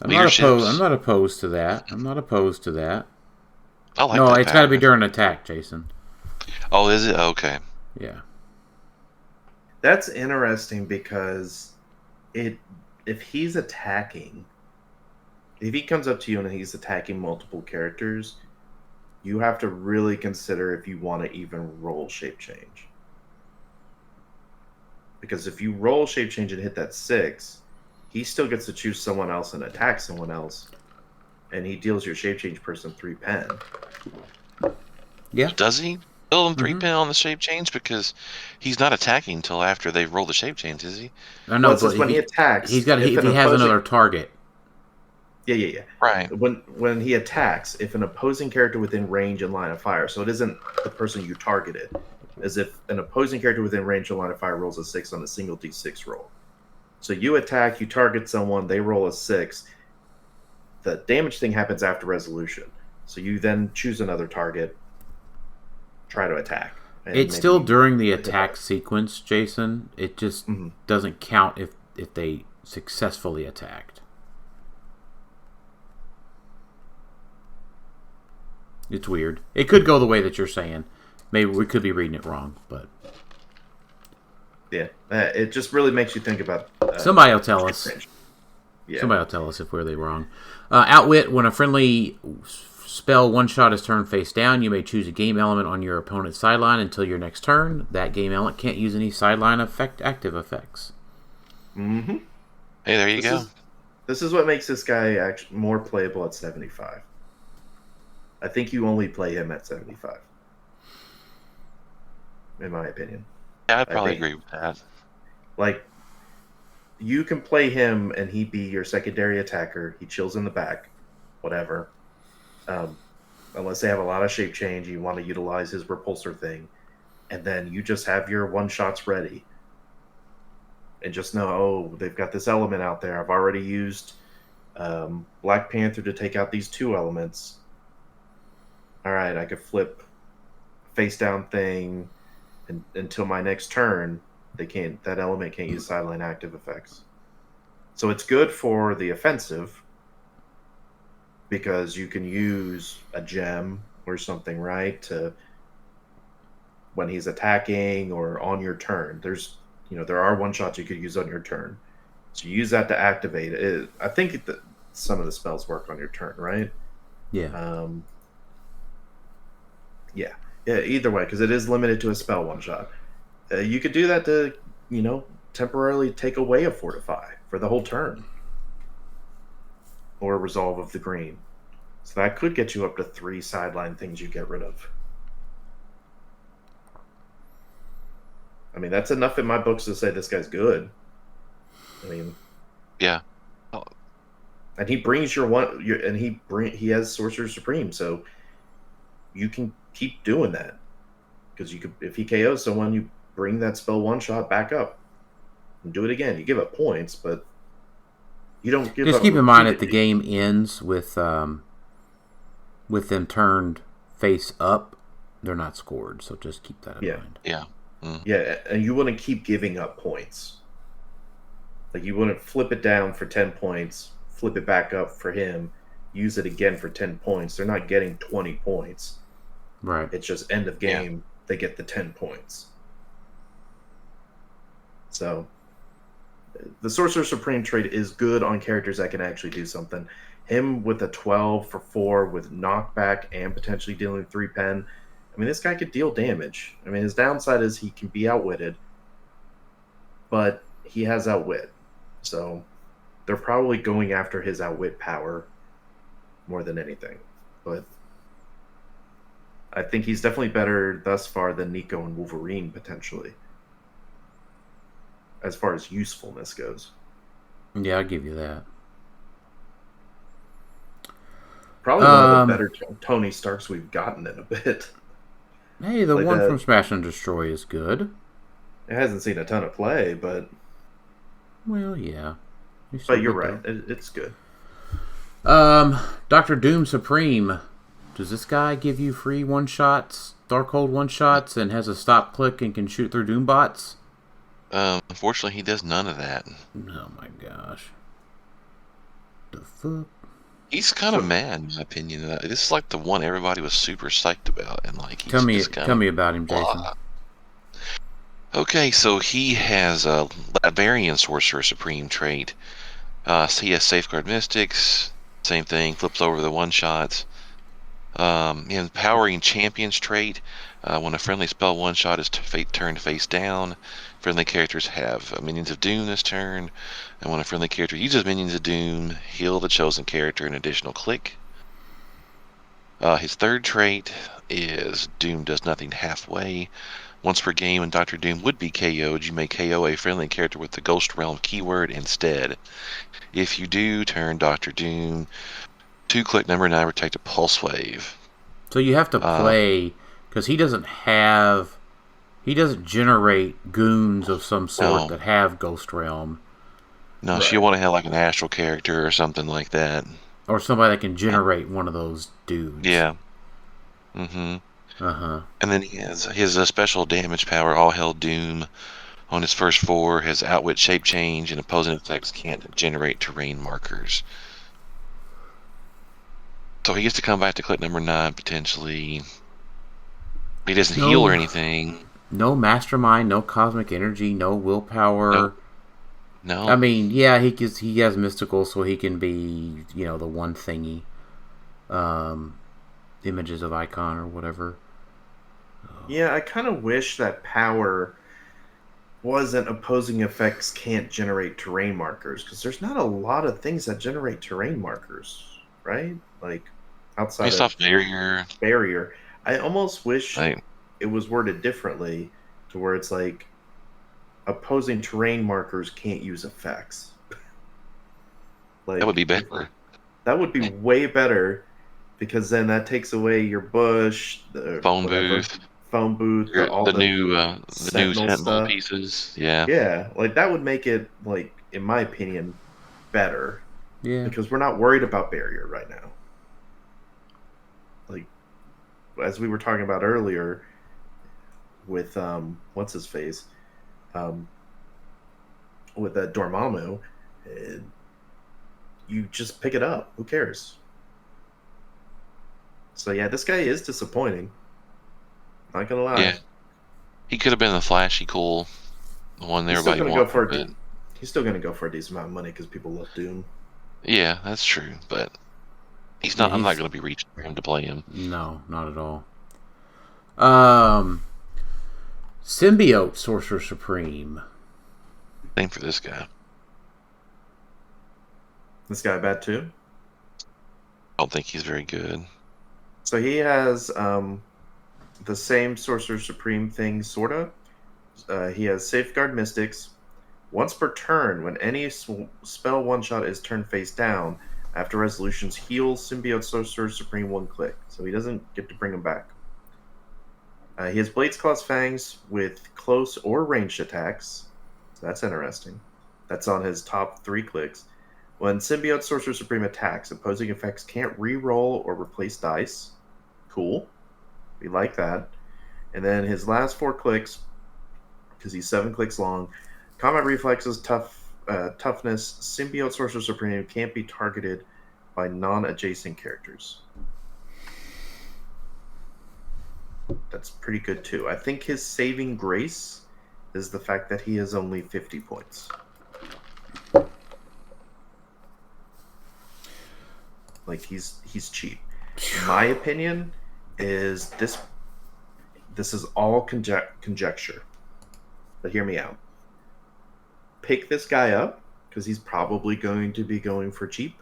I'm not opposed to that. I like no, that it's got to be during attack, Jason. Oh, is it? Okay. Yeah. That's interesting because if he's attacking, if he comes up to you and he's attacking multiple characters, you have to really consider if you want to even roll shape change. Because if you roll shape change and hit that 6, he still gets to choose someone else and attack someone else, and he deals your shape change person 3 pen. Yeah. Does he deal him 3 pen on the shape change? Because he's not attacking until after they roll the shape change, is he? I know, but when he attacks, if he has another target. Yeah. Right. When he attacks, if an opposing character within range and line of fire, so it isn't the person you targeted, as if an opposing character within range and line of fire rolls a 6 on a single D6 roll. So you attack, you target someone, they roll a 6. The damage thing happens after resolution. So you then choose another target, try to attack. It's still during the attack sequence, Jason. It just doesn't count if they successfully attacked. It's weird. It could go the way that you're saying. Maybe we could be reading it wrong, but yeah, it just really makes you think about. Somebody will tell us. Yeah. Somebody will tell us if we're really wrong. Outwit: when a friendly spell one-shot is turned face down, you may choose a game element on your opponent's sideline until your next turn. That game element can't use any sideline active effects. Mm-hmm. Hey, there you go. This is what makes this guy actually more playable at 75. I think you only play him at 75. In my opinion. Yeah, I'd probably agree with that. Like, you can play him and he be your secondary attacker. He chills in the back, whatever. Unless they have a lot of shape change, you want to utilize his repulsor thing. And then you just have your one-shots ready. And just know, oh, they've got this element out there. I've already used Black Panther to take out these 2 elements. All right, I could flip face-down thing until my next turn. That element can't use sideline active effects. So it's good for the offensive because you can use a gem or something, right, to when he's attacking or on your turn. There are one-shots you could use on your turn. So you use that to activate it. I think some of the spells work on your turn, right? Yeah. Yeah, either way, because it is limited to a spell one-shot. You could do that to, temporarily take away a Fortify for the whole turn. Or a Resolve of the Green. So that could get you up to 3 sideline things you get rid of. I mean, that's enough in my books to say this guy's good. I mean... Yeah. And he brings he has Sorcerer Supreme, so you can keep doing that. Because if he KOs someone, you bring that spell one shot back up and do it again. You give up points, but you don't give up. Just keep in mind that the game ends with them turned face up. They're not scored, so just keep that in mind. Yeah. Mm. Yeah, and you wouldn't keep giving up points. Like, you wouldn't flip it down for 10 points, flip it back up for him, use it again for 10 points. They're not getting 20 points. Right. It's just end of game, they get the 10 points. So the Sorcerer Supreme trait is good on characters that can actually do something. Him with a 12 for 4 with knockback and potentially dealing 3 pen. I mean, this guy could deal damage. I mean, his downside is he can be outwitted, but he has outwit. So they're probably going after his outwit power more than anything. But I think he's definitely better thus far than Nico and Wolverine, potentially, as far as usefulness goes. Yeah, I'll give you that. Probably one of the better Tony Starks we've gotten in a bit. Hey, the one from Smash and Destroy is good. It hasn't seen a ton of play, but... Well, yeah. But you're right. It's good. Dr. Doom Supreme. Does this guy give you free one-shots, Darkhold one-shots, and has a stop click and can shoot through Doom bots? Unfortunately, he does none of that. Oh my gosh. The fuck? He's kind of mad, in my opinion. This is like the one everybody was super psyched about, and like he's tell me about him, Jason. Okay, so he has a Lavarian Sorcerer Supreme trait. So he has Safeguard Mystics, same thing, flips over the one-shots. He has Powering Champions trait. When a friendly spell one-shot is turned face down, friendly characters have Minions of Doom this turn. And when a friendly character uses Minions of Doom, heal the chosen character an additional click. His third trait is Doom does nothing halfway. Once per game, when Dr. Doom would be KO'd, you may KO a friendly character with the Ghost Realm keyword instead. If you do, turn Dr. Doom to click number 9, protect a Pulse Wave. So you have to play, because he doesn't generate goons of some sort that have Ghost Realm. No, right. So you want to have like an astral character or something like that. Or somebody that can generate one of those dudes. Yeah. Mm-hmm. Uh-huh. And then he has his special damage power, All Hell Doom. On his first 4, his Outwit Shape Change and opposing effects can't generate terrain markers. So he gets to come back to click number 9, potentially. He doesn't heal or anything. No Mastermind, no Cosmic Energy, no Willpower. No. I mean, yeah, he has Mystical, so he can be, the one thingy. Images of Icon or whatever. Yeah, I kind of wish that power wasn't opposing effects can't generate terrain markers, because there's not a lot of things that generate terrain markers, right? Like, outside based off barrier. I almost wish it was worded differently, to where it's like opposing terrain markers can't use effects. Like, that would be better. That would be way better, because then that takes away your bush, the phone booth, the new Sentinel pieces. Yeah, like that would make it, like, in my opinion, better. Yeah, because we're not worried about barrier right now. Like, as we were talking about earlier with what's his face, with Dormammu, you just pick it up. Who cares? So yeah, this guy is disappointing. Not gonna lie. Yeah, he could have been the flashy, cool one there. He's still gonna go for a decent amount of money because people love Doom. Yeah, that's true, but he's not. I'm not gonna be reaching for him to play him. No, not at all. Symbiote Sorcerer Supreme. Same for this guy. This guy bad too? I don't think he's very good. So he has the same Sorcerer Supreme thing, sorta. He has Safeguard Mystics. Once per turn, when any spell one-shot is turned face down, after resolutions, heals Symbiote Sorcerer Supreme 1 click. So he doesn't get to bring him back. He has Blades, Claws, Fangs with close or ranged attacks. So that's interesting. That's on his top 3 clicks. When Symbiote Sorcerer Supreme attacks, opposing effects can't re-roll or replace dice. Cool. We like that. And then his last 4 clicks, because he's 7 clicks long, Combat Reflexes, Tough toughness. Symbiote Sorcerer Supreme can't be targeted by non-adjacent characters. That's pretty good too. I think his saving grace is the fact that he is only 50 points. Like he's cheap. My opinion is this is all conjecture. But hear me out. Pick this guy up because he's probably going to be going for cheap.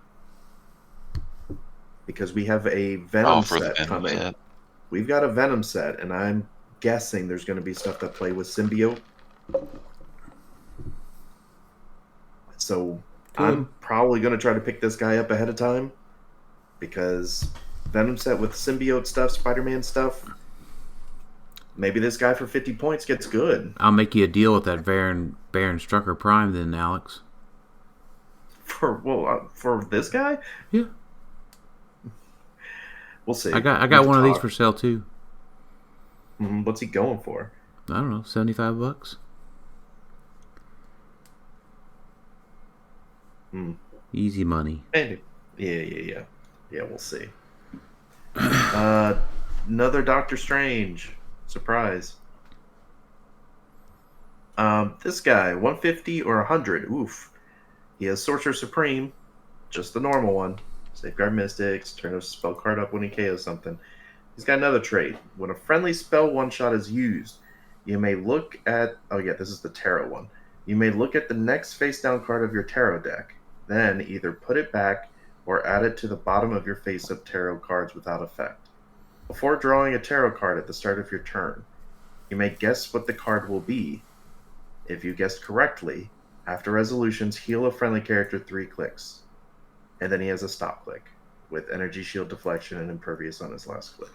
Because we have a Venom set coming. Set. We've got a Venom set, and I'm guessing there's going to be stuff that play with Symbiote. So I'm probably going to try to pick this guy up ahead of time. Because Venom set with Symbiote stuff, Spider-Man stuff, maybe this guy for 50 points gets good. I'll make you a deal with that Baron Strucker Prime then, Alex. For this guy? Yeah. We'll see. I got one of these for sale too. What's he going for? I don't know, $75. Easy money. Hey. Yeah, we'll see. Another Doctor Strange. Surprise. This guy, 150 or 100. Oof. He has Sorcerer Supreme, just the normal one. Safeguard Mystics, turn a spell card up when he KOs something. He's got another trait. When a friendly spell one-shot is used, you may look at... Oh yeah, this is the tarot one. You may look at the next face-down card of your tarot deck. Then either put it back or add it to the bottom of your face-up tarot cards without effect. Before drawing a tarot card at the start of your turn, you may guess what the card will be. If you guessed correctly, after resolutions, heal a friendly character 3 clicks. And then he has a stop click with energy shield deflection and impervious on his last click.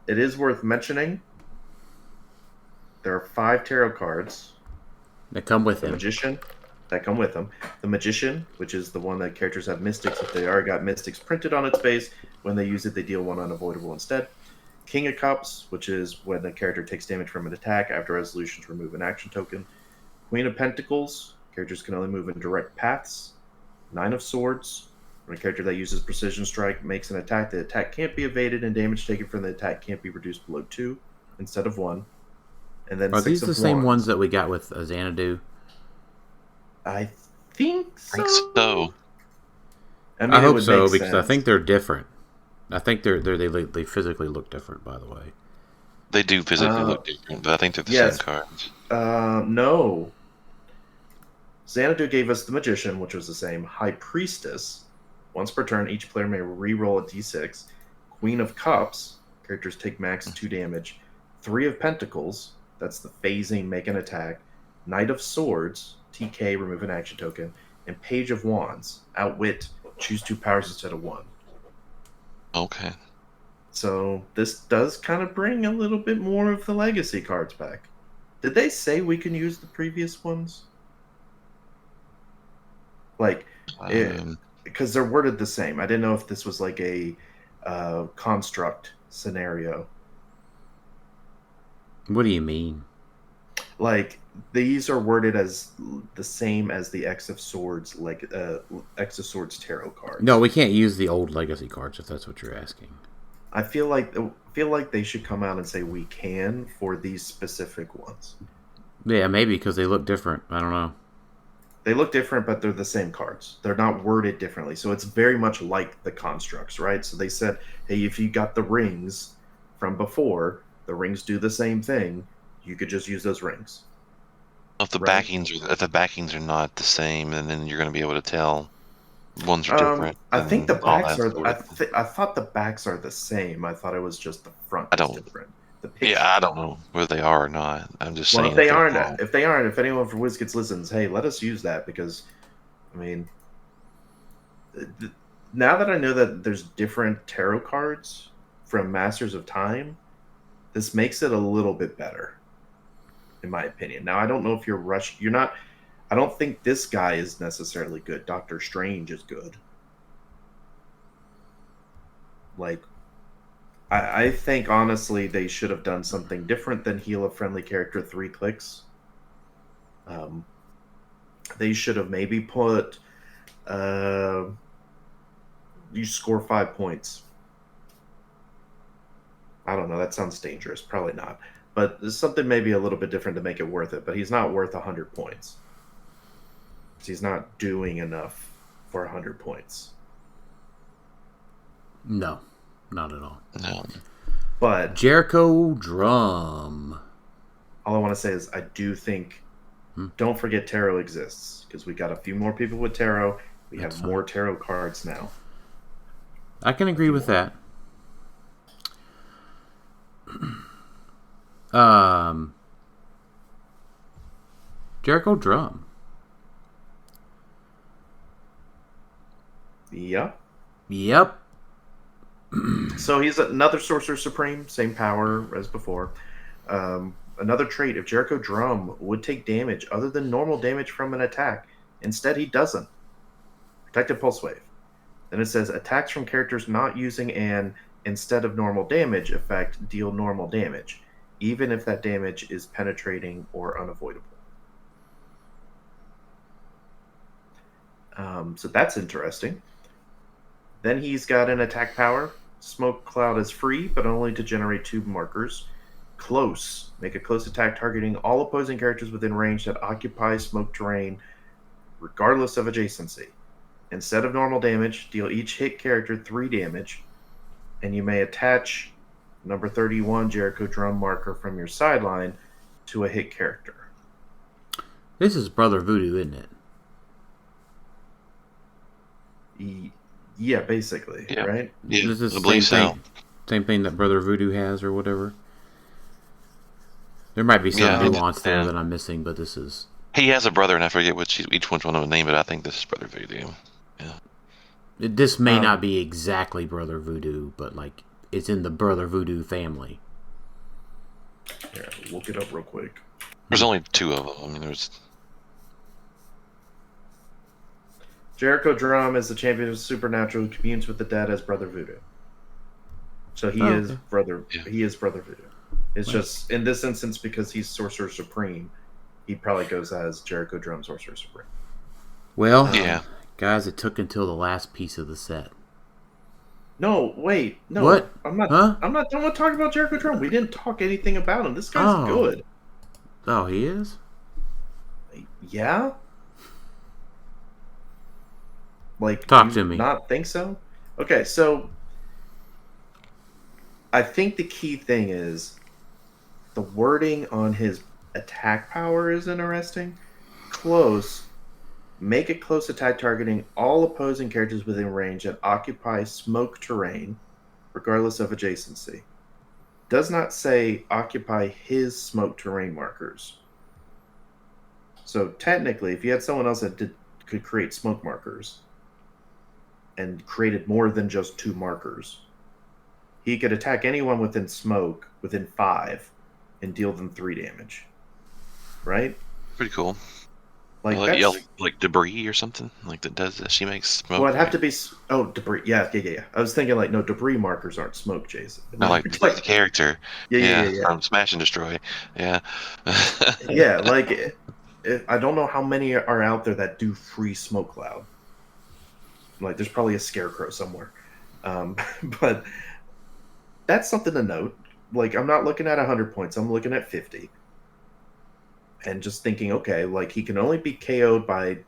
It is worth mentioning there are 5 tarot cards that come with him. Magician that come with them. The Magician, which is the one that characters have Mystics. If they already got Mystics printed on its base, when they use it, they deal 1 unavoidable instead. King of Cups, which is when the character takes damage from an attack. After resolutions, remove an action token. Queen of Pentacles, characters can only move in direct paths. 9 of Swords, when a character that uses Precision Strike makes an attack, the attack can't be evaded and damage taken from the attack can't be reduced below 2 instead of 1. And then are 6 these of the same Wands. ones that we got with Xanadu? I think so. I hope so because I think they're different. I think they physically look different. By the way, they do physically look different, but I think they're the same cards. No. Xanadu gave us the Magician, which was the same. High Priestess. Once per turn, each player may re-roll a d6. Queen of Cups. Characters take max 2 damage. 3 of Pentacles. That's the phasing, make an attack. Knight of Swords. TK, remove an action token. And Page of Wands. Outwit, choose 2 powers instead of 1. Okay. So this does kind of bring a little bit more of the legacy cards back. Did they say we can use the previous ones? Like, because they're worded the same. I didn't know if this was like a construct scenario. What do you mean? Like, these are worded as the same as the X of Swords, like X of Swords tarot cards. No, we can't use the old legacy cards if that's what you're asking. I feel like they should come out and say we can for these specific ones. Yeah, maybe because they look different. I don't know. They look different, but they're the same cards. They're not worded differently. So it's very much like the constructs, right? So they said, hey, if you got the rings from before, the rings do the same thing. You could just use those rings. If the backings are not the same, and then you're going to be able to tell ones are different. I think the backs are. I thought the backs are the same. I thought it was just the front is different. I don't know whether they are or not. I'm just saying. If they aren't, if anyone from WizKids listens, hey, let us use that because, I mean, now that I know that there's different tarot cards from Masters of Time, this makes it a little bit better, in my opinion. Now, I don't know if you're rushed. You're not. I don't think this guy is necessarily good. Doctor Strange is good. Like, I think, honestly, they should have done something different than heal a friendly character 3 clicks. they should have maybe put you score 5 points. I don't know. That sounds dangerous. Probably not. But there's something maybe a little bit different to make it worth it. But he's not worth 100 points. He's not doing enough for 100 points. No, not at all. No. But Jericho Drum. all I want to say is I do think, don't forget tarot exists. Because we got a few more people with tarot. We have more tarot cards now. I can agree with that. Jericho Drum. Yep. Yep. So he's another Sorcerer Supreme, same power as before. Another trait, if Jericho Drum would take damage other than normal damage from an attack, instead he doesn't. Protected Pulse Wave. Then it says attacks from characters not using an instead of normal damage effect deal normal damage, even if that damage is penetrating or unavoidable. So that's interesting. Then he's got an attack power. Smoke Cloud is free, but only to generate 2 markers. Close. Make a close attack targeting all opposing characters within range that occupy smoke terrain, regardless of adjacency. Instead of normal damage, deal each hit character 3 damage, and you may attach number 31 Jericho Drum marker from your sideline to a hit character. This is Brother Voodoo, isn't it? Yeah, basically, Yeah. right? Yeah, This is I believe so. Same thing that Brother Voodoo has or whatever. There might be some Yeah, nuance there yeah. that I'm missing, but this is... He has a brother, and I forget each one of them name, but I think this is Brother Voodoo. Yeah. This may not be exactly Brother Voodoo, but like it's in the Brother Voodoo family. Yeah, look it up real quick. There's only 2 of them. I mean, there's... Jericho Drum is the champion of Supernatural who communes with the dead as Brother Voodoo. So he is okay. Brother. Yeah. He is Brother Voodoo. It's just in this instance because he's Sorcerer Supreme, he probably goes as Jericho Drum Sorcerer Supreme. Well, Yeah. guys, it took until the last piece of the set. No, wait, no. What? I'm not. Huh? I'm not done with talking about Jericho Drum. We didn't talk anything about him. This guy's Oh. good. Oh, he is? Yeah. Like, Talk you to me. Not think so? Okay, so I think the key thing is the wording on his attack power is interesting. Close. Make a close attack targeting all opposing characters within range that occupy smoke terrain, regardless of adjacency. Does not say occupy his smoke terrain markers. So technically, if you had someone else that could create smoke markers and created more than just 2 markers, he could attack anyone within smoke within 5 and deal them 3 damage. Right? Pretty cool. Like, Like, that's... yeah, like debris or something like that does. She makes smoke. Well, it'd have to be... Oh, debris. Yeah. I was thinking, like, no, debris markers aren't smoke, Jason. No, like the character. Yeah. From Smash and Destroy. Yeah. Yeah, like, I don't know how many are out there that do free smoke cloud. Like, there's probably a scarecrow somewhere. But that's something to note. Like, I'm not looking at 100 points. I'm looking at 50. And just thinking, okay, like, he can only be KO'd by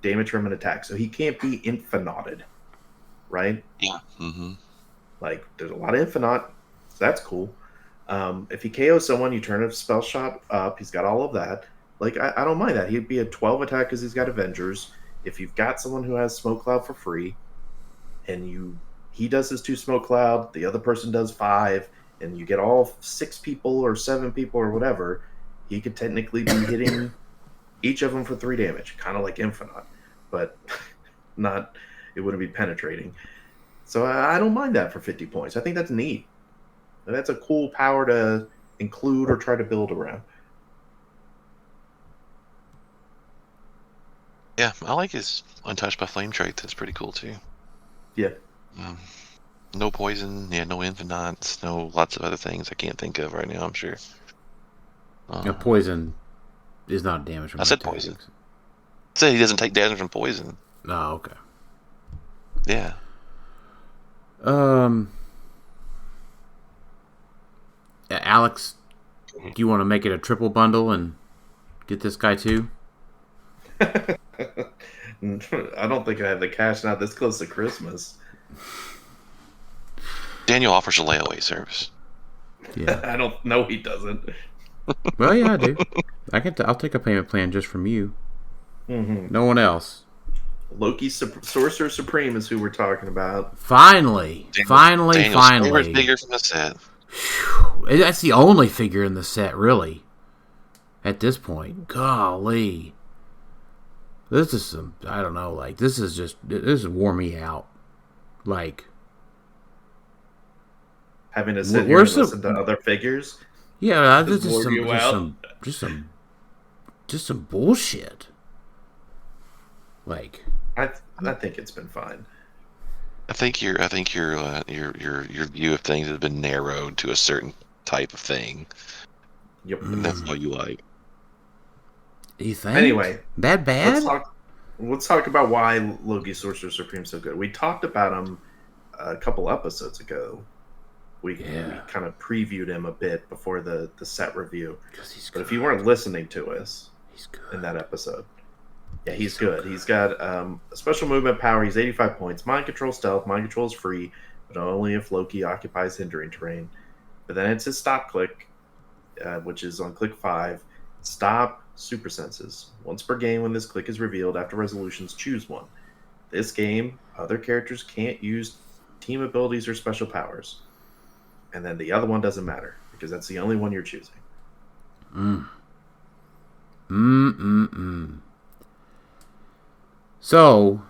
damage from an attack. So he can't be infinated. Right? Yeah. Mm-hmm. Like, there's a lot of infinaut. So that's cool. If he KOs someone, you turn a spell shot up. He's got all of that. Like, I don't mind that. He'd be a 12 attack because he's got Avengers. If you've got someone who has Smoke Cloud for free, and he does his 2 Smoke Cloud, the other person does 5, and you get all 6 people or 7 people or whatever, he could technically be hitting each of them for 3 damage, kind of like Infinite, but not. It wouldn't be penetrating. So I don't mind that for 50 points. I think that's neat. And that's a cool power to include or try to build around. Yeah, I like his Untouched by Flame trait. That's pretty cool too. Yeah. No poison, no infinites, no lots of other things I can't think of right now, I'm sure. Poison is not damage from I said attack. poison. said he doesn't take damage from poison. Oh, okay. Yeah. Alex, do you want to make it a triple bundle and get this guy too? I don't think I have the cash now this close to Christmas. Daniel offers a layaway service. Yeah. I don't know he doesn't. Well, yeah, I do. I'll take a payment plan just from you. Mm-hmm. No one else. Loki Sorcerer Supreme is who we're talking about. Finally. Daniel's favorite figure from the set. Whew. That's the only figure in the set, really. At this point. Golly. This is some, I don't know, like, this is wore me out. Like. Having to sit here and listen to other figures? Yeah, just some bullshit. Like. I think it's been fine. I think your view of things has been narrowed to a certain type of thing. Yep. And that's all you like. You think? Anyway, that bad? Let's talk about why Loki Sorcerer Supreme is so good. We talked about him a couple episodes ago. We kind of previewed him a bit before the set review. But if you weren't listening to us in that episode, yeah, he's good. He's got a special movement power. He's 85 points. Mind control stealth. Mind control is free, but only if Loki occupies hindering terrain. But then it's his stop click, which is on click 5. Stop super senses. Once per game when this click is revealed after resolutions, choose one. This game, other characters can't use team abilities or special powers. And then the other one doesn't matter, because that's the only one you're choosing. So,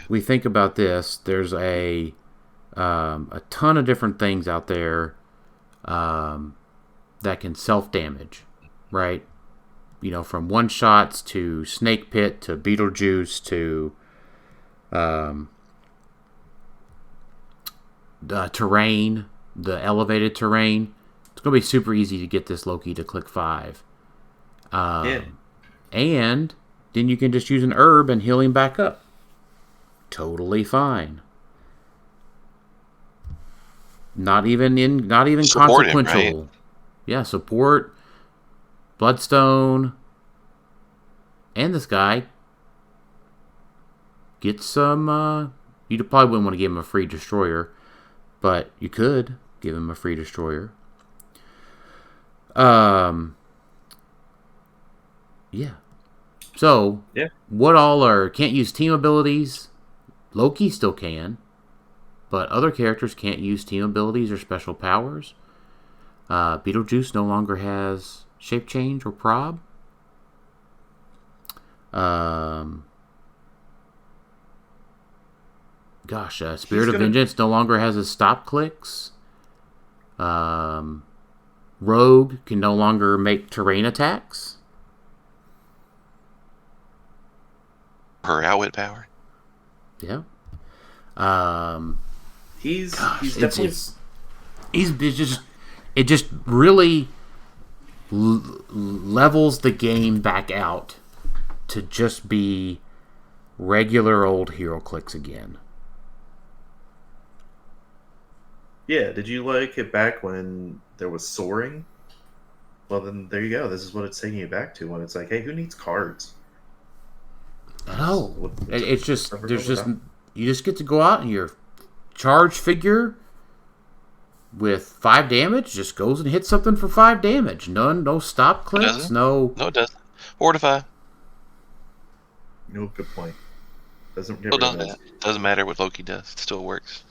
we think about this. There's a ton of different things out there that can self-damage, right? You know, from one-shots to Snake Pit to Beetlejuice to the terrain, the elevated terrain. It's going to be super easy to get this Loki to click 5. And then you can just use an herb and heal him back up. Totally fine. Not even Support consequential. him, right? Yeah, support Bloodstone and this guy. Get some you probably wouldn't want to give him a free destroyer, but you could give him a free destroyer. Yeah. So, what all can't use team abilities? Loki still can, but other characters can't use team abilities or special powers. Beetlejuice no longer has shape change or prob. Spirit of Vengeance no longer has his stop clicks. Rogue can no longer make terrain attacks. Her outwit power. Yeah. He's definitely it just really levels the game back out to just be regular old Heroclix again. Yeah, did you like it back when there was soaring? Well, then there you go. This is what it's taking you back to when it's like, hey, who needs cards? No, it's just you just get to go out and your charge figure with 5 damage just goes and hits something for 5 damage. No stop clicks. No, it doesn't. Fortify. No, good point. Doesn't matter what Loki does. It still works.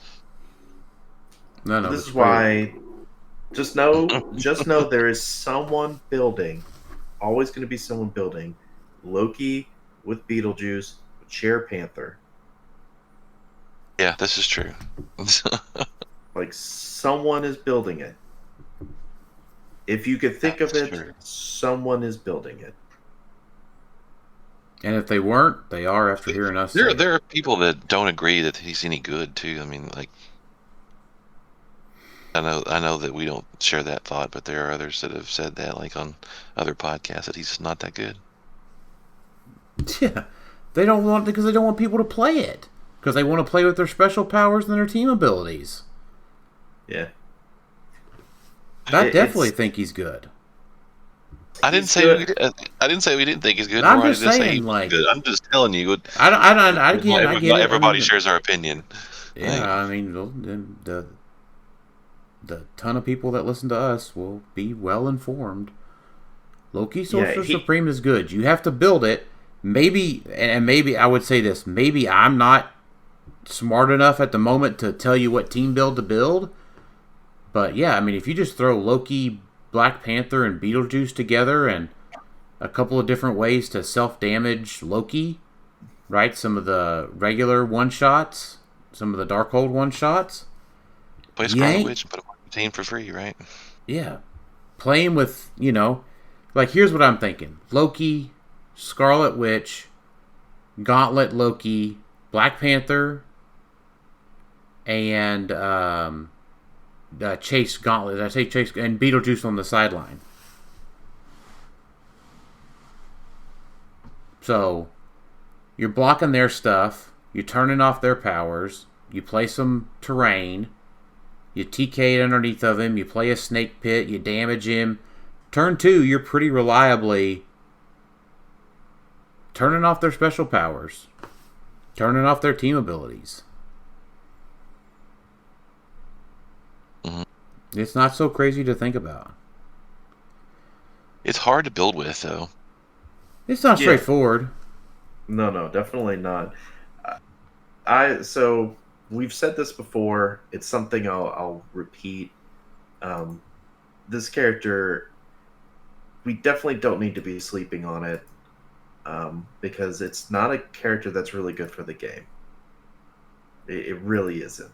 No. This is why. Just know there is someone building. Always going to be someone building. Loki with Beetlejuice, with Cher Panther. Yeah, this is true. Like, someone is building it. If you could think of it, someone is building it. And if they weren't, they are after hearing us. There are people that don't agree that he's any good too. I mean, like, I know that we don't share that thought, but there are others that have said that, like on other podcasts, that he's just not that good. Yeah. They don't want because they don't want people to play it because they want to play with their special powers and their team abilities. Yeah. I definitely think he's good. I didn't say we didn't think he's good. I'm nor just I didn't saying, say like, good. I'm just telling you. I get Not it. everybody shares our opinion. Yeah, I mean, the ton of people that listen to us will be well informed. Loki Sorcerer Supreme is good. You have to build it. Maybe I would say this. Maybe I'm not smart enough at the moment to tell you what team build to build. But yeah, I mean, if you just throw Loki, Black Panther, and Beetlejuice together and a couple of different ways to self-damage Loki, right? Some of the regular one-shots, some of the Darkhold one-shots. Play Scarlet Witch and put him on your team for free, right? Yeah. Playing with, like, here's what I'm thinking. Loki, Scarlet Witch, Gauntlet Loki, Black Panther, and Chase Gauntlet. Did I say Chase? And Beetlejuice on the sideline. So, you're blocking their stuff. You're turning off their powers. You play some terrain. You TK it underneath of him. You play a snake pit. You damage him. Turn 2, you're pretty reliably turning off their special powers. Turning off their team abilities. Mm-hmm. It's not so crazy to think about. It's hard to build with, though. It's not straightforward. No, definitely not. So we've said this before. It's something I'll repeat. This character, we definitely don't need to be sleeping on it, because it's not a character that's really good for the game. It really isn't.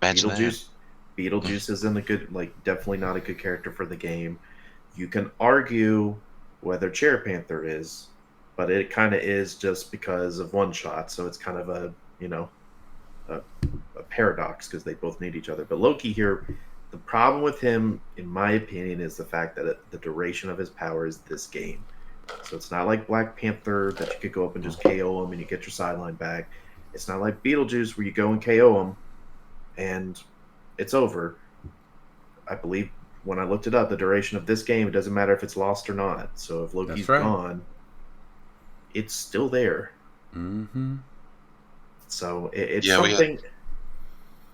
Beetlejuice isn't a good, definitely not a good character for the game. You can argue whether Chair Panther is, but it kind of is just because of one shot. So it's kind of a paradox because they both need each other. But Loki here, the problem with him, in my opinion, is the fact that the duration of his power is this game. So it's not like Black Panther that you could go up and just KO him and you get your sideline back. It's not like Beetlejuice where you go and KO him and it's over. I believe when I looked it up, the duration of this game, it doesn't matter if it's lost or not. So if Loki's gone, it's still there. Mm-hmm. So it's something...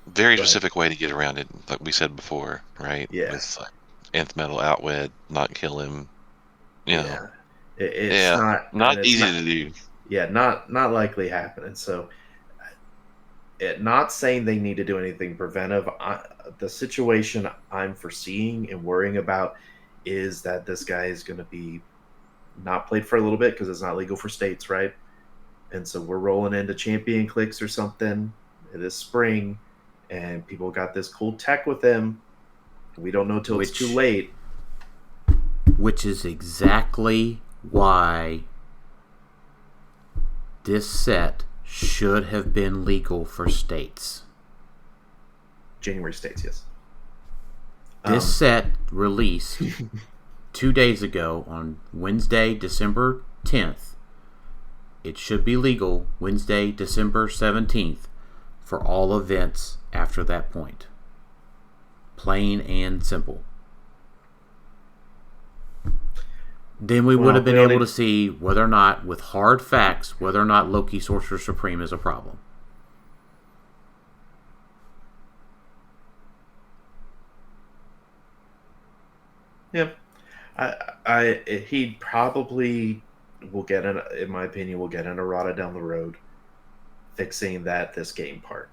Very specific way to get around it, like we said before, right? Yeah. With Nth Metal Outwit, not kill him. It's not easy to do. Yeah, not likely happening. So, not saying they need to do anything preventive. The situation I'm foreseeing and worrying about is that this guy is going to be not played for a little bit because it's not legal for states, right? And so we're rolling into Champion Clix or something this spring, and people got this cool tech with them. We don't know till it's too late. Which is exactly why this set should have been legal for states. January states, yes. This set released 2 days ago on Wednesday, December 10th. It should be legal Wednesday, December 17th for all events after that point. Plain and simple. Then we would have been able to see whether or not, with hard facts, whether or not Loki Sorcerer Supreme is a problem. Yeah. He probably will get in my opinion, will get an errata down the road fixing this game part.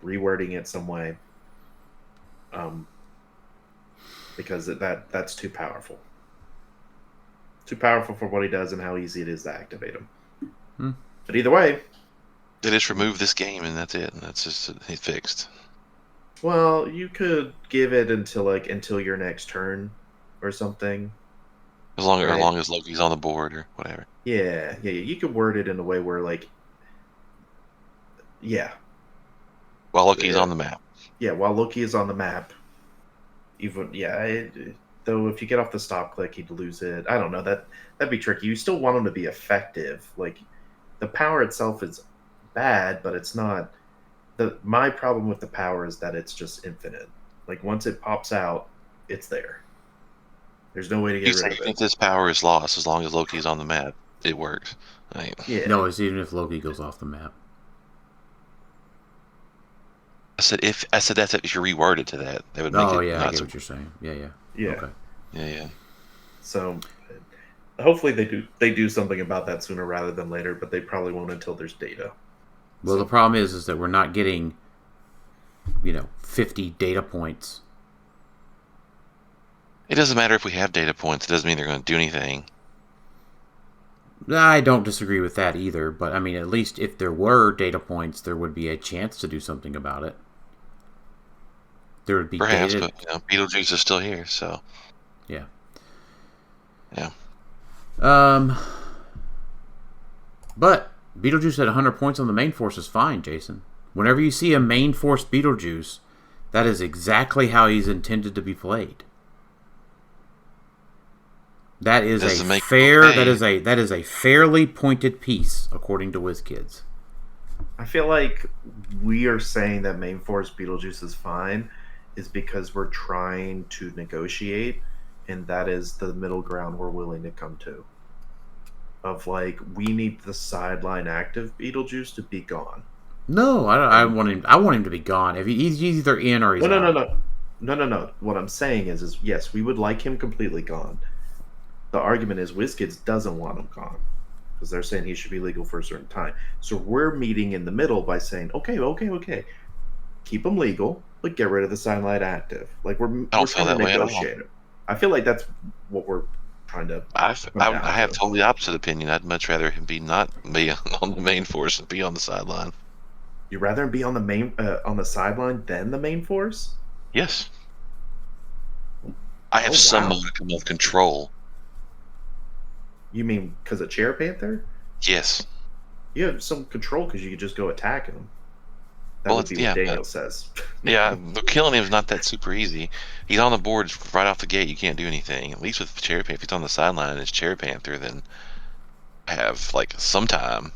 Rewording it some way. Because that's too powerful. Too powerful for what he does and how easy it is to activate him. But either way, they just remove this game and that's it. And that's just it fixed. Well, you could give it until your next turn or something. As long as Loki's on the board or whatever. Yeah. You could word it in a way where while Loki's on the map. Yeah, while Loki is on the map. Even though, if you get off the stop click, he'd lose it. I don't know. That'd be tricky. You still want him to be effective. Like, the power itself is bad, but it's not. My problem with the power is that it's just infinite. Like, once it pops out, it's there. There's no way to get rid of it. If this power is lost, as long as Loki's on the map, it works. Yeah. No, it's even if Loki goes off the map. I said that's if you reword it to that. That would make it. Oh yeah, I not get so. what you're saying. Yeah. Yeah. Okay. Yeah. So, hopefully they do something about that sooner rather than later, but they probably won't until there's data. Well, the problem is that we're not getting, 50 data points. It doesn't matter if we have data points. It doesn't mean they're going to do anything. I don't disagree with that either, but I mean, at least if there were data points, there would be a chance to do something about it. There would be Perhaps, data. but Beetlejuice is still here, so Yeah. yeah. But Beetlejuice at 100 points on the main force is fine, Jason. Whenever you see a main force Beetlejuice, that is exactly how he's intended to be played. That is that is a fairly pointed piece, according to WizKids. I feel like we are saying that main force Beetlejuice is fine is because we're trying to negotiate, and that is the middle ground we're willing to come to. Of like, we need the sideline active Beetlejuice to be gone. No, I want him. I want him to be gone. If he's either in or he's out. No. What I'm saying is yes, we would like him completely gone. The argument is WizKids doesn't want him gone because they're saying he should be legal for a certain time. So we're meeting in the middle by saying, okay, keep him legal, but get rid of the sideline active. Like we're trying to negotiate it. I feel like that's what we're trying to. I have totally opposite opinion. I'd much rather him be not be on the main force and be on the sideline. You'd rather him be on the main on the sideline than the main force? Yes. I have some modicum of control. You mean because of Chair Panther? Yes. You have some control because you could just go attack him. That would be what Daniel says. Yeah, but killing him is not that super easy. He's on the board right off the gate. You can't do anything. At least with Chair Panther, if he's on the sideline and it's Chair Panther, then I have like some time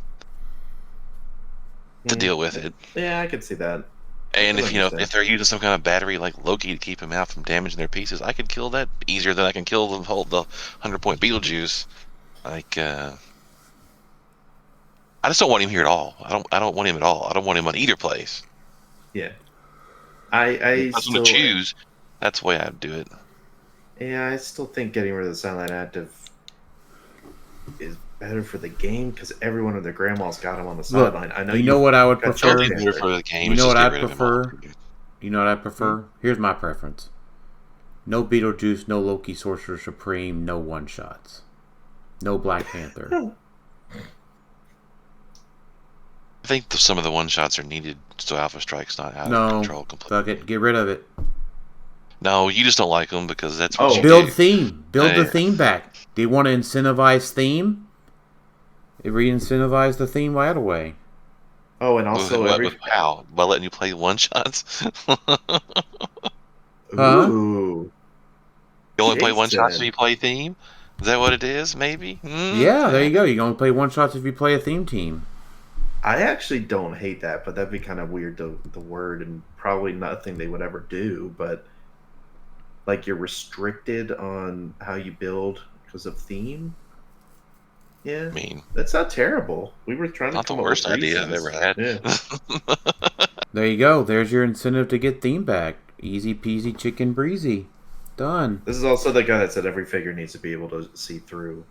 to deal with it. Yeah, I could see that. And if they're using some kind of battery like Loki to keep him out from damaging their pieces, I could kill that easier than I can kill the 100-point Beetlejuice. Like, I just don't want him here at all. I don't want him at all. I don't want him on either place. Yeah, I was going to choose. That's the way I'd do it. Yeah, I still think getting rid of the sideline active is better for the game because everyone and their grandma's got him on the sideline. I know. You know what I would prefer? For the game, you know what I prefer? You know what I prefer? Here's my preference: no Beetlejuice, no Loki, Sorcerer Supreme, no one shots. No Black Panther. I think some of the one shots are needed so Alpha Strike's not out of control completely. Fuck it, get rid of it. No, you just don't like them because that's what you build do. Theme. Build the theme back. Do you want to incentivize theme? Re-incentivize the theme right away. Oh, and also how? By letting you play one shots? Ooh. You only play one shots if you play theme? Is that what it is, maybe? Yeah, there you go. You can only play one shots if you play a theme team. I actually don't hate that, but that'd be kind of weird, the word, and probably nothing they would ever do, but like you're restricted on how you build because of theme? Yeah. I mean, that's not terrible. We were trying to come up with not the worst idea I've ever had. Yeah. There you go. There's your incentive to get theme back. Easy peasy chicken breezy. Done. This is also the guy that said every figure needs to be able to see through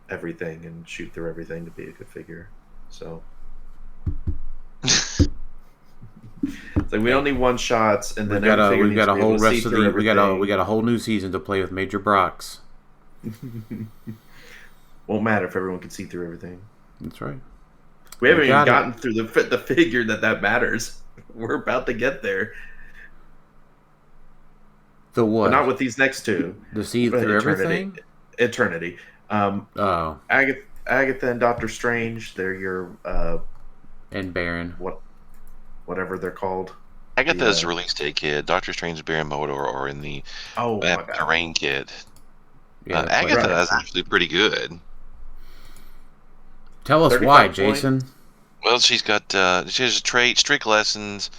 everything and shoot through everything to be a good figure. So it's like we don't need one shots, and then we've got a whole rest of the we got a whole new season to play with Major Brox. Won't matter if everyone can see through everything. That's right. We haven't even gotten through the figure that matters. We're about to get there. The what? But not with these next two. The see through everything? Eternity. Agatha and Doctor Strange, they're your and Baron. Whatever they're called. Agatha's Yeah. release date kit, Doctor Strange, Baron Mordo are in the Oh my Map god. Terrain kit. Yeah, that's Agatha right. is actually pretty good. Tell us 35 why, point. Jason. Well, she has a trait, strict lessons.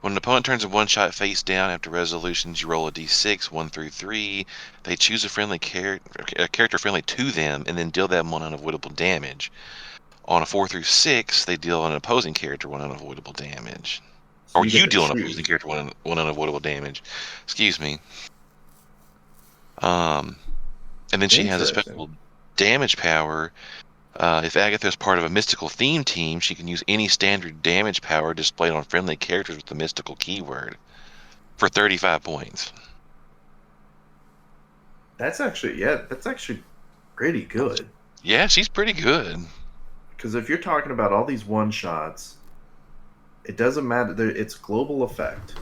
When an opponent turns a one-shot face down after resolutions, you roll a d6, 1 through 3. They choose a character friendly to them, and then deal them one unavoidable damage. On a 4 through 6, they deal an opposing character one unavoidable damage. So Or get you to deal an choose. opposing character one unavoidable damage. Excuse me. And then she has a Interesting. special damage power. If Agatha is part of a mystical theme team, she can use any standard damage power displayed on friendly characters with the mystical keyword for 35 points. That's actually pretty good. Yeah, she's pretty good. Because if you're talking about all these one shots, it doesn't matter. It's global effect.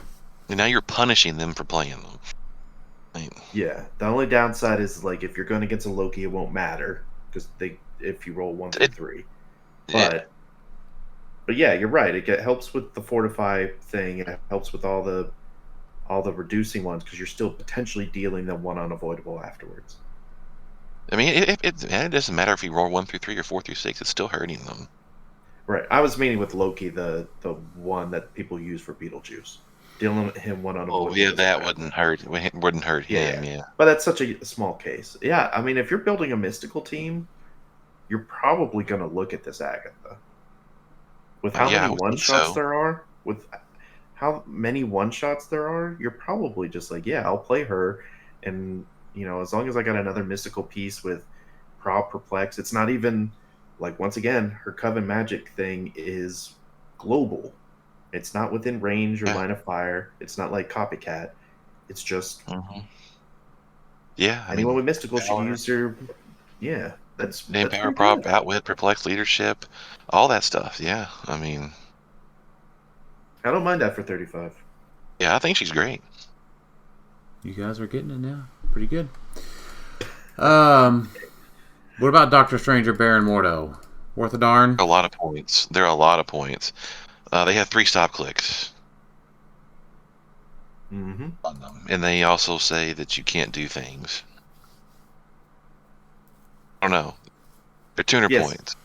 And now you're punishing them for playing them. Yeah. The only downside is like if you're going against a Loki, it won't matter because if you roll 1 through 3. But yeah, you're right. It helps with the fortify thing. It helps with all the reducing ones because you're still potentially dealing them one unavoidable afterwards. I mean, it doesn't matter if you roll 1 through 3 or 4 through 6. It's still hurting them. Right. I was meaning with Loki, the one that people use for Beetlejuice. Dealing him one unavoidable. Oh, yeah, that wouldn't hurt him, yeah. But that's such a small case. Yeah, I mean, if you're building a mystical team, you're probably going to look at this Agatha. With how many one-shots there are, you're probably just like, yeah, I'll play her. And, as long as I got another mystical piece with Prob Perplex, it's not even, like, once again, her Coven Magic thing is global. It's not within range or line of fire. It's not like Copycat. It's just anyone with mystical should use her. Yeah, that's power, prop, outwit, perplex, leadership, all that stuff. Yeah, I mean, I don't mind that for 35. Yeah, I think she's great. You guys are getting it now. Pretty good. What about Doctor Strange or Baron Mordo? Worth a darn? A lot of points. There are a lot of points. They have 3 stop clicks. Mm-hmm. On them. And they also say that you can't do things. I don't know. They're 200 points.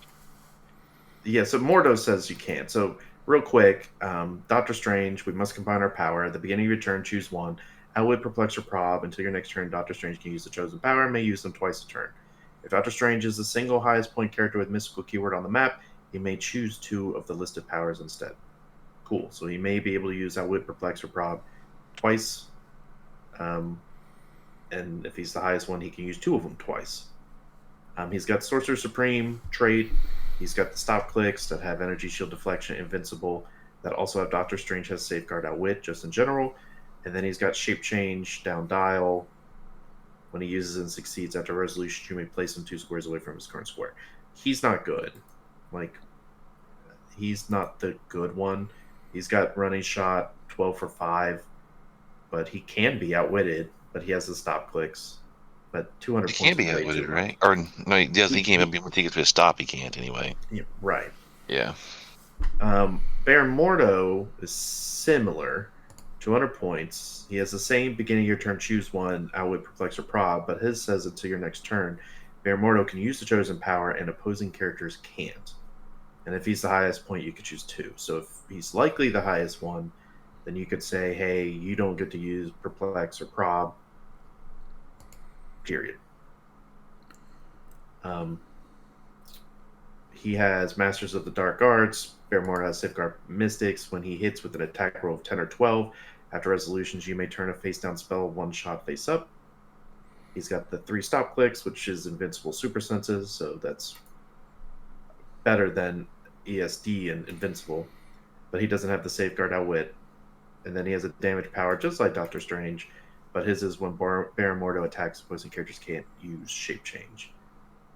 Yeah, so Mordo says you can't. So, real quick, Doctor Strange, we must combine our power. At the beginning of your turn, choose one. Outwit, Perplex, or Prob. Until your next turn, Doctor Strange can use the chosen power and may use them twice a turn. If Doctor Strange is the single highest point character with mystical keyword on the map, he may choose 2 of the listed powers instead. Cool. So he may be able to use Outwit, Perplex, or Prob twice. And if he's the highest one, he can use 2 of them twice. He's got Sorcerer Supreme trait. He's got the stop clicks that have energy, shield, deflection, invincible, that also have Doctor Strange has safeguard, outwit, just in general. And then he's got shape change, down dial. When he uses and succeeds after resolution, you may place him 2 squares away from his current square. He's not good. He's not the good one. He's got running shot, 12 for 5, but he can be outwitted, but he has the stop clicks. But 200 points. He can't be outwitted, right? Or no, he doesn't. He can't. When he gets to a stop, he can't anyway. Yeah, right. Yeah. Baron Mordo is similar. 200 points. He has the same beginning of your turn, choose one, outwit, perplex, or prob, but his says until your next turn, Baron Mordo can use the chosen power and opposing characters can't. And if he's the highest point, you could choose 2. So if he's likely the highest one, then you could say, hey, you don't get to use perplex or prob. Period. He has Masters of the Dark Arts. Baron Mordo has Safeguard Mystics. When he hits with an attack roll of 10 or 12, after resolutions, you may turn a face-down spell one-shot face-up. He's got the 3 stop clicks, which is invincible super senses, so that's better than ESD and invincible. But he doesn't have the Safeguard Outwit. And then he has a damage power, just like Doctor Strange, but his is when Baron Mordo attacks, opposing characters can't use shape change.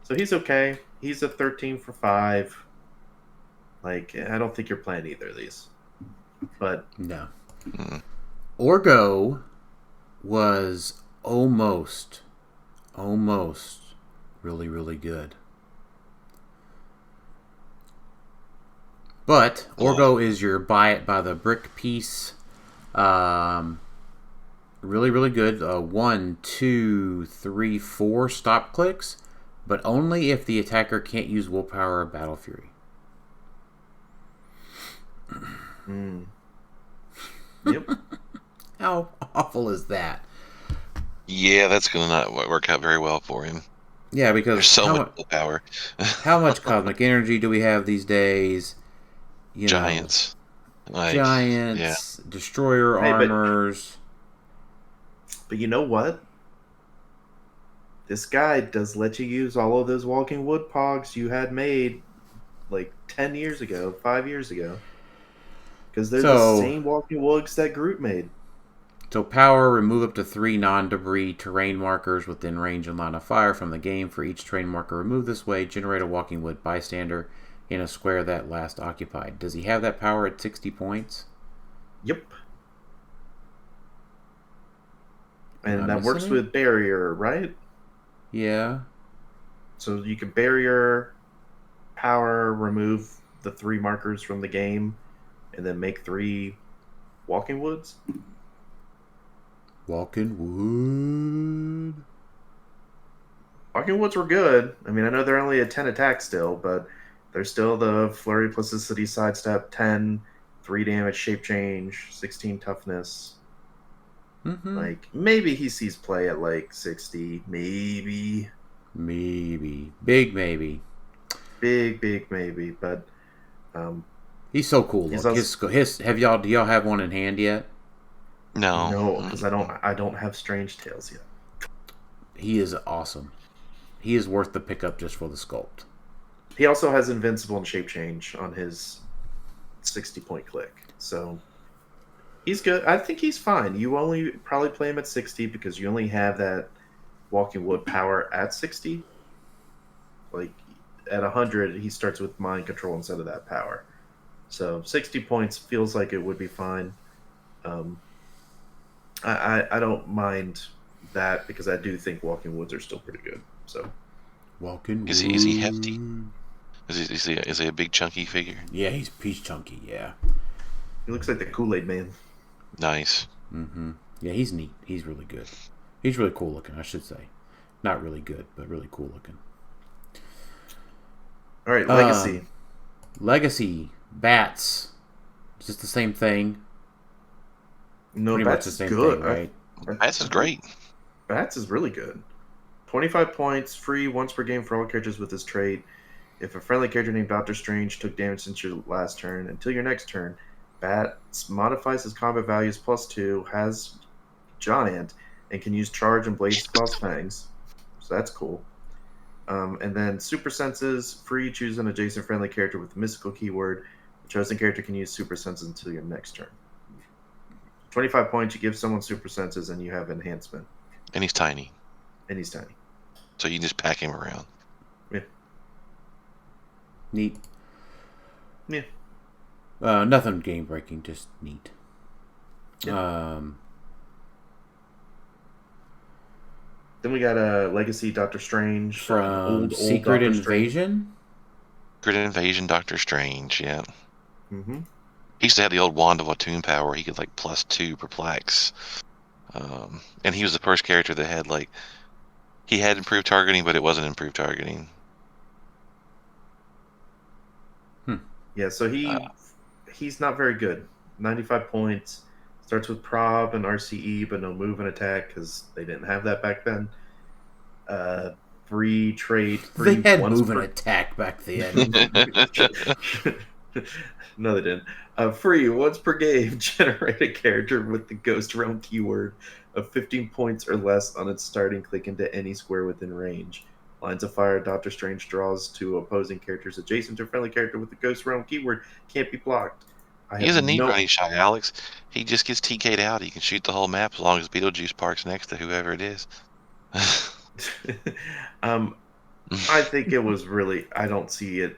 So he's okay. He's a 13 for 5. I don't think you're playing either of these. But no. Orgo was almost really, really good. But Orgo is your buy it by the brick piece Really, really good. 1, 2, 3, 4 stop clicks, but only if the attacker can't use willpower or battle fury. Yep. How awful is that? Yeah, that's going to not work out very well for him. Yeah, because There's so much willpower. how much cosmic energy do we have these days? Giants. Giants, Yeah. destroyer armors. But you know what? This guy does let you use all of those walking wood pogs you had made like 10 years ago, 5 years ago. Because they're the same walking woods that Groot made. So power, remove up to 3 non-debris terrain markers within range and line of fire from the game. For each terrain marker removed this way, generate a walking wood bystander in a square that last occupied. Does he have that power at 60 points? Yep. And that works with barrier, right? Yeah. So you can barrier, power, remove the 3 markers from the game, and then make 3 walking woods. Walking wood. Walking woods were good. I mean, I know they're only at 10 attack still, but they're still the flurry, plasticity, sidestep, 10, 3 damage, shape change, 16 toughness. Mm-hmm. Like, maybe he sees play at like 60. Maybe. Big maybe. Big maybe. But he's so cool. Look. Also, do y'all have one in hand yet? No, because I don't have Strange Tales yet. He is awesome. He is worth the pickup just for the sculpt. He also has Invincible and Shape Change on his 60-point click. So he's good. I think he's fine. You only probably play him at 60 because you only have that walking wood power at 60. Like at 100, he starts with mind control instead of that power. So 60 points feels like it would be fine. I don't mind that because I do think walking woods are still pretty good. So walking. Is he hefty? Is he a big chunky figure? Yeah, he's chunky. Yeah. He looks like the Kool-Aid Man. Nice. Mm-hmm. Yeah, he's neat. He's really good. He's really cool looking, I should say. Not really good, but really cool looking. All right, Legacy. Legacy. Bats. Is this the same thing? No, Pretty Bats much the same is good, thing, right? Bats is great. Bats is really good. 25 points, free once per game for all characters with this trait. If a friendly character named Doctor Strange took damage since your last turn, until your next turn, Bats modifies his combat values +2, has Giant, and can use Charge and Blaze Claw's Fangs. So that's cool. And then Super Senses, free, choose an adjacent friendly character with the mystical keyword. The chosen character can use Super Senses until your next turn. 25 points, you give someone Super Senses, and you have Enhancement. And he's tiny. So you can just pack him around. Yeah. Neat. Yeah. Nothing game breaking, just neat. Yeah. Then we got a Legacy Doctor Strange from old Secret Doctor Invasion. Secret Invasion, Doctor Strange. Yeah. Mm-hmm. He used to have the old Wand of Watun power. He could like +2 perplex. And he was the first character that had he had improved targeting, but it wasn't improved targeting. Yeah, so he's not very good. 95 points. Starts with Prob and RCE, but no move and attack because they didn't have that back then. Free trade. Free they had move and attack back then. No, they didn't. Free once per game. Generate a character with the Ghost Realm keyword of 15 points or less on its starting click into any square within range. Lines of Fire, Doctor Strange draws to opposing characters adjacent to a friendly character with the Ghost Realm keyword. Can't be blocked. He has a neat running shot, Alex. He just gets TK'd out. He can shoot the whole map as long as Beetlejuice parks next to whoever it is. I think it was really... I don't see it...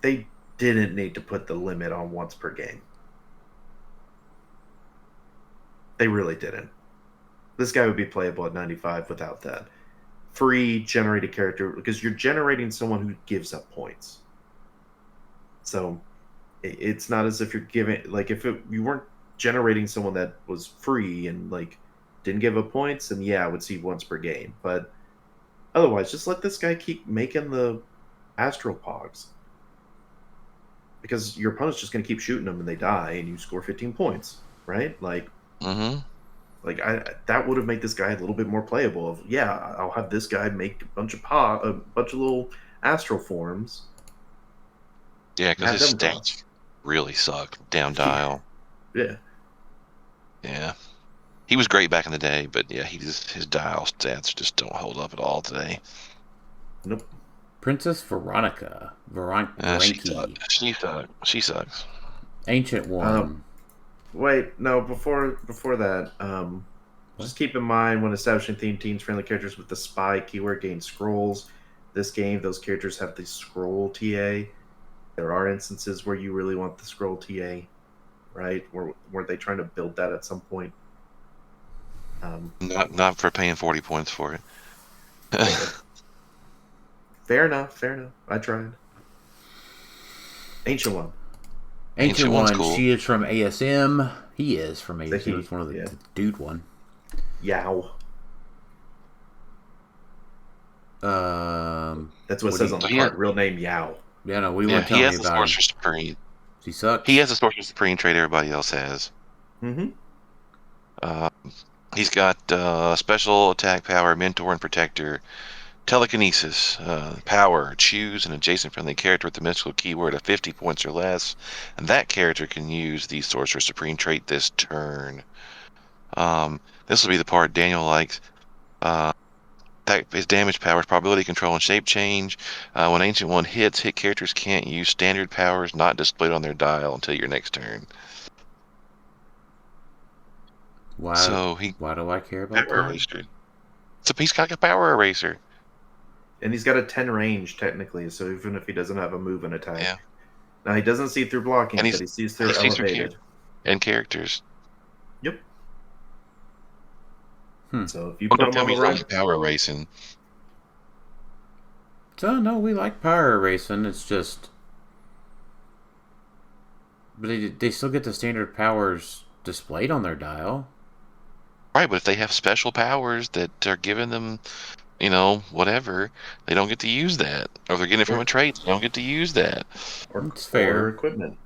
They didn't need to put the limit on once per game. They really didn't. This guy would be playable at 95 without that. Free generated character, because you're generating someone who gives up points. So it's not as if you're giving... Like, if you weren't generating someone that was free and like didn't give up points, and I would see once per game. But otherwise, just let this guy keep making the astral pogs, because your opponent's just going to keep shooting them and they die, and you score 15 points, right? Like, that would have made this guy a little bit more playable. Of I'll have this guy make a bunch of little astral forms. Yeah, because his stats really suck. Down dial. Yeah. Yeah. He was great back in the day, but his dial stats just don't hold up at all today. Nope. Princess Veronica. She sucks. Ancient One. Wait, no, before that, just keep in mind when establishing teams friendly characters with the spy keyword gain scrolls. This game, those characters have the scroll TA. There are instances where you really want the scroll TA, right? Weren't they trying to build that at some point? Not for paying 40 points for it. Fair enough. I tried. Ancient One. Ancient One, cool. She is from ASM. He is from ASM. He's one of the dude one. Yow. That's what it says on the card. Real name Yow. Yeah, no, we weren't telling you about him. He has the Sorcerer Supreme. He sucks. He has the Sorcerer Supreme trait everybody else has. He's got special attack power, mentor and protector, telekinesis, power, choose an adjacent friendly character with the mystical keyword of 50 points or less, and that character can use the Sorcerer Supreme trait this turn. This will be the part Daniel likes. His damage powers, probability control, and shape change. When Ancient One hit characters can't use standard powers not displayed on their dial until your next turn. Why do I care about power that? Eraser. He's got a power eraser. And he's got a 10 range, technically, so even if he doesn't have a move and attack. Yeah. Now, he doesn't see through blocking, but he sees through elevated. And characters. Yep. So if you put him on the right... power racing. So, no, we like power racing. It's just... But they still get the standard powers displayed on their dial. Right, but if they have special powers that are giving them, whatever, they don't get to use that. Or they're getting it from a trait, they don't get to use that. It's fair. Or equipment.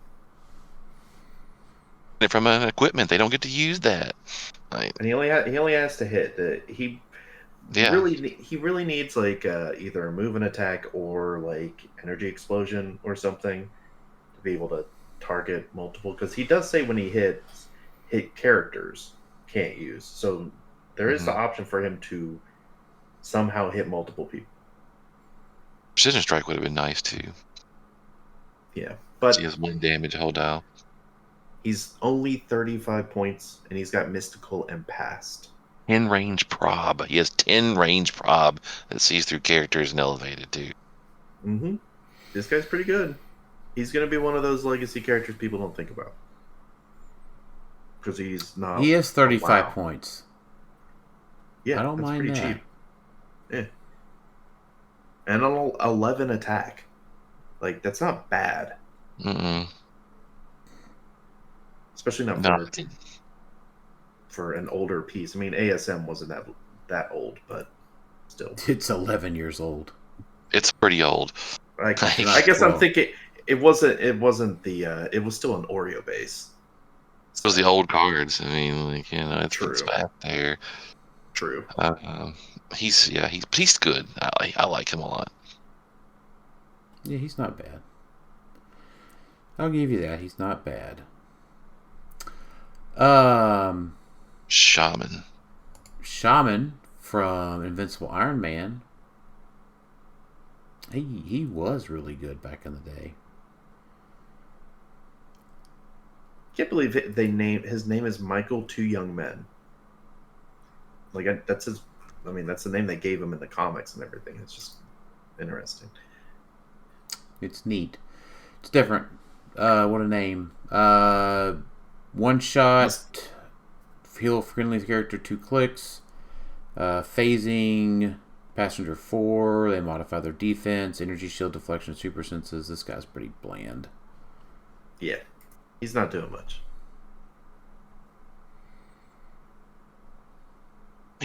From an equipment, they don't get to use that. Right. And he only has to hit. He really needs like either a move and attack or like energy explosion or something to be able to target multiple. Because he does say when he hit characters can't use. So there is the option for him to somehow hit multiple people. Precision Strike would have been nice too. Yeah, but he has 1 damage whole dial. He's only 35 points, and he's got Mystical and Past. 10 range prob. He has 10 range prob that sees through characters and elevated, dude. This guy's pretty good. He's going to be one of those legacy characters people don't think about. Because he's not... He has 35 points. Yeah, I don't mind pretty that. Cheap. Yeah. And an 11 attack. Like, that's not bad. Especially not for an older piece. I mean, ASM wasn't that old, but still. It's 11 years old. It's pretty old. I guess I'm thinking it wasn't the it was still an Oreo base. It was the old cards. I mean, it's back there. True. He's good. I like him a lot. Yeah, he's not bad. I'll give you that. He's not bad. Shaman from Invincible Iron Man. He was really good back in the day. Can't believe his name is Michael Two Young Men. Like that's his. I mean, that's the name they gave him in the comics and everything. It's just interesting. It's neat. It's different. What a name. One shot. Heal friendly character 2 clicks. Phasing. Passenger 4. They modify their defense. Energy shield, deflection, super senses. This guy's pretty bland. Yeah. He's not doing much.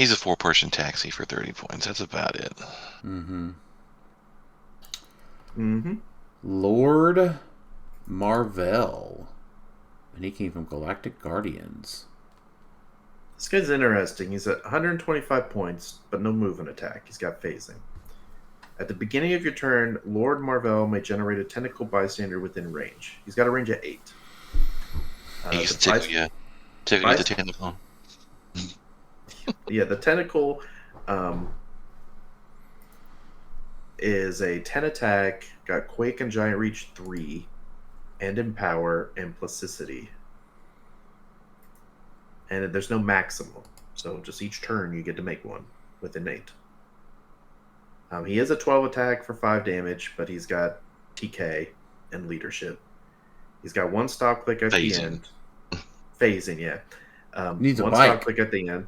He's a 4-person taxi for 30 points. That's about it. Mm-hmm. Mm-hmm. Lord Marvell. And he came from Galactic Guardians. This guy's interesting. He's at 125 points, but no movement attack. He's got phasing. At the beginning of your turn, Lord Marvell may generate a tentacle bystander within range. He's got a range of 8. He can tickle you the tentacle. Yeah, the tentacle is a 10 attack, got Quake and Giant Reach 3, and Empower and Plasticity. And there's no maximum, so just each turn you get to make one with innate. He is a 12 attack for 5 damage, but he's got TK and leadership. He's got 1 stop click at the end. Phasing, yeah. Needs a 1 bike. stop click at the end.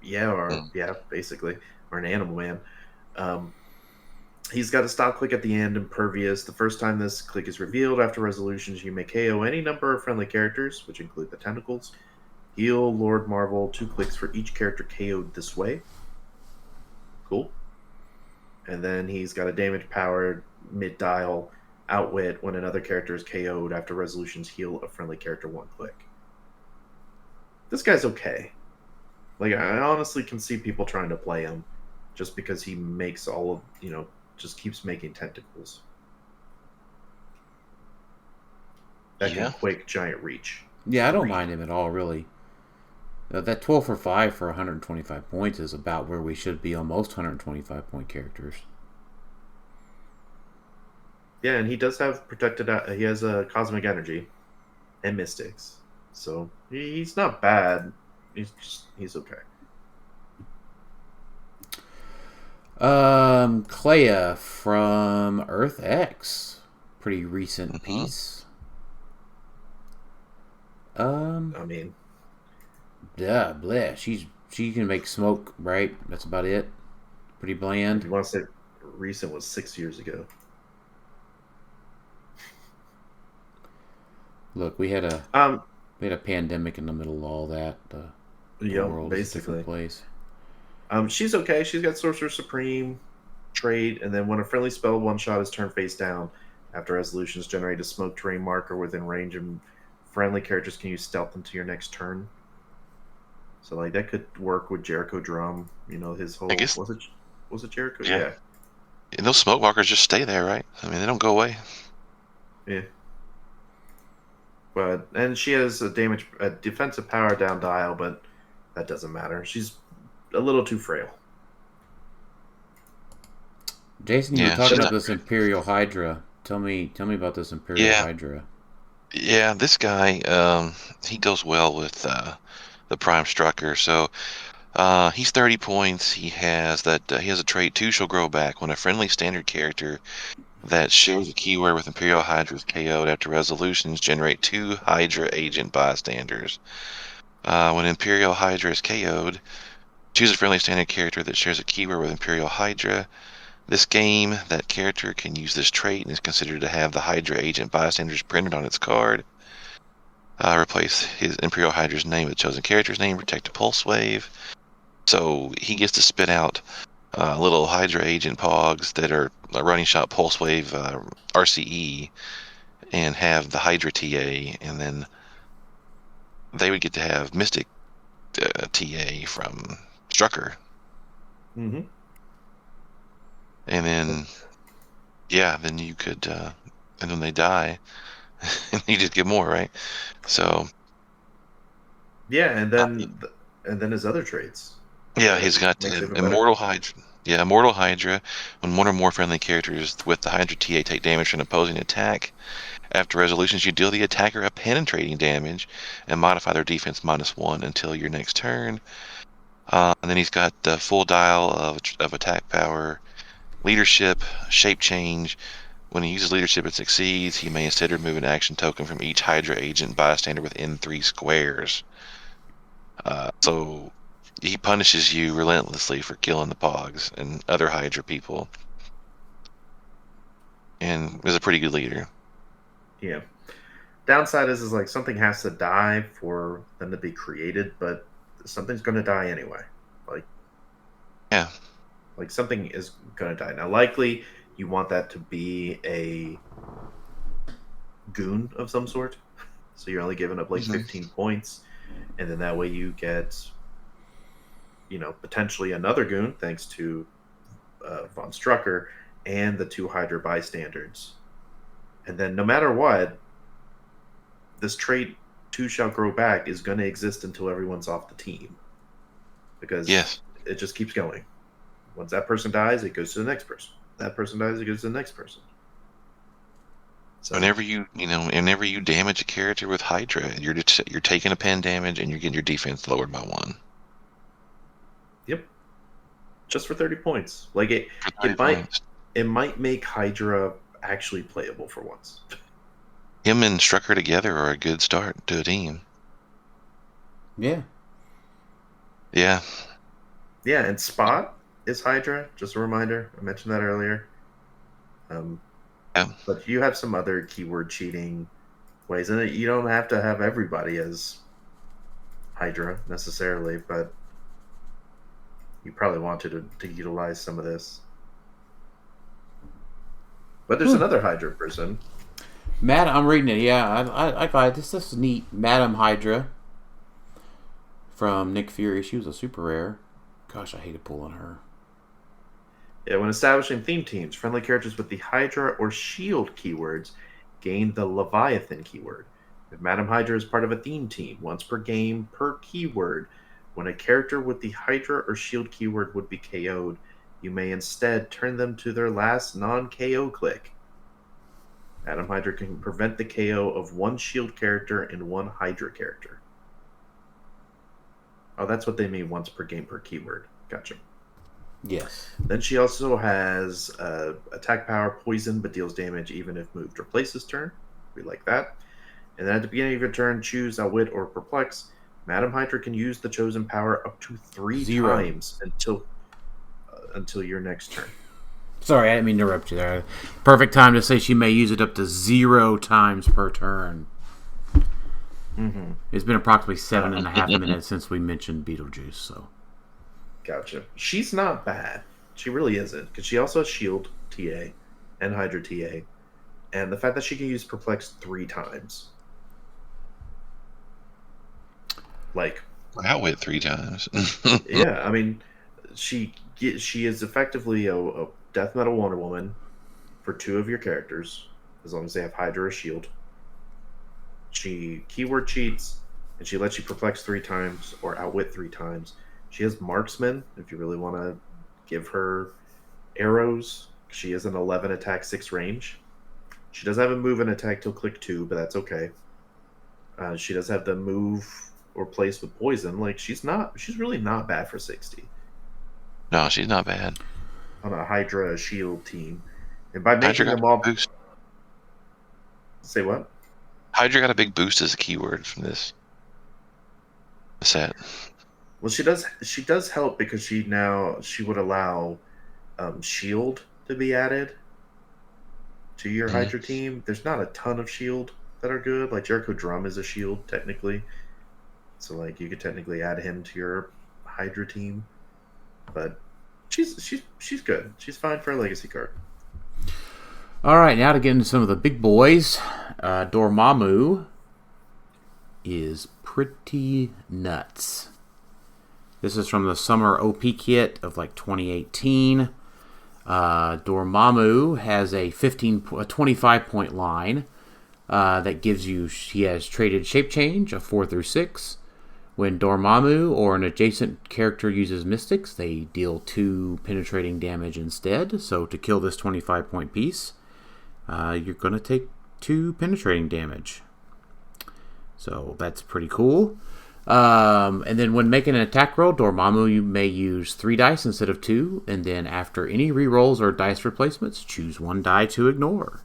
Yeah, basically. Or an animal man. He's got a stop click at the end, impervious. The first time this click is revealed after resolutions, you may KO any number of friendly characters, which include the tentacles. Heal Lord Marvel 2 clicks for each character KO'd this way. Cool. And then he's got a damage powered mid-dial outwit when another character is KO'd after resolutions heal a friendly character 1 click. This guy's okay. Like, I honestly can see people trying to play him just because he makes all of, just keeps making tentacles. That can Quake Giant Reach. Yeah, I don't mind him at all, really. That 12 for 5 for 125 points is about where we should be on most 125 point characters. Yeah, and he does have protected. He has a Cosmic Energy and Mystics, so he's not bad. He's okay. Clea from Earth X, pretty recent piece. Yeah, bleh. She can make smoke, right? That's about it. Pretty bland. You want to say recent was 6 years ago. Look, we had a pandemic in the middle of all that. The world basically. is a different place. She's okay. She's got Sorcerer Supreme, Trade, and then when a friendly spell one-shot is turned face down, after resolutions generate a smoke terrain marker within range, and friendly characters can use stealth until your next turn. So, like, that could work with Jericho Drum. His whole... Was it Jericho? Yeah. And those smoke markers just stay there, right? I mean, they don't go away. Yeah. And she has a defensive power down dial, but that doesn't matter. She's a little too frail. Jason, you were talking about this Imperial Hydra. Tell me about this Imperial Hydra. Yeah, this guy, he goes well with the Prime Strucker. So he's 30 points. He has a trait 2 shall grow back when a friendly standard character that shares a keyword with Imperial Hydra is KO'd after resolutions generate 2 Hydra agent bystanders. When Imperial Hydra is KO'd, choose a friendly standard character that shares a keyword with Imperial Hydra. This game, that character can use this trait and is considered to have the Hydra agent bystanders printed on its card. Replace his Imperial Hydra's name with the chosen character's name, protect a pulse wave. So he gets to spit out little Hydra agent pogs that are a running shot pulse wave RCE and have the Hydra TA, and then they would get to have Mystic TA from Strucker. Mm-hmm. And then, then you could, and when they die, you just get more, right? So. Yeah, and then his other traits. Yeah, he's got Immortal Hydra. Yeah, Immortal Hydra. When one or more friendly characters with the Hydra TA take damage from an opposing attack, after resolutions, you deal the attacker a penetrating damage and modify their defense -1 until your next turn. And then he's got the full dial of attack power, leadership, shape change. When he uses leadership and succeeds, he may instead remove an action token from each Hydra agent bystander within 3 squares. So he punishes you relentlessly for killing the Pogs and other Hydra people. And is a pretty good leader. Yeah. Downside is like something has to die for them to be created, but something's going to die anyway. Like, Yeah. like something is going to die. Now, likely you want that to be a goon of some sort. So you're only giving up like 15 points. And then that way you get, potentially another goon thanks to Von Strucker and the 2 Hydra bystanders. And then no matter what, this trait 2 shall grow back is going to exist until everyone's off the team. Because it just keeps going. Once that person dies, it goes to the next person. That person dies, it goes to the next person. So whenever you damage a character with Hydra, you're taking a pen damage and you're getting your defense lowered by 1. Yep. Just for 30 points. Like it might make Hydra actually playable for once. Him and Strucker together are a good start to a team. Yeah. Yeah. Yeah, and Spot is Hydra. Just a reminder. I mentioned that earlier. Yeah. But you have some other keyword cheating ways, and you don't have to have everybody as Hydra necessarily, but you probably wanted to utilize some of this. But there's another Hydra person. I'm reading it. Yeah, I got this. This is neat. Madam Hydra from Nick Fury. She was a super rare. Gosh, I hated pulling her. Yeah, when establishing theme teams, friendly characters with the Hydra or Shield keywords gain the Leviathan keyword. If Madam Hydra is part of a theme team, once per game per keyword, when a character with the Hydra or Shield keyword would be KO'd, you may instead turn them to their last non-KO click. Madam Hydra can prevent the KO of 1 Shield character and 1 Hydra character. Oh, that's what they mean, once per game per keyword. Gotcha. Yes. Then she also has attack power, poison, but deals damage even if moved or places turn. We like that. And then at the beginning of your turn, choose Outwit or Perplex. Madam Hydra can use the chosen power up to 3 times until your next turn. Sorry, I didn't mean to interrupt you there. Perfect time to say she may use it up to 0 times per turn. Mm-hmm. It's been approximately 7.5 minutes since we mentioned Beetlejuice, so. Gotcha. She's not bad. She really isn't, because she also has Shield TA and Hydra TA. And the fact that she can use Perplex 3 times. Like, Outwit 3 times. yeah, I mean, she is effectively a Death Metal Wonder Woman for 2 of your characters, as long as they have Hydra or Shield. She keyword cheats, and she lets you Perplex 3 times or Outwit 3 times. She has Marksman, if you really want to give her arrows. She is an 11 attack, 6 range. She does have a move and attack till click 2, but that's okay. She does have the move or place with poison. Like, she's really not bad for 60. No, she's not bad. On a Hydra Shield team. And by making them all boost. Say what? Hydra got a big boost as a keyword from this set. Well, she does help because she would allow Shield to be added to your Hydra team. There's not a ton of Shield that are good. Like Jericho Drum is a Shield technically, so like you could technically add him to your Hydra team. But she's good. She's fine for a legacy card. All right, now to get into some of the big boys. Dormammu is pretty nuts. This is from the Summer OP kit of like 2018. Dormammu has a 25-point line that gives you. He has traded Shape Change of 4 through 6. When Dormammu or an adjacent character uses Mystics, they deal 2 penetrating damage instead. So to kill this 25-point piece, you're going to take 2 penetrating damage. So that's pretty cool. And then when making an attack roll, Dormammu, you may use 3 dice instead of 2, and then after any rerolls or dice replacements, choose 1 die to ignore.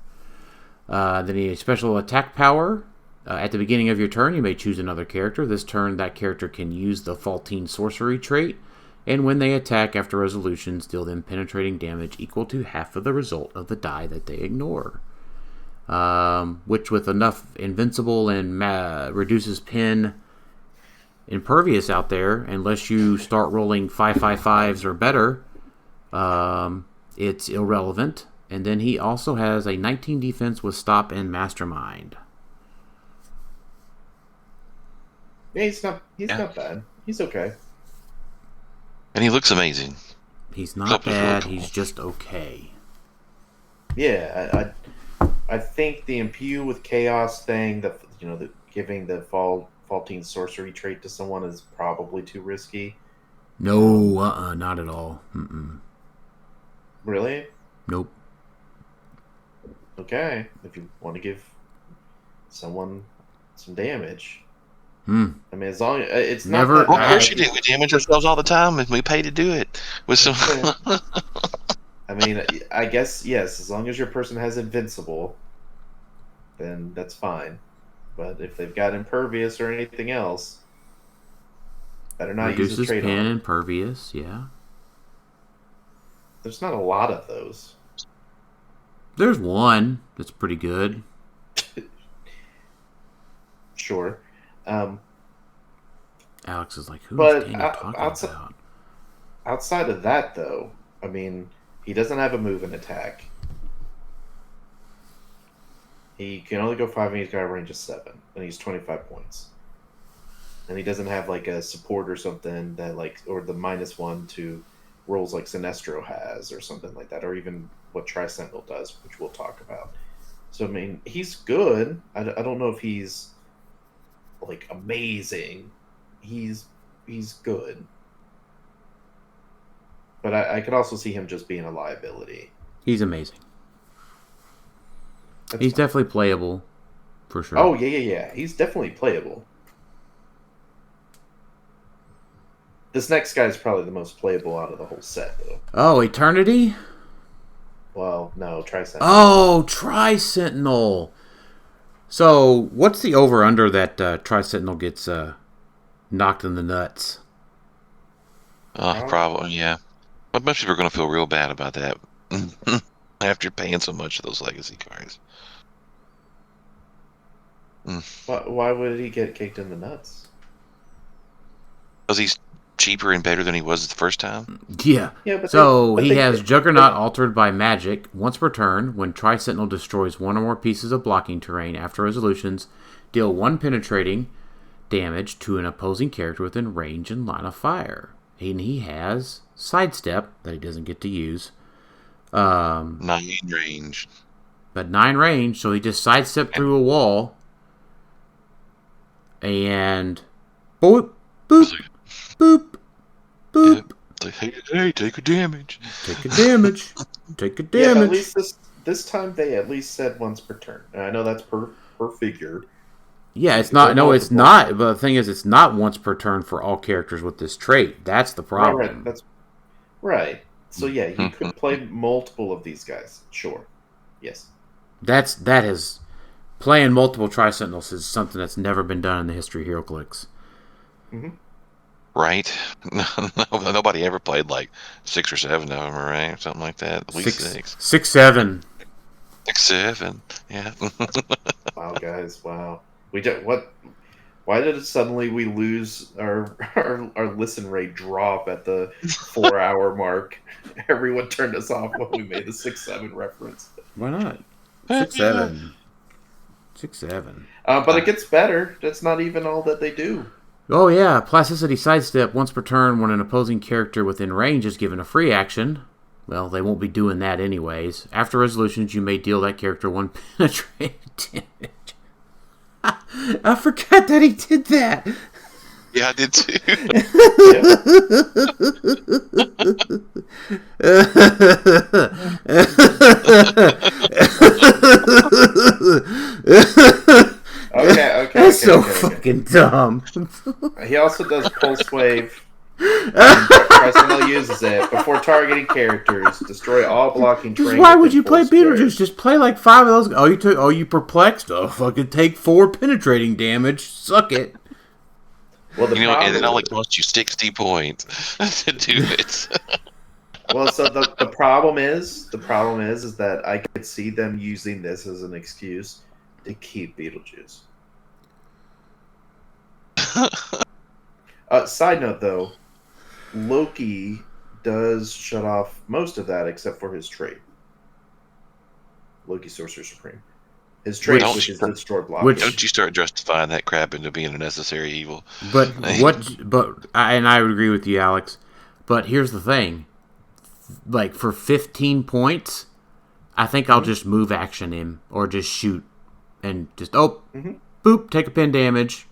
Then a special attack power. At the beginning of your turn, you may choose another character. This turn, that character can use the Faultine Sorcery trait, and when they attack after resolutions, deal them penetrating damage equal to half of the result of the die that they ignore. Which with enough Invincible and reduces pen impervious out there unless you start rolling 5/5/5s or better. It's irrelevant. And then he also has a 19 defense with stop and mastermind. Yeah, he's not bad. He's okay. And he looks amazing. He's not bad. He's just okay. Yeah, I think the imbue with chaos thing, the giving the faultine sorcery trait to someone is probably too risky. No, not at all. Mm-mm. Really? Nope. Okay, if you want to give someone some damage. I mean, as long as it's never. Well, of course you do. We damage ourselves all the time, and we pay to do it with some. I mean, I guess yes. As long as your person has invincible, then that's fine. But if they've got impervious or anything else, better not use a Reduces trait pin on. impervious. Yeah. There's not a lot of those. There's one that's pretty good. Sure. Alex is like, who's But Daniel talking about? Outside of that, though, I mean, he doesn't have a move and attack. He can only go 5 and he's got a range of 7. And he's 25 points. And he doesn't have like a support or something that or the -1 to rolls like Sinestro has or something like that. Or even what Tri-Sentinel does, which we'll talk about. So, I mean, he's good. I don't know if he's like amazing. He's good. But I could also see him just being a liability. He's amazing. That's He's fine. definitely playable, for sure. Oh, yeah. He's definitely playable. This next guy is probably the most playable out of the whole set, though. Oh, Eternity? Well, no, Tri-Sentinel. Oh, Tri-Sentinel. So, what's the over-under that Tri-Sentinel gets knocked in the nuts? Probably, yeah. But most people are going to feel real bad about that after paying so much of those legacy cards. Why would he get kicked in the nuts? Because he's cheaper and better than he was the first time? Yeah. But He has Juggernaut altered by magic. Once per turn, when Tri-Sentinel destroys one or more pieces of blocking terrain after resolutions, deal 1 penetrating damage to an opposing character within range and line of fire. And he has Sidestep that he doesn't get to use. 9 range. But 9 range, so he just sidestepped through a wall. And boop, boop, boop, boop. Yeah. Hey, take a damage. Take a damage. Take a damage. Yeah, but at least this time they at least said once per turn. And I know that's per figure. Yeah, it's not. No, it's not. But the thing is, it's not once per turn for all characters with this trait. That's the problem. Right, that's right. So yeah, you could play multiple of these guys. Sure. Yes. That is playing multiple Tri-Sentinels is something that's never been done in the history of Heroclix. Mm-hmm. Right? Nobody ever played like 6 or 7 of them, right? Something like that. At least 6. 6, 7. 6, 7. Yeah. Wow, guys! Wow. We did what? Why did suddenly we lose our listen rate drop at the 4-hour mark? Everyone turned us off when we made the 6-7 reference. Why not? 6, 7. 6, 7. But it gets better. That's not even all that they do. Oh yeah, Plasticity Sidestep once per turn when an opposing character within range is given a free action. Well, they won't be doing that anyways. After resolutions, you may deal that character 1 penetrating damage. I forgot that he did that. Yeah, I did too. Okay. That's so fucking dumb. He also does Pulse Wave. Tri-Sentinel uses it before targeting characters. Destroy all blocking terrain. Why would you play Beetlejuice? Just play like 5 of those. Oh, you perplexed? Oh, fucking take 4 penetrating damage. Suck it. Well, and it only costs you 60 points to do it. Well, so the problem is that I could see them using this as an excuse to keep Beetlejuice. Side note, though, Loki does shut off most of that except for his trait. Loki Sorcerer Supreme. His trait, Don't which you is start- destroy blockade. Don't you start justifying that crap into being a necessary evil. But and I would agree with you, Alex. But here's the thing. Like, for 15 points, I think I'll just move action him or just shoot and just, boop, take a pin damage.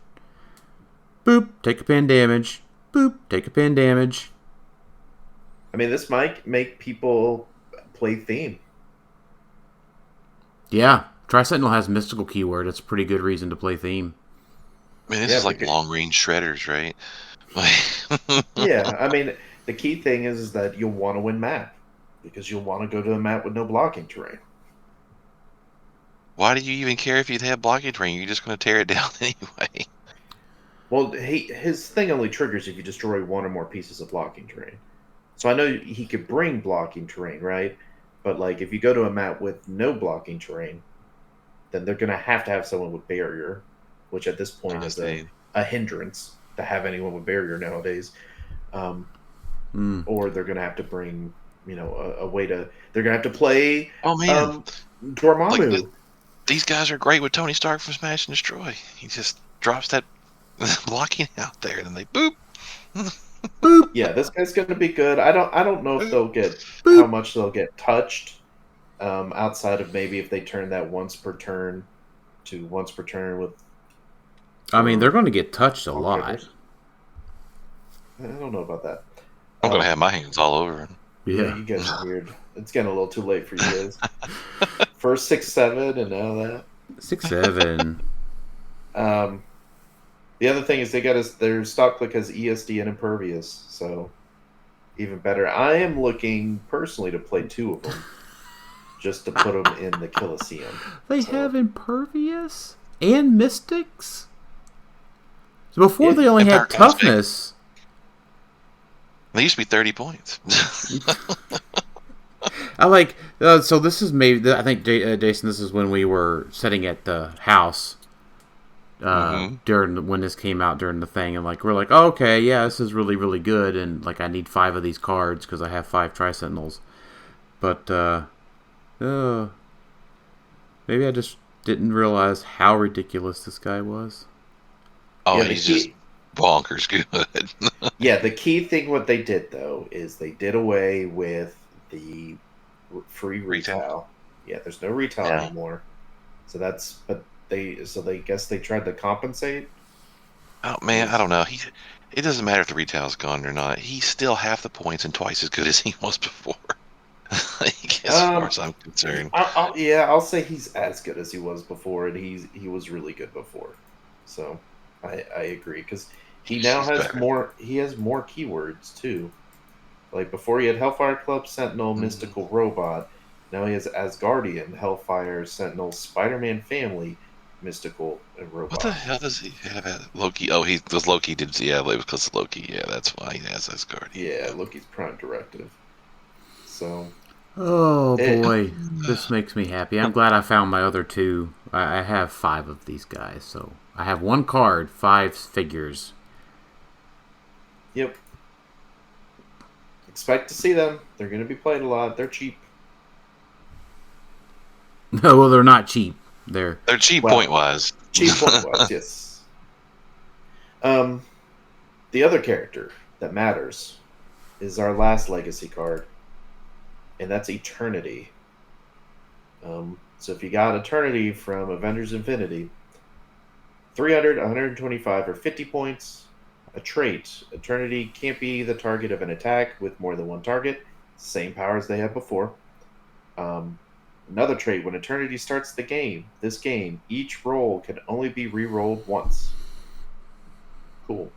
Boop, take a pin damage. Boop, take a pin damage. I mean, this might make people play theme. Yeah, Tri-Sentinel has mystical keyword. It's a pretty good reason to play theme. I mean, this is like long-range shredders, right? Yeah, I mean, the key thing is that you'll want to win map because you'll want to go to a map with no blocking terrain. Why do you even care if you have blocking terrain? You're just going to tear it down anyway. Well, his thing only triggers if you destroy one or more pieces of blocking terrain. So I know he could bring blocking terrain, right? But like, if you go to a map with no blocking terrain, then they're going to have someone with barrier, which at this point is a hindrance to have anyone with barrier nowadays. Or they're going to have to bring, a way to. They're going to have to play. Oh man, Dormammu. Like these guys are great with Tony Stark from Smash and Destroy. He just drops that blocking out there, and then they boop. Boop. Yeah, this guy's going to be good. I don't know if they'll get how much they'll get touched. Outside of maybe if they turn that once per turn to once per turn with. I mean, they're going to get touched a lot. Triggers. I don't know about that. I'm going to have my hands all over it. Yeah, you guys are weird. It's getting a little too late for you guys. First 6-7 and now that 6-7. The other thing is their stock click has ESD and Impervious, so even better. I am looking personally to play 2 of them, just to put them in the Colosseum. They have Impervious and Mystics. So before they only had Toughness. They used to be 30 points. I like. So this is maybe. I think Jason. This is when we were sitting at the house. During when this came out during the thing, and like we're like, oh, okay, yeah, this is really really good, and like I need 5 of these cards because I have 5 Tri-Sentinels, but maybe I just didn't realize how ridiculous this guy was. Oh, yeah, he's just bonkers good. Yeah, the key thing what they did though is they did away with the free retail. Yeah, there's no retail anymore, so that's They guess they tried to compensate. Oh man, I don't know. It doesn't matter if the retail's gone or not. He's still half the points and twice as good as he was before. As far as I'm concerned. I'll say he's as good as he was before, and he was really good before. So I agree because he now has better. More. He has more keywords too. Like before, he had Hellfire Club, Sentinel, Mystical Robot. Now he has Asgardian, Hellfire, Sentinel, Spider-Man Family, Mystical, and Robot. What the hell does he have at Loki? Oh, it was Loki. It was because of Loki. Yeah, that's why he has Asgardian. Yeah, Loki's Prime Directive. So. Oh boy, this makes me happy. I'm glad I found my other 2. I have 5 of these guys, so I have 1 card, 5 figures. Yep. Expect to see them. They're going to be played a lot. They're cheap. No, well, they're not cheap. They're cheap point-wise. Cheap point-wise, yes. The other character that matters is our last legacy card, and that's Eternity. So if you got Eternity from Avengers Infinity, 300, 125, or 50 points. A trait. Eternity can't be the target of an attack with more than 1 target. Same powers they had before. Another trait. When Eternity starts this game, each roll can only be re-rolled once. Cool.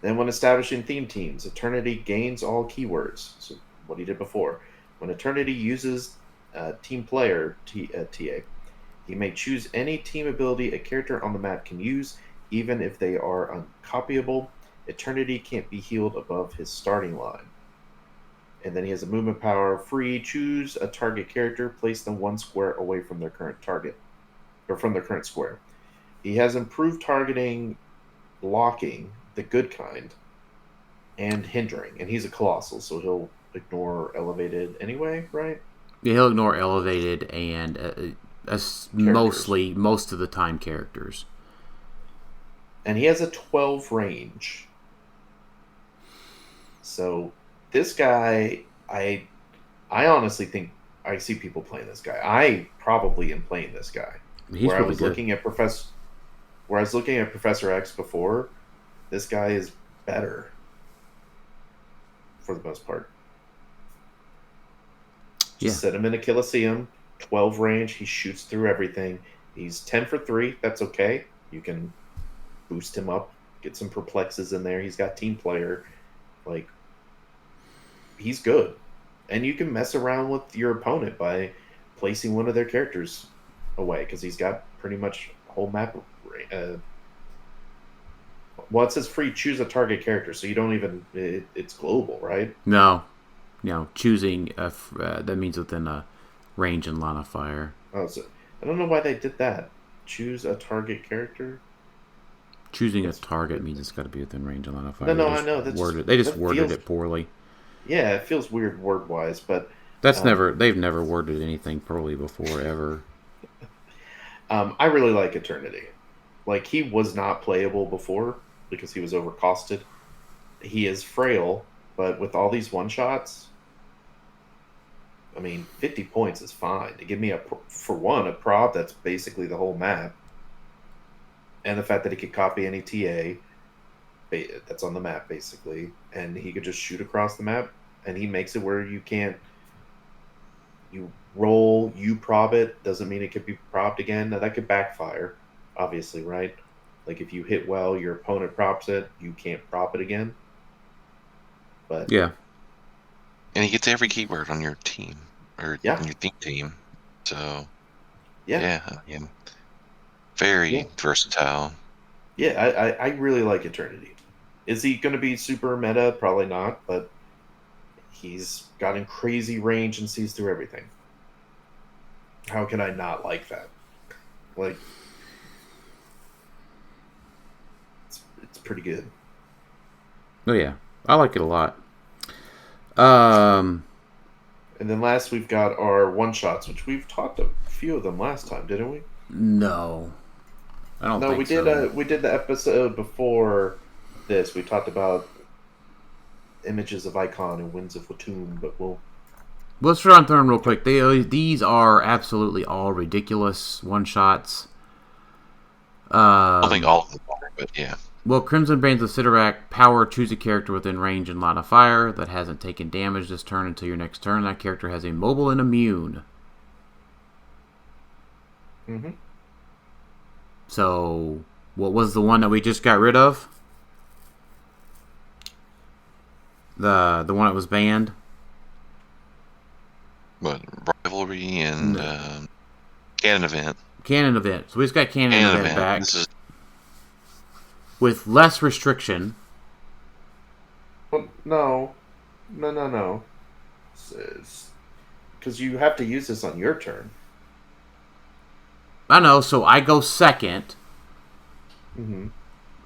Then when establishing theme teams, Eternity gains all keywords. So what he did before. When Eternity uses team player, TA, he may choose any team ability a character on the map can use, even if they are uncopyable. Eternity can't be healed above his starting line. And then he has a movement power free. Choose a target character, place them 1 square away from their current target, or from their current square. He has improved targeting, blocking, the good kind, and hindering, and he's a colossal, so he'll ignore elevated anyway, right? Yeah, he'll ignore elevated and most of the time characters. And he has a 12 range. So this guy, I honestly think I see people playing this guy. I probably am playing this guy. He's really good. Where I was looking at Professor X before, this guy is better for the most part. Just set him in a Colosseum, 12 range. He shoots through everything. He's 10 for 3. That's okay. You can boost him up, get some perplexes in there. He's got team player. Like, he's good. And you can mess around with your opponent by placing one of their characters away, because he's got pretty much a whole map. Well, it says free choose a target character, so you don't even... it's global, right? No. Choosing... that means within a range and line of fire. Oh, so I don't know why they did that. Choose a target character? Choosing a target means it's got to be within range and line of fire. No, I know. They just worded it poorly. Yeah, it feels weird word-wise, but... They've never worded anything poorly before, ever. I really like Eternity. Like, he was not playable before because he was overcosted. He is frail, but with all these one-shots, I mean, 50 points is fine. To give me, a prop that's basically the whole map, and the fact that he could copy any TA that's on the map, basically, and he could just shoot across the map, and he makes it where you can't... You roll, you prob it, doesn't mean it could be probbed again. Now, that could backfire, obviously, right? Like, if you hit well, your opponent props it, you can't prop it again. But yeah. And he gets every keyword on your team, or on your team. So, yeah, very versatile. Yeah, I really like Eternity. Is he going to be super meta? Probably not, but he's got a crazy range and sees through everything. How can I not like that? Like, it's pretty good. Oh yeah, I like it a lot. And then last we've got our one shots, which we've talked a few of them last time, didn't we? No, I don't. No, think we did. So. We did the episode before this. We talked about Images of Icon and Winds of Watum, but let's run through them real quick. These are absolutely all ridiculous one shots. I don't think all of them are, but yeah. Well, Crimson Bands of Sidorak, power, choose a character within range and line of fire that hasn't taken damage this turn until your next turn. That character has a mobile and immune. Mm-hmm. So, what was the one that we just got rid of? The one that was banned? What, Rivalry and Cannon Event. Cannon Event. So we just got Cannon Event back. With less restriction. Well, no. Because you have to use this on your turn. I know, so I go second. Mm-hmm.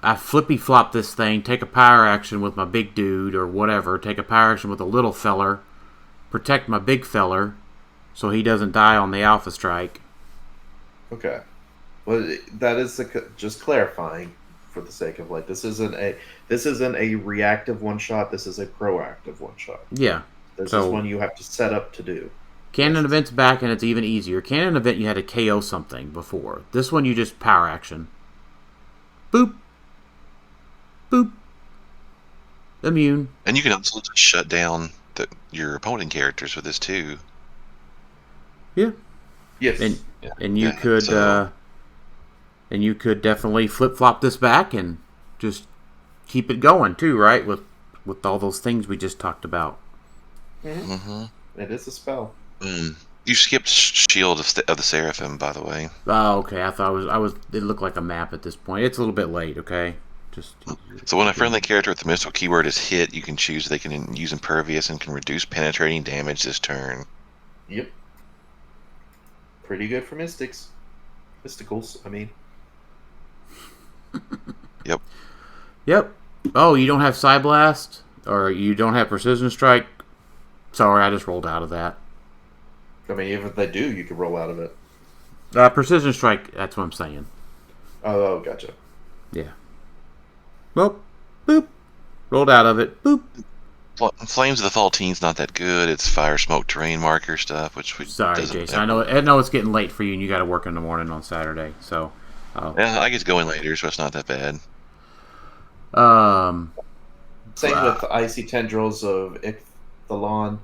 I flippy-flop this thing, take a power action with my big dude or whatever, take a power action with a little feller, protect my big feller so he doesn't die on the Alpha Strike. Okay. Well, that is just clarifying for the sake of, like, this isn't a reactive one-shot, this is a proactive one-shot. Yeah. This is one you have to set up to do. Cannon Event's back and it's even easier. Cannon Event you had to KO something before. This one you just power action. Boop. Boop. Immune. And you can also just shut down your opponent characters with this too. Yeah. Yes. And you could definitely flip flop this back and just keep it going too, right? With all those things we just talked about. Mm-hmm. Mm-hmm. It is a spell. You skipped Shield of the Seraphim, by the way. Oh, okay. I thought I was. It looked like a map at this point. It's a little bit late. Okay. So when a friendly character with the mystical keyword is hit, you can choose they can use Impervious and can reduce penetrating damage this turn. Yep. Pretty good for Mysticals, I mean. Yep. Oh, you don't have Psyblast? Or you don't have Precision Strike. Sorry, I just rolled out of that. I mean, even if they do, you could roll out of it. Precision Strike, that's what I'm saying. Oh, gotcha. Yeah. Well, boop. Rolled out of it. Boop. Flames of the Fall Teen's not that good. It's fire, smoke, terrain marker stuff, which we Sorry, Jason. I know it's getting late for you, and you got to work in the morning on Saturday. So, yeah, I get to go in later, so it's not that bad. Same with Icy Tendrils of Icthalon.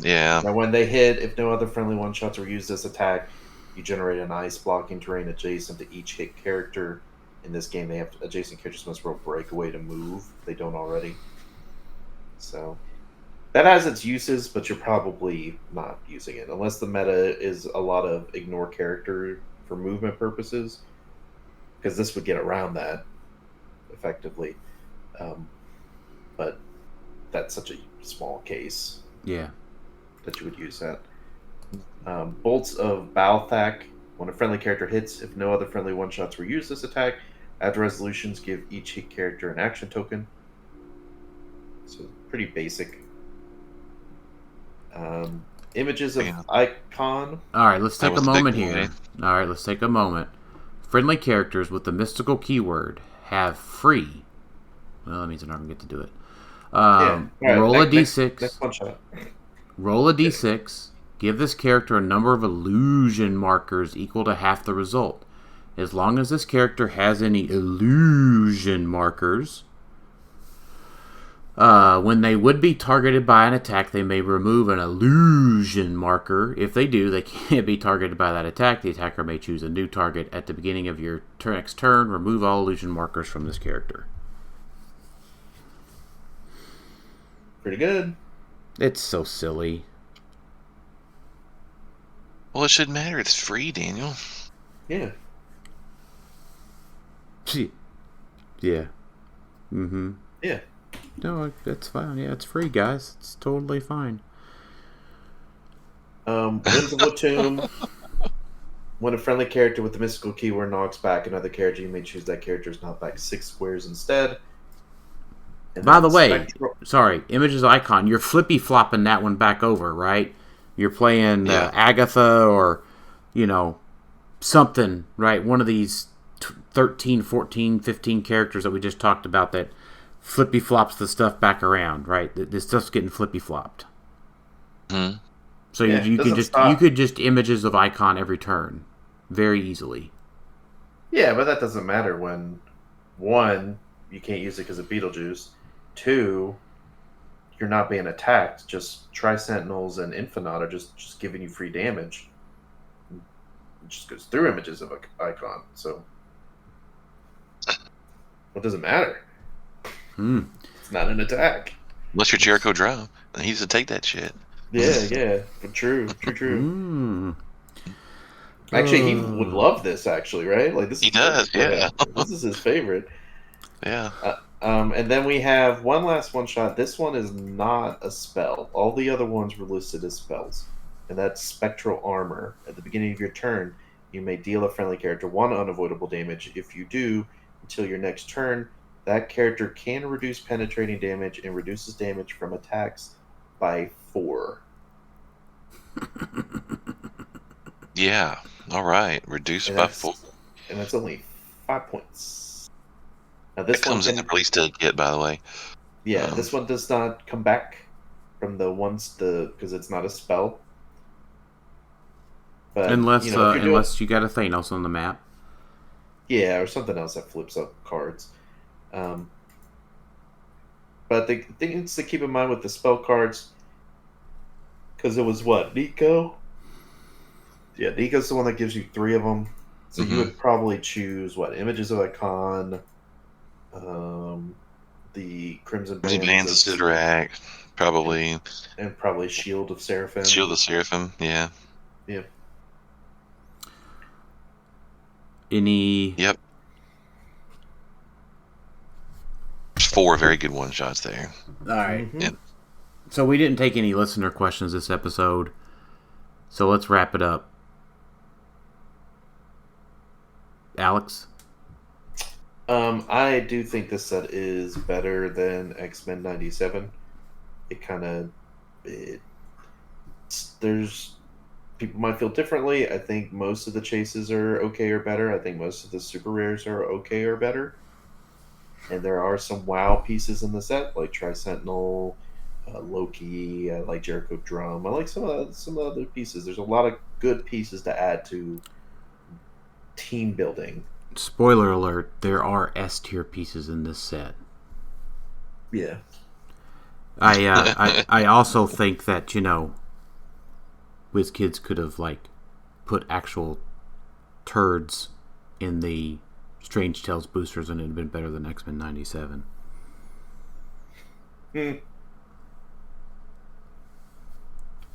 Yeah. Now, when they hit, if no other friendly one-shots are used as attack, you generate an ice blocking terrain adjacent to each hit character. In this game, they have adjacent characters must roll breakaway to move. They don't already. So that has its uses, but you're probably not using it unless the meta is a lot of ignore character for movement purposes, because this would get around that effectively. But that's such a small case. Yeah. That you would use that. Bolts of Balthak. When a friendly character hits, if no other friendly one-shots were used this attack, after resolutions, give each hit character an action token. So pretty basic. Images of Icon. All right, let's take a moment here. All right, let's take a moment. Friendly characters with the mystical keyword have free. Well, that means I'm not going to get to do it. Right, roll a d6. Next one shot. Roll a d6. Give this character a number of illusion markers equal to half the result. As long as this character has any illusion markers, when they would be targeted by an attack, they may remove an illusion marker. If they do, they can't be targeted by that attack. The attacker may choose a new target at the beginning of your next turn. Remove all illusion markers from this character. Pretty good. It's so silly. Well, it shouldn't matter. It's free, Daniel. Yeah. Yeah. Mm-hmm. Yeah. No, that's fine. Yeah, it's free, guys. It's totally fine. Winds of Tomb. When a friendly character with the mystical keyword knocks back another character, you may choose that character's knock back 6 squares instead. And by the way, sorry, Images Icon, you're flippy-flopping that one back over, right? You're playing Agatha or, something, right? One of these 13, 14, 15 characters that we just talked about that flippy-flops the stuff back around, right? This stuff's getting flippy-flopped. Mm-hmm. So you could just Images of Icon every turn very easily. Yeah, but that doesn't matter when, 1, you can't use it because of Beetlejuice. 2, you're not being attacked. Just Tri-Sentinels and Infinite are just giving you free damage. It just goes through Images of Icon. So what does it matter? It's not an attack. Unless you're Jericho Drum, then he doesn't take that shit. Yeah. But true. Actually, he would love this. Actually, right? Like this. He does. Yeah. This is his favorite. Yeah. And then we have one last one shot. This one is not a spell. All the other ones were listed as spells, and that's Spectral Armor. At the beginning of your turn, you may deal a friendly character 1 unavoidable damage. If you do, until your next turn, that character can reduce penetrating damage and reduces damage from attacks by 4. Yeah. All right. Reduce by 4. And that's only 5 points. Now, this it comes in the release date kit, by the way. Yeah, this one does not come back from the ones because it's not a spell. But, unless you got a Thanos on the map. Yeah, or something else that flips up cards. But the things to keep in mind with the spell cards, because it was Nico? Yeah, Nico's the one that gives you 3 of them. So you would probably choose Images of Icon, the Crimson Bands of Sidorak, probably. And probably Shield of Seraphim. Shield of Seraphim, yeah. Yeah. Yep. There's 4 very good one-shots there. All right. Mm-hmm. Yep. So we didn't take any listener questions this episode, so let's wrap it up. Alex? I do think this set is better than X-Men 97. It kind of... There's... People might feel differently. I think most of the chases are okay or better. I think most of the super rares are okay or better. And there are some WoW pieces in the set, like Tri-Sentinel, Loki, I like Jericho Drum. I like some of the other pieces. There's a lot of good pieces to add to team building. Spoiler alert, there are S tier pieces in this set. Yeah. I also think that, WizKids could have put actual turds in the Strange Tales boosters and it would have been better than X-Men 97.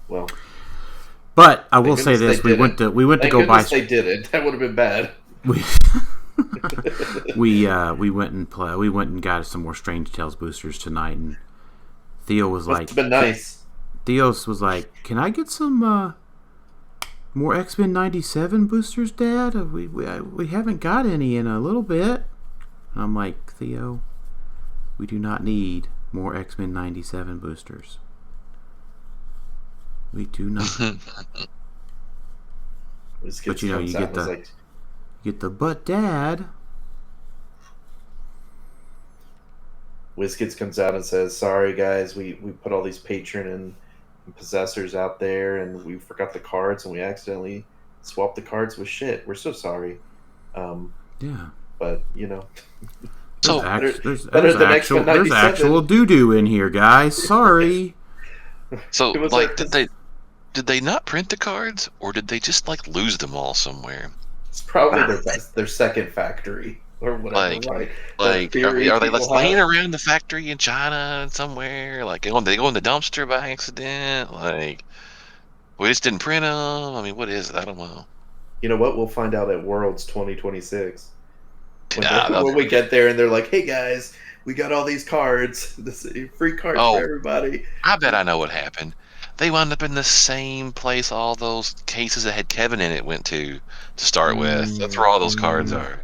Well, but I will say this: we went to go buy. They did it. That would have been bad. We went and got some more Strange Tales boosters tonight, and Theo was like, "It's been nice." Theo was like, "Can I get some more X-Men 97 boosters, Dad? We haven't got any in a little bit." And I'm like, Theo, we do not need more X-Men 97 boosters. We do not. But you get the but Dad. WizKids comes out and says, "Sorry guys, we put all these patron and possessors out there and we forgot the cards and we accidentally swapped the cards with shit. We're so sorry." Yeah. But So there's actual doo-doo in here, guys. Sorry. So did they not print the cards, or did they just lose them all somewhere? It's probably their second factory or whatever. Are they laying around the factory in China somewhere? They go in the dumpster by accident? We just didn't print them. I mean, what is it? I don't know. You know what? We'll find out at Worlds 2026 when we get there, and they're like, "Hey guys, we got all these cards. This free cards for everybody." I bet I know what happened. They wound up in the same place all those cases that had Kevin in it went to start with. That's where all those cards are.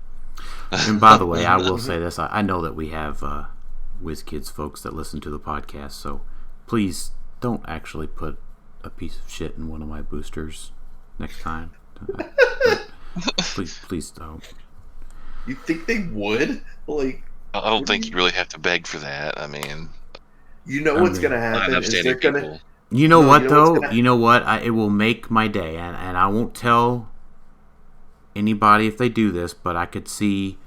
And by the way, I will say this. I know that we have WizKids folks that listen to the podcast, so please don't actually put a piece of shit in one of my boosters next time. Please don't. You think they would? I don't think you really have to beg for that. I mean... what's going to happen is they're going to... You know what, though? You know what? It will make my day, and I won't tell anybody if they do this, but I could see,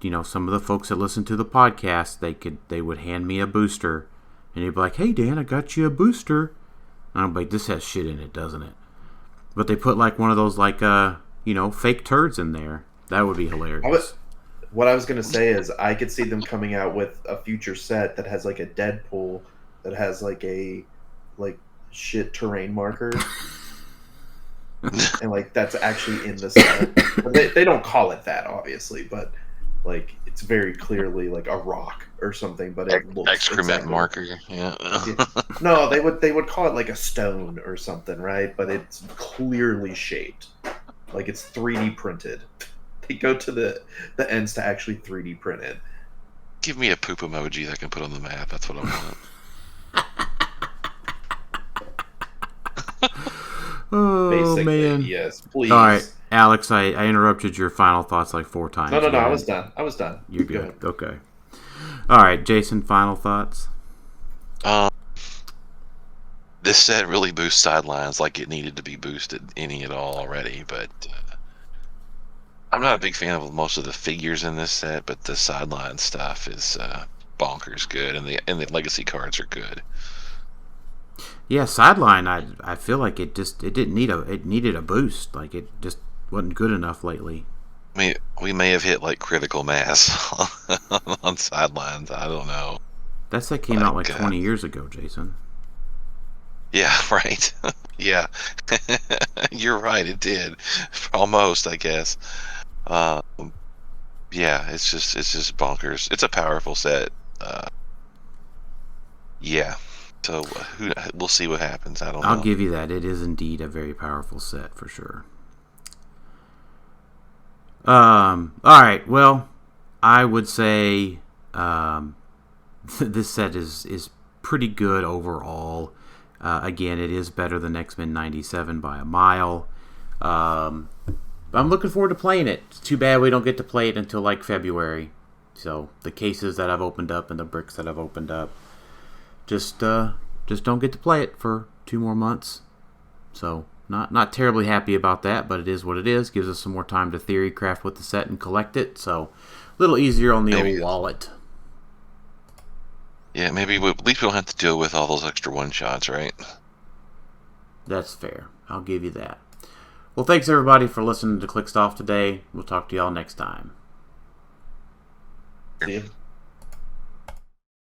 some of the folks that listen to the podcast, they would hand me a booster, and they'd be like, "Hey, Dan, I got you a booster." And I'm like, "This has shit in it, doesn't it?" But they put one of those fake turds in there. That would be hilarious. What I was going to say is I could see them coming out with a future set that has a Deadpool that has a shit terrain marker. And that's actually in the set. They don't call it that, obviously, but it's very clearly a rock or something, but it looks excrement marker. Yeah. No, they would call it a stone or something, right? But it's clearly shaped. It's 3D printed. They go to the ends to actually 3D print it. Give me a poop emoji that I can put on the map. That's what I want. Oh, basically, man. Yes, please. All right, Alex, I interrupted your final thoughts 4 times. No, I was done. You're good. Okay. All right, Jason, final thoughts? This set really boosts sidelines like it needed to be boosted any at all already, but I'm not a big fan of most of the figures in this set, but the sideline stuff is bonkers good, and the legacy cards are good. Yeah, sideline. I feel like it needed a boost. It just wasn't good enough lately. I mean, we may have hit critical mass on sidelines. I don't know. That set came out 20 years ago, Jason. Yeah, right. Yeah, you're right. It did almost, I guess. Yeah, it's just bonkers. It's a powerful set. Yeah. So we'll see what happens. I don't know. I'll give you that. It is indeed a very powerful set for sure. All right. Well, I would say this set is pretty good overall. Again, it is better than X-Men 97 by a mile. I'm looking forward to playing it. It's too bad we don't get to play it until like February. So the cases that I've opened up and the bricks that I've opened up, just don't get to play it for 2 more months. So not terribly happy about that, but it is what it is. Gives us some more time to theory craft with the set and collect it. So a little easier on the old wallet. Yeah, maybe at least we don't have to deal with all those extra one-shots, right? That's fair. I'll give you that. Well, thanks everybody for listening to Clixed Off today. We'll talk to y'all next time. See you.